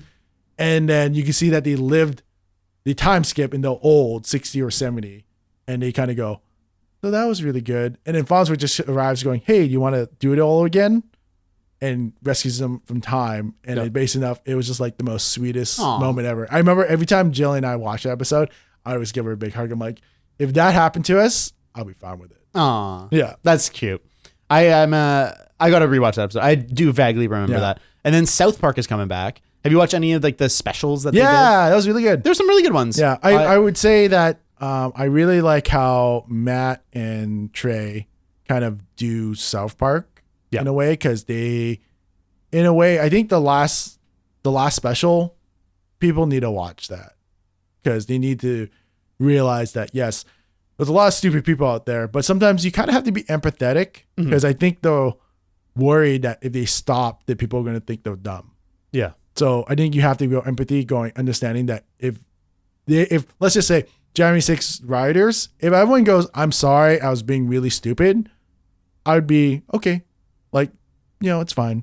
and then you can see that they lived the time skip in the old 60 or 70. And they kind of go, so that was really good. And then Farnsworth just arrives going, hey, do you want to do it all again? And rescues them from time. And it based enough, it was just like the most sweetest moment ever. I remember every time Jill and I watched that episode, I always give her a big hug. I'm like, if that happened to us, I'll be fine with it. Aw. Yeah. That's cute. I got to rewatch that episode. I do vaguely remember that. And then South Park is coming back. Have you watched any of like the specials that they did? Yeah, that was really good. There's some really good ones. Yeah, I would say that I really like how Matt and Trey kind of do South Park in a way, because I think the last special, people need to watch that because they need to realize that, yes, there's a lot of stupid people out there, but sometimes you kind of have to be empathetic because I think though worried that if they stop, that people are going to think they're dumb. Yeah. So I think you have to go empathy, understanding that if let's just say January 6th rioters, if everyone goes, I'm sorry, I was being really stupid, I would be okay. Like, it's fine.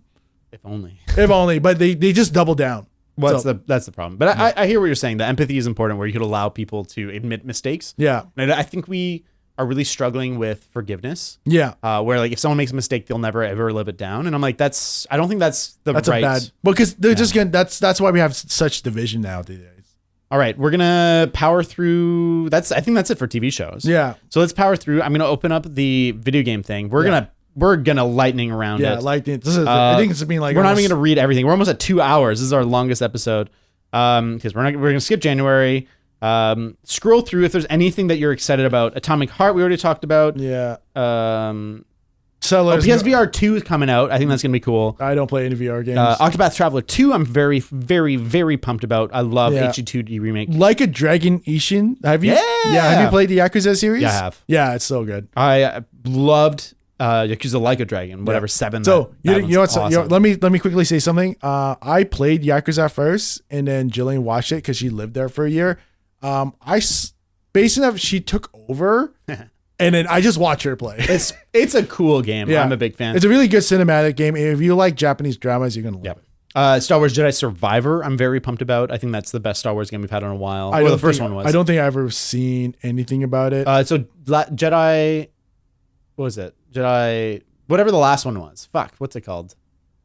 If only. But they just double down. Well, that's the problem. But I hear what you're saying. The empathy is important where you could allow people to admit mistakes. Yeah. And I think we are really struggling with forgiveness. Yeah. Where like if someone makes a mistake, they'll never ever live it down. And I'm like, I don't think that's right. A bad, because they're just going to, that's why we have such division nowadays. All right, we're gonna power through. I think that's it for TV shows. Yeah. So let's power through. I'm gonna open up the video game thing. We're gonna lightning around it. Yeah, lightning. I think it's been like we're not even gonna read everything. We're almost at 2 hours. This is our longest episode. Because we're gonna skip January. Scroll through if there's anything that you're excited about. Atomic Heart we already talked about. Yeah. PSVR 2 is coming out. I think that's gonna be cool. I don't play any VR games. Octopath Traveler 2, I'm very, very, very pumped about. I love HD2D remake. Like a Dragon Ishin. Have you? Yeah. Have you played the Yakuza series? Yeah, I have. Yeah, it's so good. I loved Yakuza Like a Dragon, whatever, 7. So you know what's awesome. let me quickly say something. I played Yakuza first, and then Jillian watched it because she lived there for a year. Based on that, she took over. And then I just watch her play. It's a cool game. Yeah. I'm a big fan. It's a really good cinematic game. If you like Japanese dramas, you're going to love it. Star Wars Jedi Survivor, I'm very pumped about. I think that's the best Star Wars game we've had in a while. The first one was. I don't think I've ever seen anything about it. So Jedi, what was it? Jedi, whatever the last one was. Fuck, what's it called?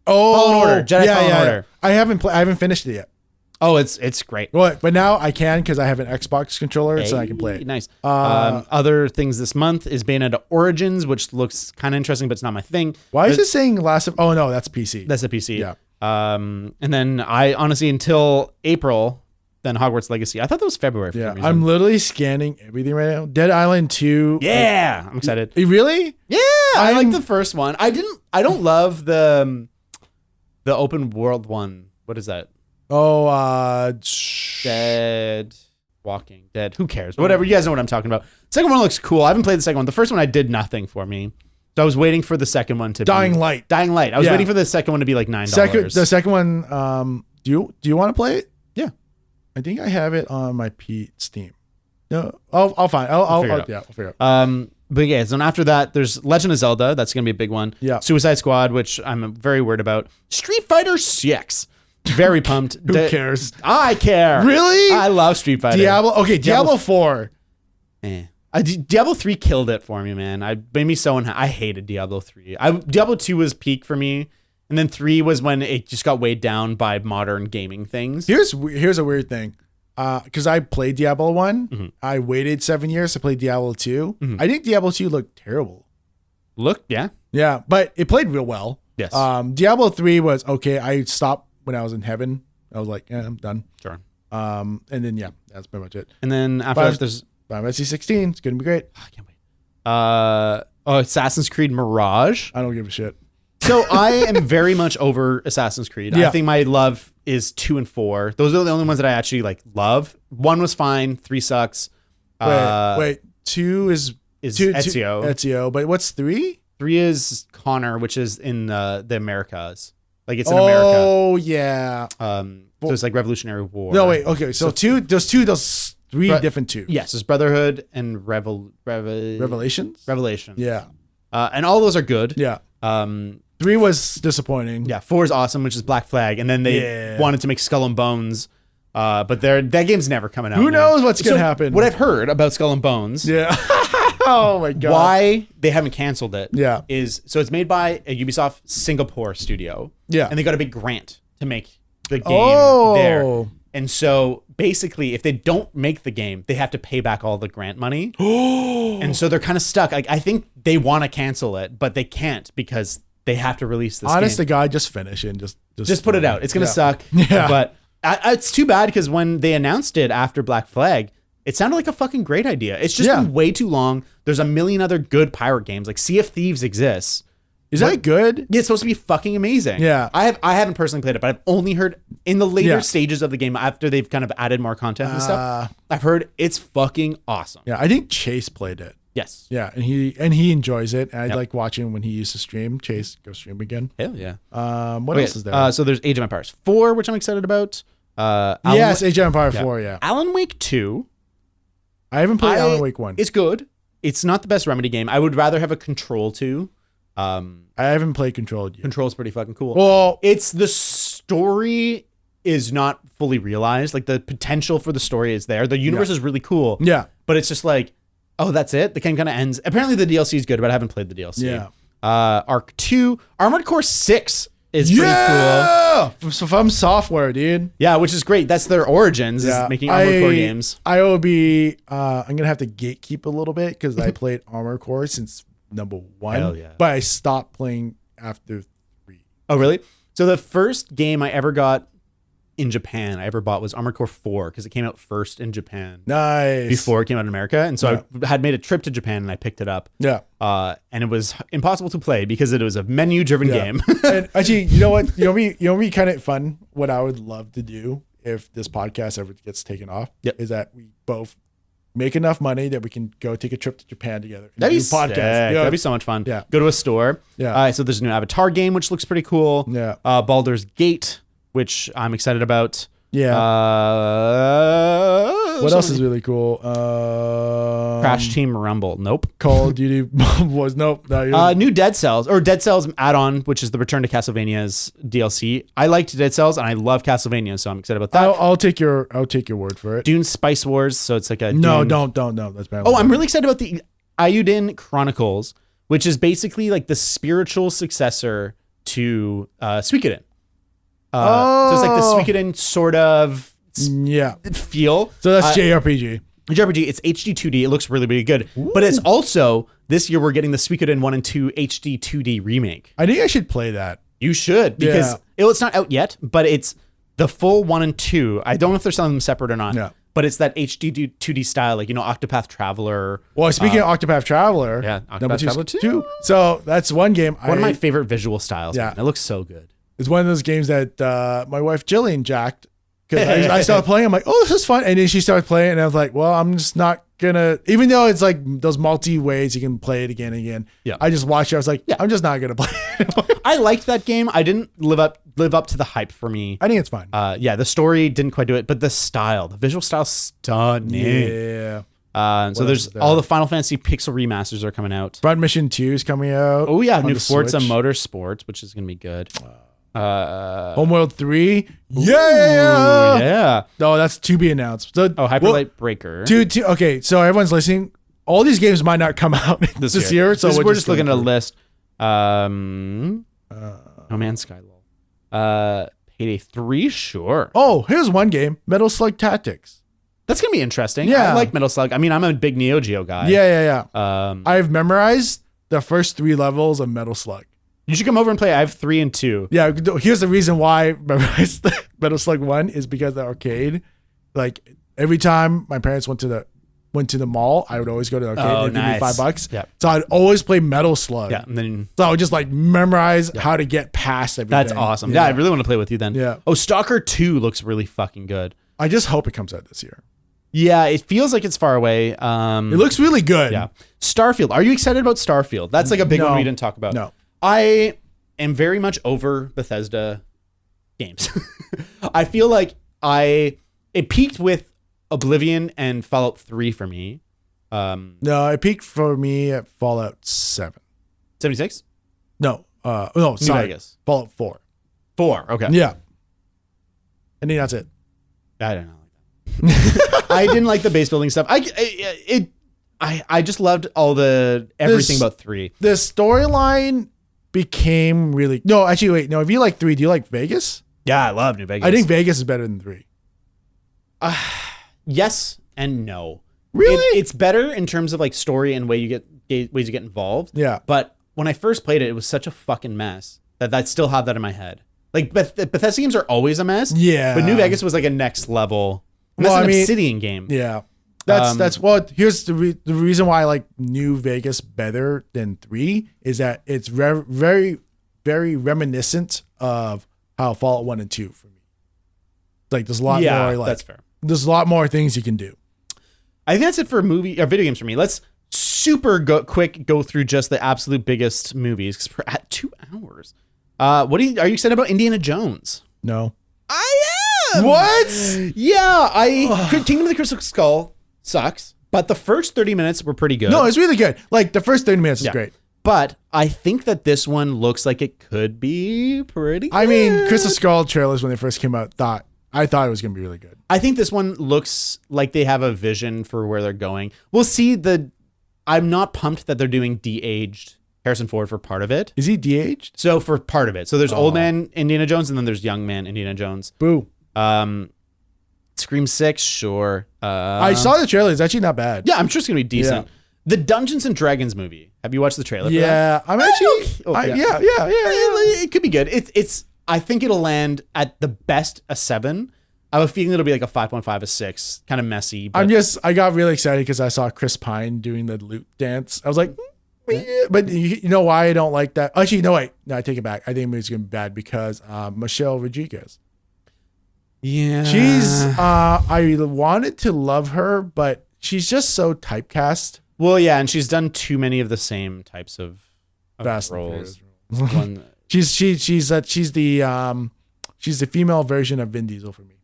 Fallen Order. Jedi Fallen Order. I haven't finished it yet. Oh, it's great. Well, but now I can because I have an Xbox controller, so I can play it. Nice. Other things this month is Bayonetta Origins, which looks kind of interesting, but it's not my thing. Why is it saying last? Oh no, that's PC. That's a PC. Yeah. And then I honestly until April, then Hogwarts Legacy. I thought that was February. For some reason. I'm literally scanning everything right now. Dead Island 2. Yeah, I'm excited. Really? Yeah, I like the first one. I don't love the open world one. What is that? Oh, Walking Dead. Who cares? Whatever. You guys know what I'm talking about. Second one looks cool. I haven't played the second one. The first one I did nothing for me. So I was waiting for the second one to Dying Light. I was waiting for the second one to be like $9. The second one, do you want to play it? Yeah. I think I have it on my Steam. No, I'll find. I'll figure it out. But yeah, so after that, there's Legend of Zelda. That's gonna be a big one. Yeah. Suicide Squad, which I'm very worried about. Street Fighter 6. Very pumped. Who cares? I care. Really? I love Street Fighter. Diablo 4. Diablo 3 killed it for me, man. Made me so unhappy. I hated Diablo 3. Diablo 2 was peak for me, and then 3 was when it just got weighed down by modern gaming things. Here's a weird thing. Because I played Diablo 1. Mm-hmm. I waited 7 years to play Diablo 2. Mm-hmm. I think Diablo 2 looked terrible. Yeah. Yeah, but it played real well. Yes. Diablo 3 was okay. I stopped when I was in heaven. I was like, I'm done. Sure. And then that's pretty much it. And then after that, there's Final Fantasy 16. It's gonna be great. I can't wait. Assassin's Creed Mirage. I don't give a shit. So I am very much over Assassin's Creed. Yeah. I think my love is 2 and 4. Those are the only ones that I actually love. 1 was fine. 3 sucks. Wait. 2 is Ezio. Ezio. But what's 3? 3 is Connor, which is in the Americas. Like it's in America. Oh yeah. So it's like Revolutionary War. No wait. Okay. So 2. Those 3 different 2. Yes. There's Brotherhood and Revelations. Revelations. Yeah. And all those are good. Yeah. 3 was disappointing. Yeah. 4 is awesome, which is Black Flag, and then they wanted to make Skull and Bones. But that game's never coming out. Who knows what's gonna happen? What I've heard about Skull and Bones. Yeah. Oh my god. Why they haven't canceled it? Yeah. It's made by a Ubisoft Singapore studio. Yeah. And they got a big grant to make the game there. And so basically, if they don't make the game, they have to pay back all the grant money. And so they're kind of stuck. Like I think they want to cancel it, but they can't because they have to release this. Honest game. to God, just finish it and just put it out. It's gonna suck. Yeah. But it's too bad because when they announced it after Black Flag, it sounded like a fucking great idea. It's just been way too long. There's a million other good pirate games. Like Sea of Thieves exists. Is that good? Yeah, it's supposed to be fucking amazing. Yeah. I haven't personally played it, but I've only heard in the later stages of the game after they've kind of added more content and stuff. I've heard it's fucking awesome. Yeah, I think Chase played it. Yes. Yeah, and he enjoys it. And I like watching when he used to stream. Chase, go stream again. Hell yeah. What else is there? So there's Age of Empires 4, which I'm excited about. Yes, Age of Empires 4, yeah. Alan Wake 2. I haven't played Alan Wake 1. It's good. It's not the best Remedy game. I would rather have a Control 2. I haven't played Control yet. Control's pretty fucking cool. Well, it's the story is not fully realized. Like the potential for the story is there. The universe is really cool. Yeah. But it's just like, oh, that's it? The game kind of ends. Apparently the DLC is good, but I haven't played the DLC. Yeah. Arc 2. Armored Core 6 is pretty cool. So From Software, dude. Yeah, which is great. That's their origins, is making Armored Core games. I will be, I'm going to have to gatekeep a little bit because I played Armored Core since number 1. Hell yeah. But I stopped playing after 3. Oh, really? So the first game I ever got in Japan, I ever bought was Armored Core 4 because it came out first in Japan. Nice. Before it came out in America. And so I had made a trip to Japan and I picked it up. Yeah. And it was impossible to play because it was a menu-driven game. And actually, you know what? You know me kind of fun. What I would love to do if this podcast ever gets taken off is that we both make enough money that we can go take a trip to Japan together. That'd be sick. That'd be so much fun. Yeah. Go to a store. Yeah. So there's a new Avatar game, which looks pretty cool. Yeah. Baldur's Gate, which I'm excited about. Yeah. What else is really cool? Crash Team Rumble. Nope. Call of Duty was nope. New Dead Cells or Dead Cells add-on, which is the Return to Castlevania's DLC. I liked Dead Cells and I love Castlevania, so I'm excited about that. I'll take your word for it. Dune Spice Wars, so it's like a no, Dune. don't. That's bad. Oh, I'm really excited about the Ayuden Chronicles, which is basically like the spiritual successor to Suikoden. So it's like the Suikoden sort of feel. So that's JRPG. JRPG, it's HD 2D. It looks really, really good. Ooh. But it's also, this year we're getting the Suikoden 1 and 2 HD 2D remake. I think I should play that. You should, because it's not out yet, but it's the full 1 and 2. I don't know if they're selling them separate or not. Yeah. But it's that HD 2D style, like, Octopath Traveler. Well, speaking of Octopath Traveler. Yeah, Octopath Traveler 2. So that's one game. One of my favorite visual styles. Yeah. Man. It looks so good. It's one of those games that my wife Jillian jacked because I started playing. I'm like, oh, this is fun. And then she started playing, and I was like, well, I'm just not gonna. Even though it's like those multi ways you can play it again and again. Yeah. I just watched it. I was like, I'm just not gonna play it. I liked that game. I didn't live up to the hype for me. I think it's fine. The story didn't quite do it, but the visual style, stunning. Yeah. So there's all the Final Fantasy Pixel remasters are coming out. Front Mission 2 is coming out. Oh yeah, new Forza Motorsport, which is gonna be good. Homeworld 3. Ooh, yeah. Oh, that's to be announced. So, Hyper Light Breaker. Okay, so everyone's listening. All these games might not come out this year. So we're just looking at a list. No Man's Sky. Payday 3, sure. Oh, here's one game. Metal Slug Tactics. That's going to be interesting. Yeah. I like Metal Slug. I mean, I'm a big Neo Geo guy. Yeah. I've memorized the first 3 levels of Metal Slug. You should come over and play. I have 3 and 2. Yeah, here's the reason why I memorized Metal Slug 1 is because the arcade. Like every time my parents went to the mall, I would always go to the arcade and give me $5. Yeah. So I'd always play Metal Slug. Yeah. And then so I would just like memorize how to get past everything. That's awesome. Yeah, I really want to play with you then. Yeah. Oh, Stalker 2 looks really fucking good. I just hope it comes out this year. Yeah, it feels like it's far away. It looks really good. Yeah. Starfield. Are you excited about Starfield? That's like a big one we didn't talk about. No. I am very much over Bethesda games. I feel like it peaked with Oblivion and Fallout 3 for me. No, it peaked for me at Fallout 7. 76? No. Sorry. New Vegas. Fallout 4. 4, okay. Yeah. I think that's it. I don't know. I didn't like the base building stuff. I just loved everything about 3. The storyline became really if you like 3, do you like Vegas? Yeah, I love New Vegas. I think Vegas is better than 3. Yes and no. Really? It's better in terms of like story and ways you get involved. Yeah. But when I first played it, it was such a fucking mess that I still have that in my head. Like Bethesda games are always a mess. Yeah. But New Vegas was like a next level. That's an Obsidian game. Yeah. That's here's the reason why I like New Vegas better than 3 is that it's very, very reminiscent of how Fallout 1 and 2 for me. Like there's a lot more. Like, that's fair. There's a lot more things you can do. I think that's it for video games for me. Let's quick go through just the absolute biggest movies because we're at 2 hours. Are you excited about Indiana Jones? No. I am. What? Yeah, Kingdom of the Crystal Skull sucks, but the first 30 minutes were pretty good. No, it's really good. Like the first 30 minutes is great. But I think that this one looks like it could be pretty good. I mean, Crystal Skull trailers when they first came out, I thought it was going to be really good. I think this one looks like they have a vision for where they're going. We'll see. I'm not pumped that they're doing de-aged Harrison Ford for part of it. Is he de-aged? So for part of it. So there's old man Indiana Jones and then there's young man Indiana Jones. Boo. Scream 6, sure. I saw the trailer. It's actually not bad. Yeah, I'm sure it's going to be decent. Yeah. The Dungeons and Dragons movie. Have you watched the trailer for that? Yeah, I'm actually. Yeah. It could be good. It's. I think it'll land at the best a 7. I have a feeling it'll be like a 5.5, a 6. Kind of messy. But I got really excited because I saw Chris Pine doing the loot dance. I was like, but you know why I don't like that? Actually, no, wait. No, I take it back. I think the movie's going to be bad because Michelle Rodriguez. Yeah. She's, I wanted to love her, but she's just so typecast. Well, yeah, and she's done too many of the same types of roles. She's the female version of Vin Diesel for me.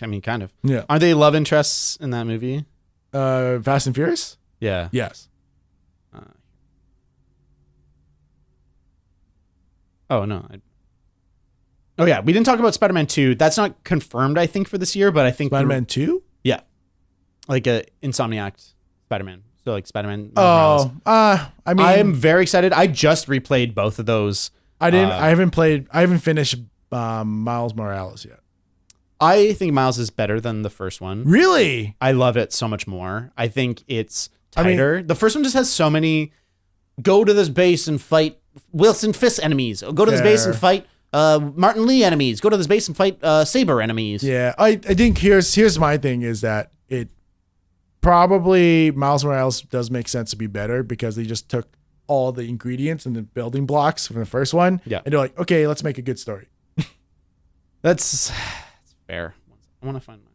I mean, kind of. Yeah. Are they love interests in that movie? Fast and Furious? Yeah. Yes. Oh, no. Oh, yeah. We didn't talk about Spider-Man 2. That's not confirmed, I think, for this year, but I think... Spider-Man 2? Yeah. Like a Insomniac Spider-Man. So, like Spider-Man... I mean... I am very excited. I just replayed both of those. I haven't finished Miles Morales yet. I think Miles is better than the first one. Really? I love it so much more. I think it's tighter. The first one just has so many... Go to this base and fight Wilson Fisk enemies. Go to this base and fight... Martin Lee enemies. Go to this base and fight Saber enemies. Yeah, I think here's my thing is that it probably Miles Morales does make sense to be better because they just took all the ingredients and the building blocks from the first one. Yeah. And they're like, okay, let's make a good story. That's fair. I want to find mine.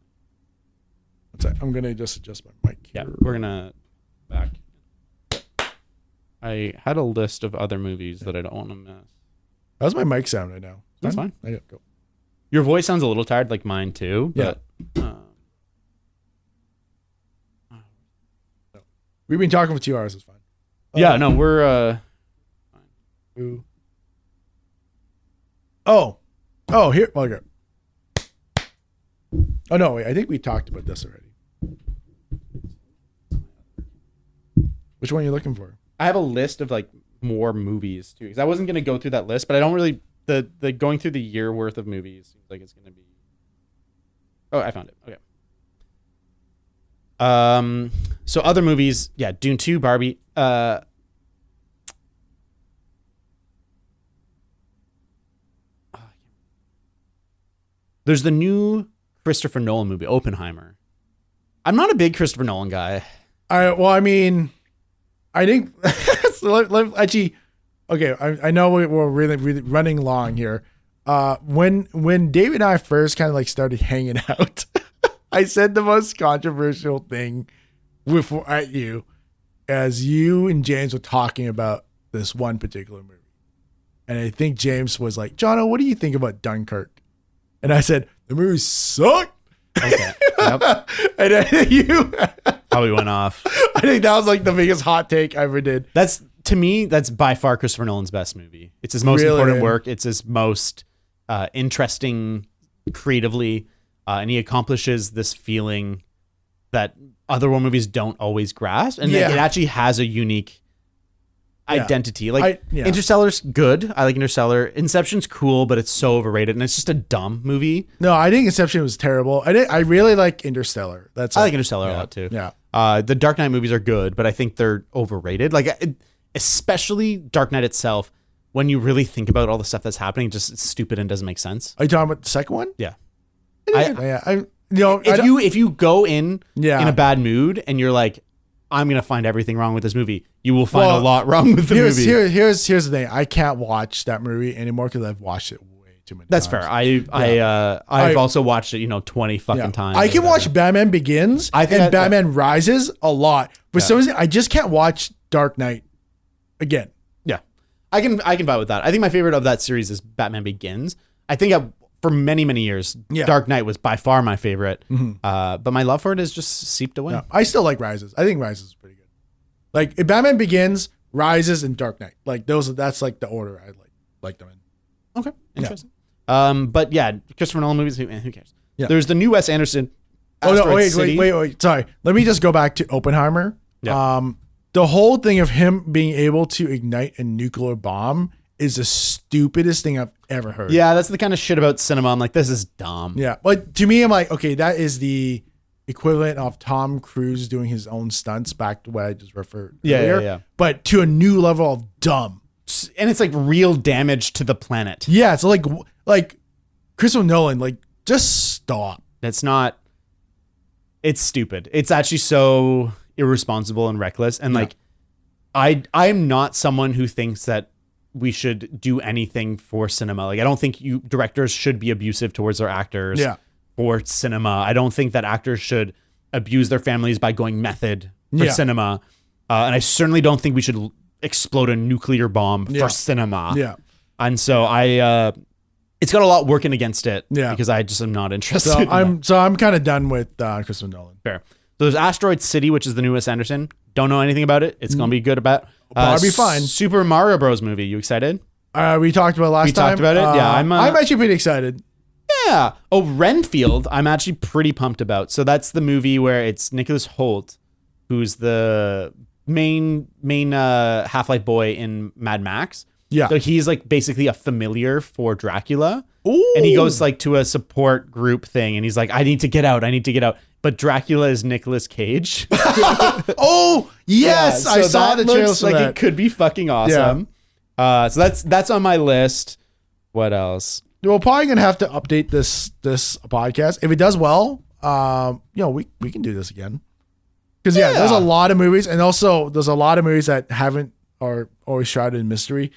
I'm gonna just adjust my mic here. Yeah, we're gonna back. I had a list of other movies that I don't want to miss. How's my mic sound right now? That's fine. I go. Your voice sounds a little tired, like mine too. Yeah. But, we've been talking for 2 hours. It's fine. Yeah. No, we're. Ooh. Oh, here. Okay. Oh no, wait. I think we talked about this already. Which one are you looking for? I have a list of like more movies too, because I wasn't gonna go through that list, but I don't really the going through the year worth of movies seems like it's gonna be. Oh, I found it. Okay. So other movies, yeah, Dune 2, Barbie. There's the new Christopher Nolan movie, Oppenheimer. I'm not a big Christopher Nolan guy. I think actually, okay. I know we're really running long here. When David and I first kind of like started hanging out, I said the most controversial thing at you as you and James were talking about this one particular movie, and I think James was like, "Jono, what do you think about Dunkirk?" And I said, "The movie sucked." Okay. Yep. And then you probably went off. I think that was like the biggest hot take I ever did. To me, that's by far Christopher Nolan's best movie. It's his most important work. It's his most interesting creatively. And he accomplishes this feeling that other war movies don't always grasp. And it actually has a unique identity. Interstellar's good. I like Interstellar. Inception's cool, but it's so overrated and it's just a dumb movie. No, I think Inception was terrible. I really like Interstellar. I like Interstellar a lot too. Yeah. The Dark Knight movies are good, but I think they're overrated. Especially Dark Knight itself, when you really think about all the stuff that's happening, it's stupid and doesn't make sense. Are you talking about the second one? Yeah. If you go in a bad mood and you're like, I'm gonna find everything wrong with this movie, you will find a lot wrong with the movie. Here's the thing. I can't watch that movie anymore because I've watched it way too many times. That's fair. I've also watched it, 20 fucking times. I can watch Batman Begins and Batman Rises a lot, For some reason, I just can't watch Dark Knight again. Yeah, I can vibe with that. I think my favorite of that series is Batman Begins. I think for many years, Dark Knight was by far my favorite. But my love for it is just seeped away. Yeah, I still like Rises. I think Rises is pretty good. Like if Batman Begins, Rises, and Dark Knight. Like that's like the order I like them in. Okay, interesting. But yeah, Christopher Nolan movies. Who cares? Yeah. There's the new Wes Anderson. Wait. Sorry. Let me just go back to Oppenheimer. Yeah. The whole thing of him being able to ignite a nuclear bomb is the stupidest thing I've ever heard. Yeah, that's the kind of shit about cinema. I'm like, this is dumb. Yeah, but to me, I'm like, okay, that is the equivalent of Tom Cruise doing his own stunts, back to what I just referred earlier. Yeah. But to a new level of dumb. And it's like real damage to the planet. Yeah, it's like Christopher Nolan, like just stop. It's stupid. It's actually so irresponsible and reckless. And like, I'm not someone who thinks that we should do anything for cinema. Like, I don't think directors should be abusive towards their actors for cinema. I don't think that actors should abuse their families by going method for cinema. And I certainly don't think we should explode a nuclear bomb for cinema. Yeah. And so it's got a lot working against it because I just am not interested. So I'm kind of done with Christopher Nolan. Fair. So there's Asteroid City, which is the newest Anderson. Don't know anything about it. It's going to be good about. Probably be fine. Super Mario Bros. Movie. You excited? We talked about last time. We talked about it. Yeah, I'm actually pretty excited. Yeah. Oh, Renfield. I'm actually pretty pumped about. So that's the movie where it's Nicholas Hoult, who's the main Half-Life boy in Mad Max. Yeah. So he's like basically a familiar for Dracula. Ooh. And he goes like to a support group thing and he's like, I need to get out. But Dracula is Nicolas Cage. Oh, yes. I saw the trailer. Like it could be fucking awesome. Yeah. So that's on my list. What else? We're probably going to have to update this podcast. If it does well, we can do this again. Because there's a lot of movies. And also there's a lot of movies that are always shrouded in mystery.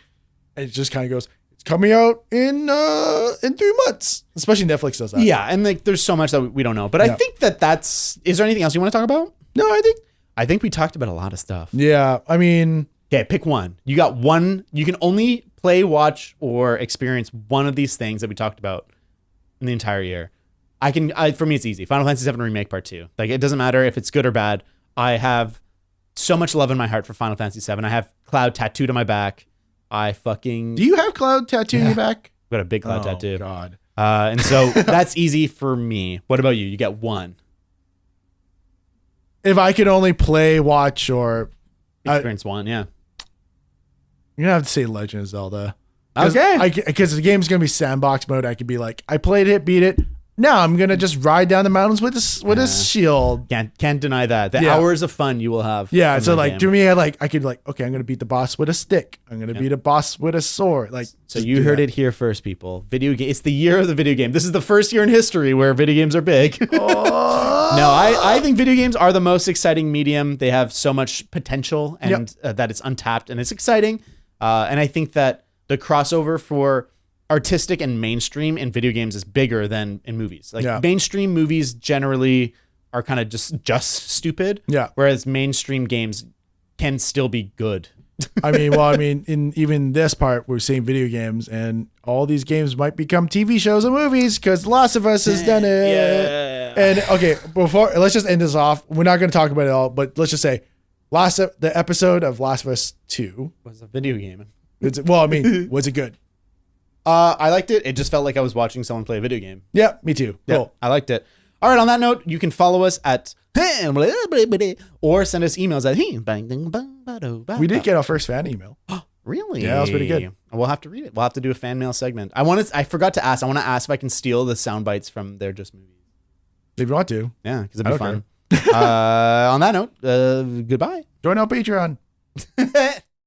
And it just kind of goes, it's coming out in 3 months. Especially Netflix does that. Yeah, and like there's so much that we don't know. But I think that's. Is there anything else you want to talk about? No, I think we talked about a lot of stuff. Yeah, I mean. Okay, pick one. You got one. You can only play, watch, or experience one of these things that we talked about in the entire year. For me, it's easy. Final Fantasy VII Remake Part 2. Like it doesn't matter if it's good or bad. I have so much love in my heart for Final Fantasy VII. I have Cloud tattooed on my back. Do you have Cloud tattooed on your back? I've got a big Cloud tattoo. God. And so that's easy for me. What about you? You get one. If I could only play, watch, or experience one, yeah. You're gonna have to say Legend of Zelda. Okay. Because the game's gonna be sandbox mode. I could be like, I played it, beat it. Now I'm gonna just ride down the mountains with a shield. Can't deny that. The hours of fun you will have. Yeah. So like to me, I could okay, I'm gonna beat the boss with a stick. I'm gonna beat a boss with a sword. Like so, you heard it here first, people. Video game. It's the year of the video game. This is the first year in history where video games are big. Oh. No, I think video games are the most exciting medium. They have so much potential and that it's untapped and it's exciting. And I think that the crossover for artistic and mainstream in video games is bigger than in movies. Like mainstream movies generally are kind of just stupid. Yeah. Whereas mainstream games can still be good. in even this part, we're seeing video games and all these games might become TV shows and movies because Last of Us has done it. Yeah. And okay, let's just end this off. We're not going to talk about it all, but let's just say the episode of Last of Us 2 was a video game. Was it good? I liked it. It just felt like I was watching someone play a video game. Yeah, me too. Yeah, cool. I liked it. All right, on that note, you can follow us at or send us emails at We did get our first fan email. Really? Yeah, that was pretty good. We'll have to read it. We'll have to do a fan mail segment. I forgot to ask. I want to ask if I can steal the sound bites from They're Just Movies. If you want to. Yeah, because it'd be fun. On that note, goodbye. Join our Patreon.